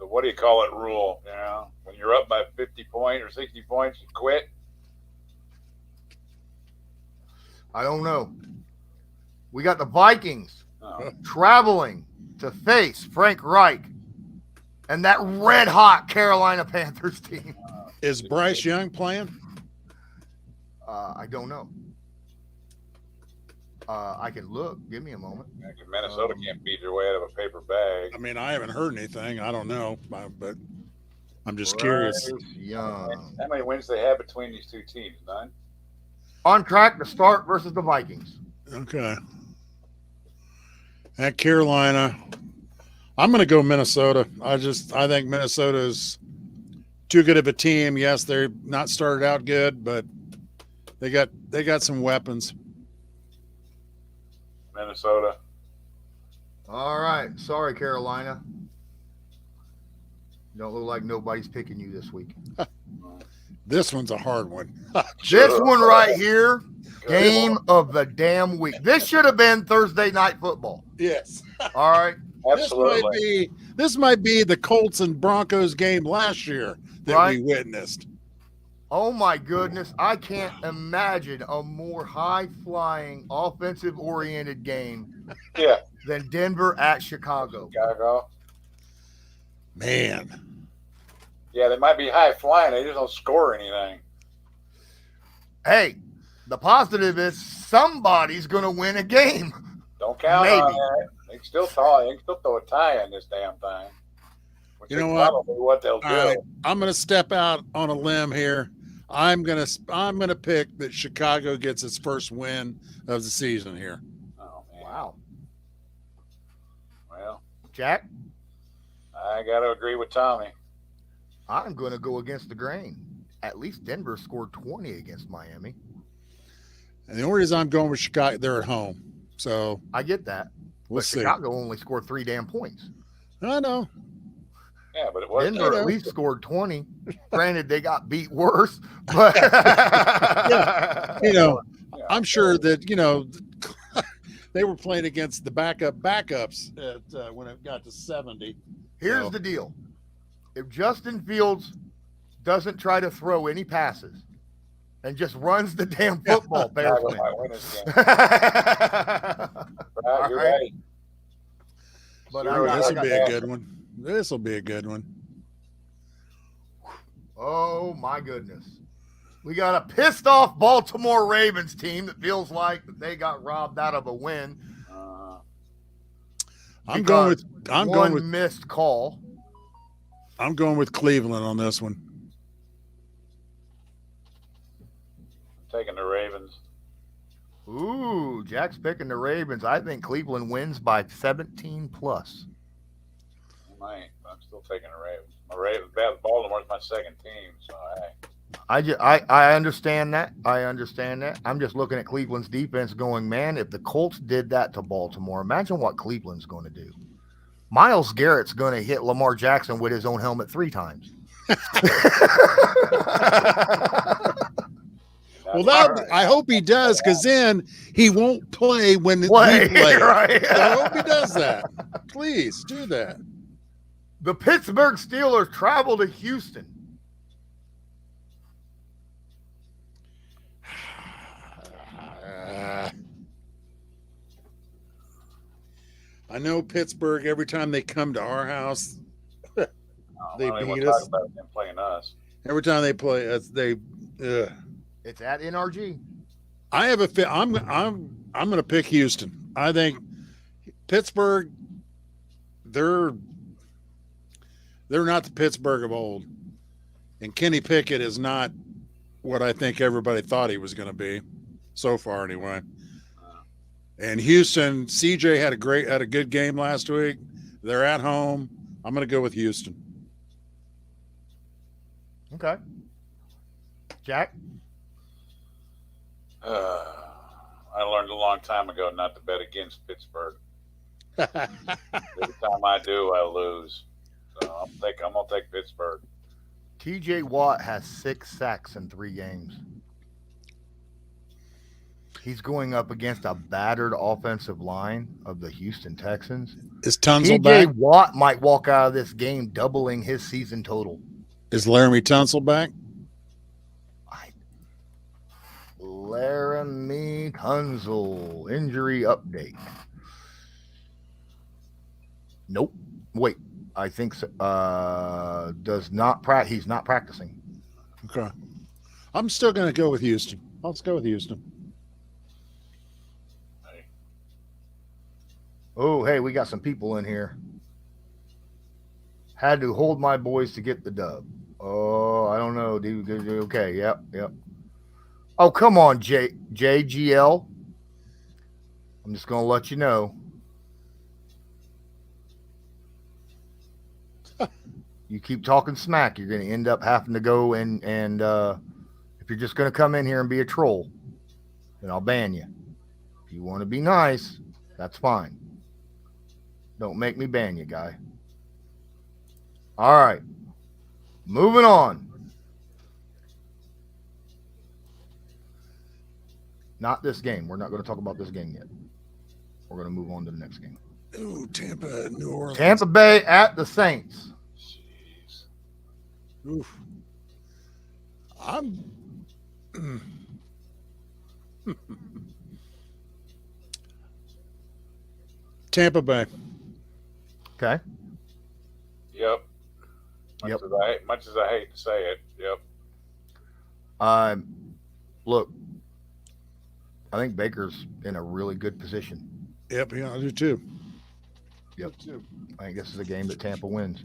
Speaker 3: what do you call it rule, you know? When you're up by 50 points or 60 points, you quit.
Speaker 2: I don't know. We got the Vikings traveling to face Frank Reich and that red-hot Carolina Panthers team.
Speaker 1: Is Bryce Young playing?
Speaker 2: I don't know. I can look. Give me a moment.
Speaker 3: Minnesota can't beat their way out of a paper bag.
Speaker 1: I mean, I haven't heard anything. I don't know, but I'm just curious.
Speaker 2: Young.
Speaker 3: How many wins they have between these two teams? None?
Speaker 2: On track to start versus the Vikings.
Speaker 1: Okay. At Carolina, I'm going to go Minnesota. I think Minnesota is too good of a team. Yes, they're not started out good, but they got some weapons.
Speaker 3: Minnesota.
Speaker 2: All right. Sorry, Carolina. Don't look like nobody's picking you this week.
Speaker 1: This one's a hard one.
Speaker 2: This one right here, game of the damn week. This should have been Thursday night football.
Speaker 1: Yes.
Speaker 2: All right.
Speaker 3: Absolutely.
Speaker 1: This might be the Colts and Broncos game last year that we witnessed.
Speaker 2: Oh, my goodness. I can't imagine a more high-flying, offensive-oriented game than Denver at Chicago.
Speaker 1: Man.
Speaker 3: Yeah, they might be high-flying. They just don't score anything.
Speaker 2: Hey, the positive is somebody's going to win a game.
Speaker 3: Don't count on that. They can still throw a tie in this damn thing.
Speaker 1: You know what?
Speaker 3: Probably what they'll do.
Speaker 1: Right. I'm going to step out on a limb here. I'm gonna pick that Chicago gets its first win of the season here.
Speaker 3: Oh man!
Speaker 2: Wow.
Speaker 3: Well,
Speaker 2: Jack,
Speaker 3: I got to agree with Tommy.
Speaker 2: I'm going to go against the grain. At least Denver scored 20 against Miami.
Speaker 1: And the only reason I'm going with Chicago, they're at home, so
Speaker 2: I get that.
Speaker 1: We'll
Speaker 2: but
Speaker 1: see.
Speaker 2: Chicago only scored 3 damn points.
Speaker 1: I know.
Speaker 3: Yeah, but it was
Speaker 2: Denver at least scored 20. Granted, they got beat worse, but
Speaker 1: I'm sure that they were playing against the backups when it got to 70.
Speaker 2: Here's the deal: if Justin Fields doesn't try to throw any passes and just runs the damn football, Bears win.
Speaker 3: You're right.
Speaker 2: But
Speaker 1: This will be a good one. This will be a good one.
Speaker 2: Oh my goodness! We got a pissed off Baltimore Ravens team that feels like that they got robbed out of a win.
Speaker 1: I'm going with
Speaker 2: missed call.
Speaker 1: I'm going with Cleveland on this one.
Speaker 3: Taking the Ravens.
Speaker 2: Ooh, Jack's picking the Ravens. I think Cleveland wins by 17 plus.
Speaker 3: I'm still taking the Ravens. My Ravens, Baltimore's my second team, so
Speaker 2: I understand that. I understand that. I'm just looking at Cleveland's defense going, man, if the Colts did that to Baltimore, imagine what Cleveland's going to do. Myles Garrett's going to hit Lamar Jackson with his own helmet 3 times.
Speaker 1: Well, I hope he does, because then he won't play when we play.
Speaker 2: Right.
Speaker 1: So I hope he does that. Please do that.
Speaker 2: The Pittsburgh Steelers travel to Houston.
Speaker 1: I know Pittsburgh, every time they come to our house, they beat
Speaker 3: us.
Speaker 1: us.
Speaker 3: About them playing us.
Speaker 1: Every time they play us,
Speaker 2: It's at NRG.
Speaker 1: I have I'm going to pick Houston. I think Pittsburgh, they're not the Pittsburgh of old. And Kenny Pickett is not what I think everybody thought he was going to be, so far anyway. And Houston, CJ had a good game last week. They're at home. I'm going to go with Houston.
Speaker 2: Okay. Jack?
Speaker 3: I learned a long time ago not to bet against Pittsburgh. Every time I do, I lose. So I'm going to take Pittsburgh.
Speaker 2: TJ Watt has 6 sacks in 3 games. He's going up against a battered offensive line of the Houston Texans.
Speaker 1: Is Tunsil back?
Speaker 2: TJ Watt might walk out of this game doubling his season total.
Speaker 1: Is Laramie Tunsil back?
Speaker 2: Laramie Tunsil injury update. Nope. Wait. I think so. He's not practicing.
Speaker 1: Okay. I'm still going to go with Houston. Let's go with Houston.
Speaker 2: Oh, hey, we got some people in here. Had to hold my boys to get the dub. Oh, I don't know, dude. Okay, yep. Oh, come on, JGL. I'm just going to let you know. You keep talking smack, you're going to end up having to go and if you're just going to come in here and be a troll, then I'll ban you. If you want to be nice, that's fine. Don't make me ban you, guy. All right. Moving on. Not this game. We're not going to talk about this game yet. We're going to move on to the next game.
Speaker 1: Ooh, Tampa, New Orleans.
Speaker 2: Tampa Bay at the Saints.
Speaker 1: Jeez. Oof. I'm Tampa Bay.
Speaker 2: Okay.
Speaker 3: Yep. Much as I hate to say it, yep.
Speaker 2: Look, I think Baker's in a really good position.
Speaker 1: Yep, yeah, I do too.
Speaker 2: Yep. I think this is a game that Tampa wins.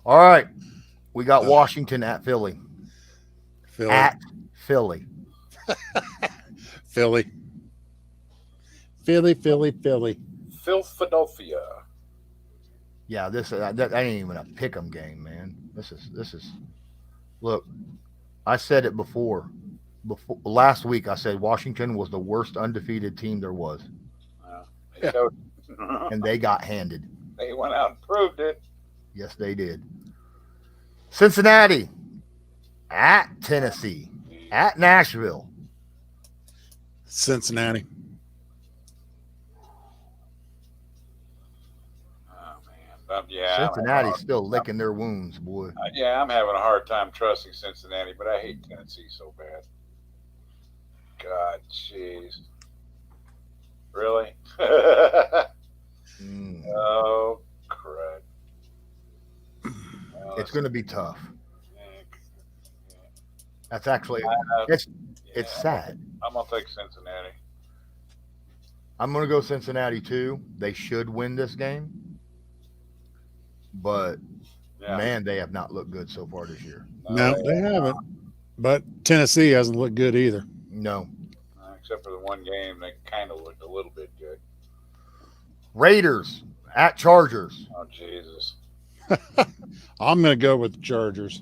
Speaker 2: All right. We got Washington at Philly. At Philly.
Speaker 1: Philly.
Speaker 3: Philadelphia.
Speaker 2: Yeah, that ain't even a pick'em game, man. This is. Look, I said it before last week. I said Washington was the worst undefeated team there was, and they got handed.
Speaker 3: They went out and proved it.
Speaker 2: Yes, they did. Cincinnati at Tennessee at Nashville.
Speaker 1: Cincinnati.
Speaker 3: Yeah,
Speaker 2: Cincinnati's still licking their wounds, boy.
Speaker 3: I'm having a hard time trusting Cincinnati, but I hate Tennessee so bad. God, jeez. Really?
Speaker 2: Mm.
Speaker 3: Oh, crud.
Speaker 2: It's going to be tough. That's actually it's sad.
Speaker 3: I'm gonna take Cincinnati.
Speaker 2: I'm going to go Cincinnati too. They should win this game, but
Speaker 3: Yeah.
Speaker 2: man, they have not looked good so far this year.
Speaker 1: No, they haven't. But Tennessee hasn't looked good either.
Speaker 2: No.
Speaker 3: Except for the one game, they kind of looked a little bit good.
Speaker 2: Raiders at Chargers.
Speaker 3: Oh Jesus!
Speaker 1: I'm going to go with the Chargers.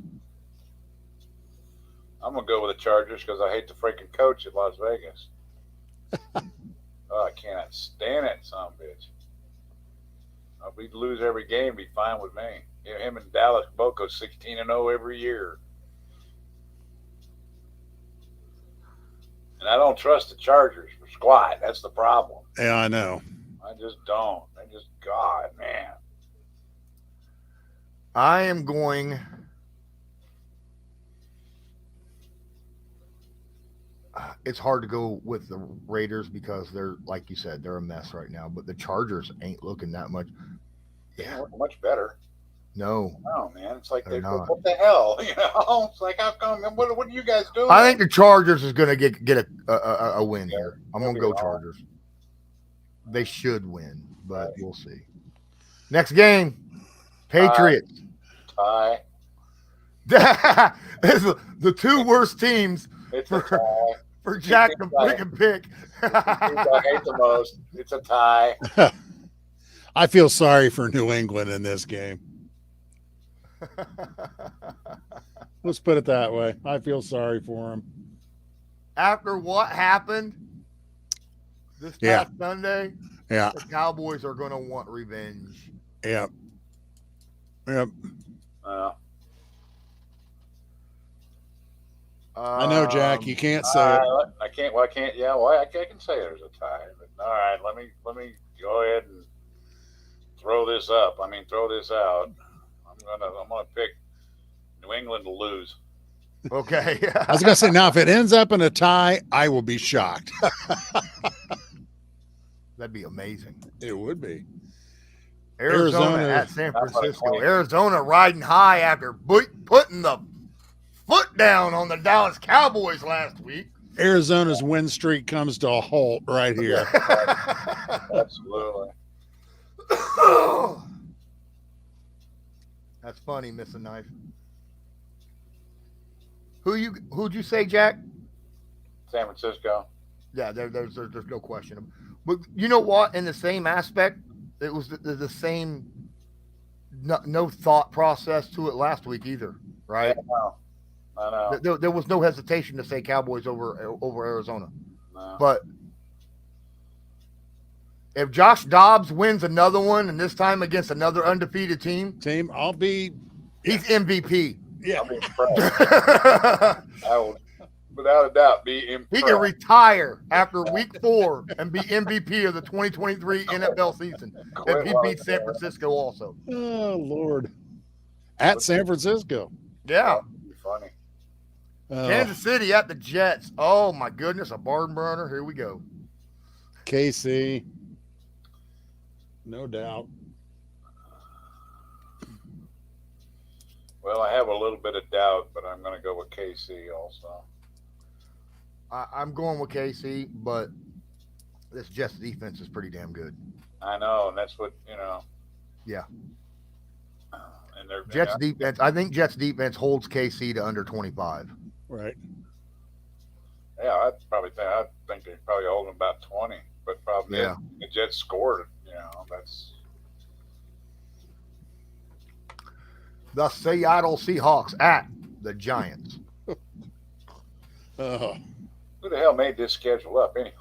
Speaker 3: I'm gonna go with the Chargers because I hate the freaking coach at Las Vegas. Oh, I cannot stand it, son of a bitch. If we'd lose every game, it'd be fine with me. Him and Dallas both go 16-0 every year. And I don't trust the Chargers for squat. That's the problem.
Speaker 1: Yeah, I know.
Speaker 3: I just don't. God, man.
Speaker 2: I am going. It's hard to go with the Raiders because they're, like you said, they're a mess right now. But the Chargers ain't looking that much.
Speaker 3: Yeah, much better.
Speaker 2: No,
Speaker 3: man. It's like
Speaker 2: they're not.
Speaker 3: What the hell? It's like, how come? What are you guys doing?
Speaker 2: I think the Chargers is going to get a win here. I'm going to go Chargers. They should win, but we'll see. Next game, Patriots.
Speaker 3: Tie.
Speaker 2: The two worst teams
Speaker 3: It's a tie.
Speaker 2: for Jack to freaking pick.
Speaker 3: I hate the most. It's a tie.
Speaker 1: I feel sorry for New England in this game. Let's put it that way. I feel sorry for them.
Speaker 2: After what happened this past Sunday,
Speaker 1: Yeah.
Speaker 2: the Cowboys are going to want revenge.
Speaker 1: Yep. I know, Jack. You can't say it.
Speaker 3: I can't. Well, I can't. Yeah. Well, I can say there's a tie. But all right, let me go ahead and throw this up. Throw this out. I'm gonna pick New England to lose.
Speaker 2: Okay.
Speaker 1: I was gonna say, now if it ends up in a tie, I will be shocked.
Speaker 2: That'd be amazing.
Speaker 1: It would be.
Speaker 2: Arizona at San Francisco. Arizona riding high after putting the foot down on the Dallas Cowboys last week.
Speaker 1: Arizona's win streak comes to a halt right here.
Speaker 3: Absolutely.
Speaker 2: That's funny, Miss a Knife. Who'd you say, Jack?
Speaker 3: San Francisco.
Speaker 2: Yeah, there's no question. But you know what? In the same aspect, it was the same. No thought process to it last week either, right?
Speaker 3: I know.
Speaker 2: There was no hesitation to say Cowboys over Arizona.
Speaker 3: No.
Speaker 2: But if Josh Dobbs wins another one, and this time against another undefeated team,
Speaker 1: I'll be.
Speaker 2: He's MVP.
Speaker 1: Yeah.
Speaker 3: I'll be impressed. I will, without a doubt, be impressed.
Speaker 2: He can retire after week 4 and be MVP of the 2023 NFL season if he beats San Francisco also.
Speaker 1: Oh, Lord. At San Francisco.
Speaker 2: Yeah.
Speaker 3: That'd be funny.
Speaker 2: Kansas City at the Jets. Oh, my goodness. A barn burner. Here we go.
Speaker 1: KC. No doubt.
Speaker 3: Well, I have a little bit of doubt, but I'm going to go with KC also.
Speaker 2: I'm going with KC, but this Jets defense is pretty damn good.
Speaker 3: I know, and that's what,
Speaker 2: Yeah.
Speaker 3: And they're
Speaker 2: Jets defense. I think Jets defense holds KC to under 25.
Speaker 1: Right.
Speaker 3: Yeah, I think they probably hold them about 20. But probably the Jets scored. That's
Speaker 2: the Seattle Seahawks at the Giants.
Speaker 1: Oh.
Speaker 3: Who the hell made this schedule up anyway?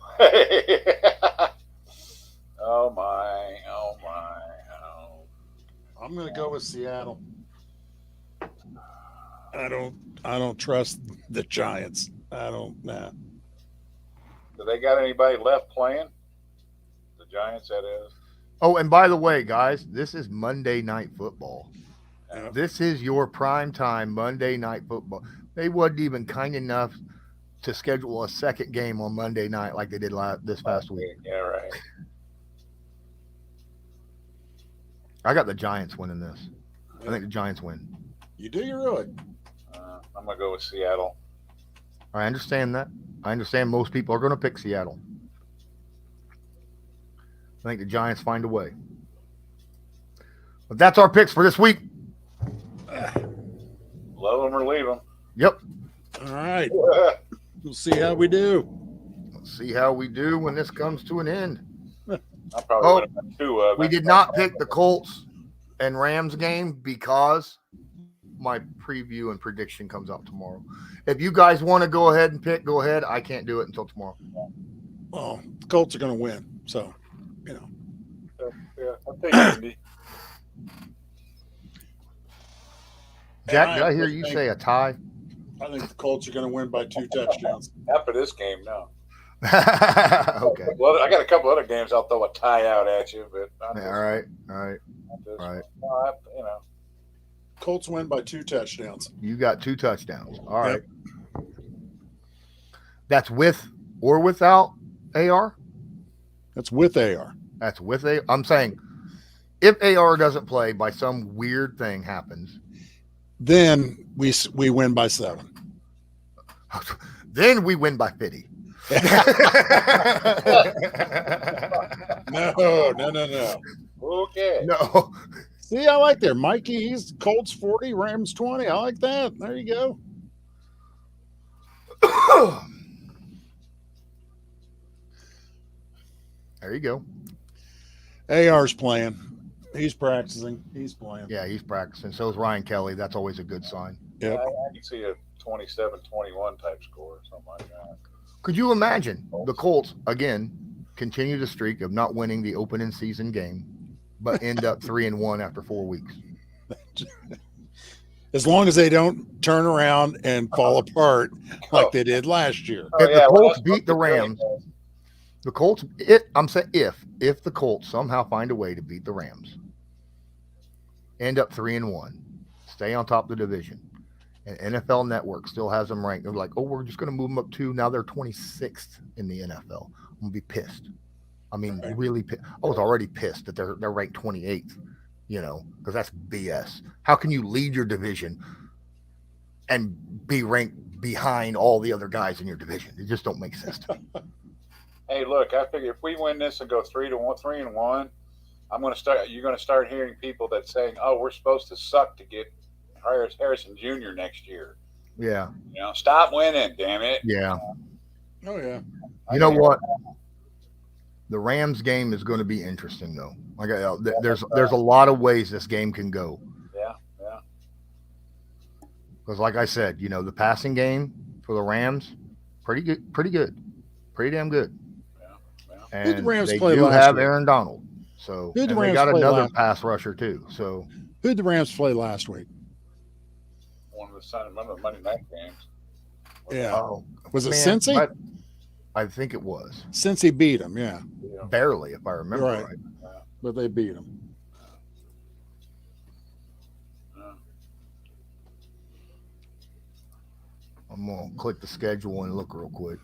Speaker 3: Oh my.
Speaker 1: I'm going to go with Seattle. I don't trust the Giants. Nah.
Speaker 3: Do they got anybody left playing? The Giants, that is.
Speaker 2: Oh, and by the way, guys, this is Monday Night Football.
Speaker 3: Yeah.
Speaker 2: This is your prime time Monday Night Football. They wasn't even kind enough to schedule a second game on Monday night like they did this past week.
Speaker 3: Yeah, right.
Speaker 2: I got the Giants winning this. I think the Giants win.
Speaker 1: You do? You really?
Speaker 3: I'm going to go with Seattle.
Speaker 2: I understand that. I understand most people are going to pick Seattle. I think the Giants find a way. But that's our picks for this week.
Speaker 3: Love them or leave them.
Speaker 2: Yep.
Speaker 1: All right. We'll see how we do.
Speaker 2: Let's see how we do when this comes to an end.
Speaker 3: I probably would have done two of them.
Speaker 2: We did not pick the Colts and Rams game because my preview and prediction comes out tomorrow. If you guys want to go ahead and pick, go ahead. I can't do it until tomorrow.
Speaker 1: Well, the Colts are going to win. So, you know.
Speaker 3: Yeah, I'll take Indy.
Speaker 2: Jack, did I hear you say a tie?
Speaker 1: I think the Colts are going to win by 2 touchdowns.
Speaker 3: After this game, no.
Speaker 2: Okay.
Speaker 3: Well, I got a couple other games I'll throw a tie out at you, but
Speaker 2: All right.
Speaker 3: you know.
Speaker 1: Colts win by 2 touchdowns.
Speaker 2: You got 2 touchdowns. All right. That's with or without AR?
Speaker 1: That's with AR.
Speaker 2: That's with AR. I'm saying if AR doesn't play, by some weird thing happens,
Speaker 1: Then we win by 7.
Speaker 2: then we win by 50.
Speaker 1: No.
Speaker 3: Okay.
Speaker 2: No.
Speaker 1: See, I like there. Mikey, he's Colts 40, Rams 20. I like that. There you go.
Speaker 2: There you go.
Speaker 1: AR's playing. He's practicing. He's playing.
Speaker 2: Yeah, he's practicing. So is Ryan Kelly. That's always a good sign.
Speaker 1: Yep.
Speaker 3: I can see a 27-21 type score or something like that.
Speaker 2: Could you imagine the Colts, again, continue the streak of not winning the opening season game, but end up 3-1 after 4 weeks?
Speaker 1: As long as they don't turn around and fall apart like they did last year.
Speaker 2: If the Colts beat the Rams, the Colts, I'm saying if the Colts somehow find a way to beat the Rams, end up 3-1, stay on top of the division, and NFL Network still has them ranked. They're like, oh, we're just going to move them up 2. Now they're 26th in the NFL. I'm going to be pissed. I mean, really pissed. I was already pissed that they're ranked 28th, because that's BS. How can you lead your division and be ranked behind all the other guys in your division? It just don't make sense to me.
Speaker 3: Hey, look, I figure if we win this and go 3-1, you're going to start hearing people that saying, oh, we're supposed to suck to get Harrison Jr. next year.
Speaker 2: Yeah.
Speaker 3: Stop winning, damn it.
Speaker 2: Yeah.
Speaker 1: Oh, yeah.
Speaker 2: You know what? The Rams game is going to be interesting, though. Like, there's a lot of ways this game can go.
Speaker 3: Yeah.
Speaker 2: Because, like I said, the passing game for the Rams, pretty damn good.
Speaker 3: Yeah.
Speaker 2: And
Speaker 1: Who'd the Rams
Speaker 2: they
Speaker 1: play
Speaker 2: do
Speaker 1: last
Speaker 2: have
Speaker 1: week?
Speaker 2: Aaron Donald. So
Speaker 1: Who'd the
Speaker 2: and they
Speaker 1: Rams
Speaker 2: got
Speaker 1: play
Speaker 2: another
Speaker 1: last
Speaker 2: pass rusher too. So
Speaker 1: Who'd the Rams play last week?
Speaker 3: One of the Monday night games.
Speaker 1: Yeah. Was it
Speaker 2: man,
Speaker 1: Cincy?
Speaker 2: I think it was.
Speaker 1: Cincy beat them, yeah.
Speaker 2: Barely, if I remember
Speaker 1: Right.
Speaker 2: right.
Speaker 1: But they beat them.
Speaker 2: I'm gonna click the schedule and look real quick.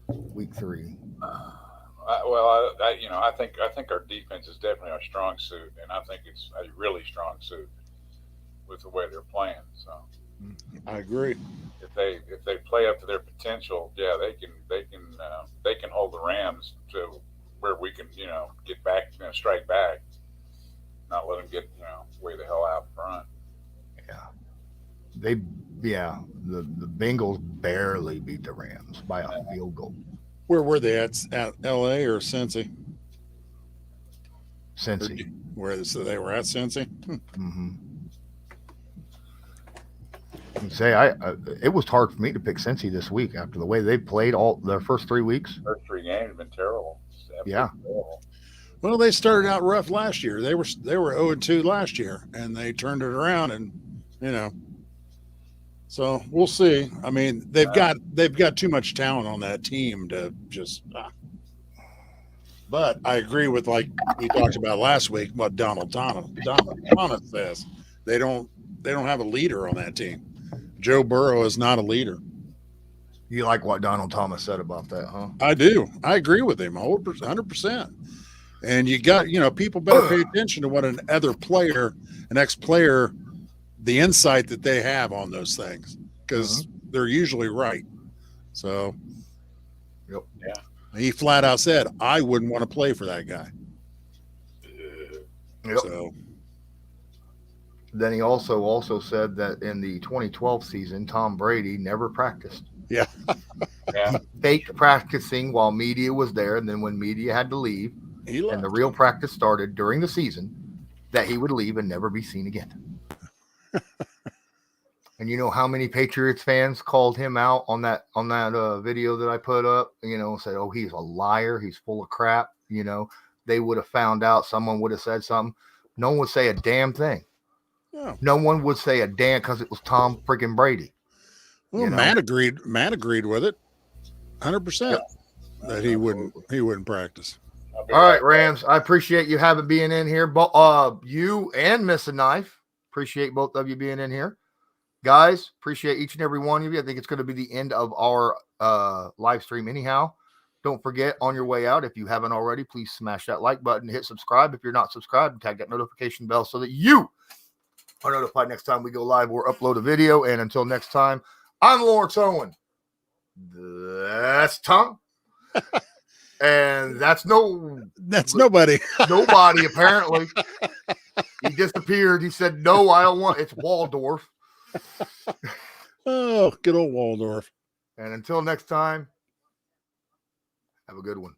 Speaker 2: Week 3.
Speaker 3: I think our defense is definitely our strong suit, and I think it's a really strong suit with the way they're playing. So
Speaker 1: I agree.
Speaker 3: if they play up to their potential, yeah, they can hold the Rams to where we can get back, strike back, not let them get way the hell out front.
Speaker 2: Yeah. The Bengals barely beat the Rams by a field goal.
Speaker 1: Where were they at L.A. or Cincy?
Speaker 2: Cincy.
Speaker 1: So they were at Cincy?
Speaker 2: Mm-hmm. It was hard for me to pick Cincy this week after the way they played all their first 3 weeks.
Speaker 3: First 3 games have been terrible.
Speaker 2: Yeah.
Speaker 3: Terrible.
Speaker 1: Well, they started out rough last year. They were 0-2 last year, and they turned it around, and so we'll see. I mean, they've got too much talent on that team to just. But I agree with, like we talked about last week, what Donald Thomas says. They don't have a leader on that team. Joe Burrow is not a leader.
Speaker 2: You like what Donald Thomas said about that, huh?
Speaker 1: I do. I agree with him 100%. And you got, people better pay attention to what an ex-player, the insight that they have on those things. Because they're usually right. So,
Speaker 2: Yep.
Speaker 3: Yeah.
Speaker 1: He flat out said, "I wouldn't want to play for that guy."
Speaker 2: Yep.
Speaker 1: So,
Speaker 2: Then he also said that in the 2012 season, Tom Brady never practiced.
Speaker 1: yeah,
Speaker 3: Yeah.
Speaker 2: He faked practicing while media was there, and then when media had to leave,
Speaker 1: he
Speaker 2: and
Speaker 1: left.
Speaker 2: the real practice started during the season, that he would leave and never be seen again. And you know how many Patriots fans called him out on that video that I put up? You know, said, "Oh, he's a liar. He's full of crap." You know, they would have found out. Someone would have said something. No one would say a damn thing.
Speaker 1: Yeah.
Speaker 2: No one would say a damn because it was Tom freaking Brady.
Speaker 1: Well,
Speaker 2: You know?
Speaker 1: Matt agreed with it, 100%.
Speaker 2: Yep.
Speaker 1: That he wouldn't practice.
Speaker 3: I'll be
Speaker 2: All right,
Speaker 3: back.
Speaker 2: Rams. I appreciate you having being in here. You and Miss a Knife. Appreciate both of you being in here. Guys, appreciate each and every one of you. I think it's going to be the end of our live stream anyhow. Don't forget, on your way out, if you haven't already, please smash that like button, hit subscribe. If you're not subscribed, tag that notification bell so that you are notified next time we go live or upload a video. And until next time, I'm Lawrence Owen. That's Tom. And that's
Speaker 1: nobody.
Speaker 2: nobody, apparently. He disappeared. He said, "No, I don't want." It's Waldorf.
Speaker 1: Oh, good old Waldorf.
Speaker 2: And until next time, have a good one.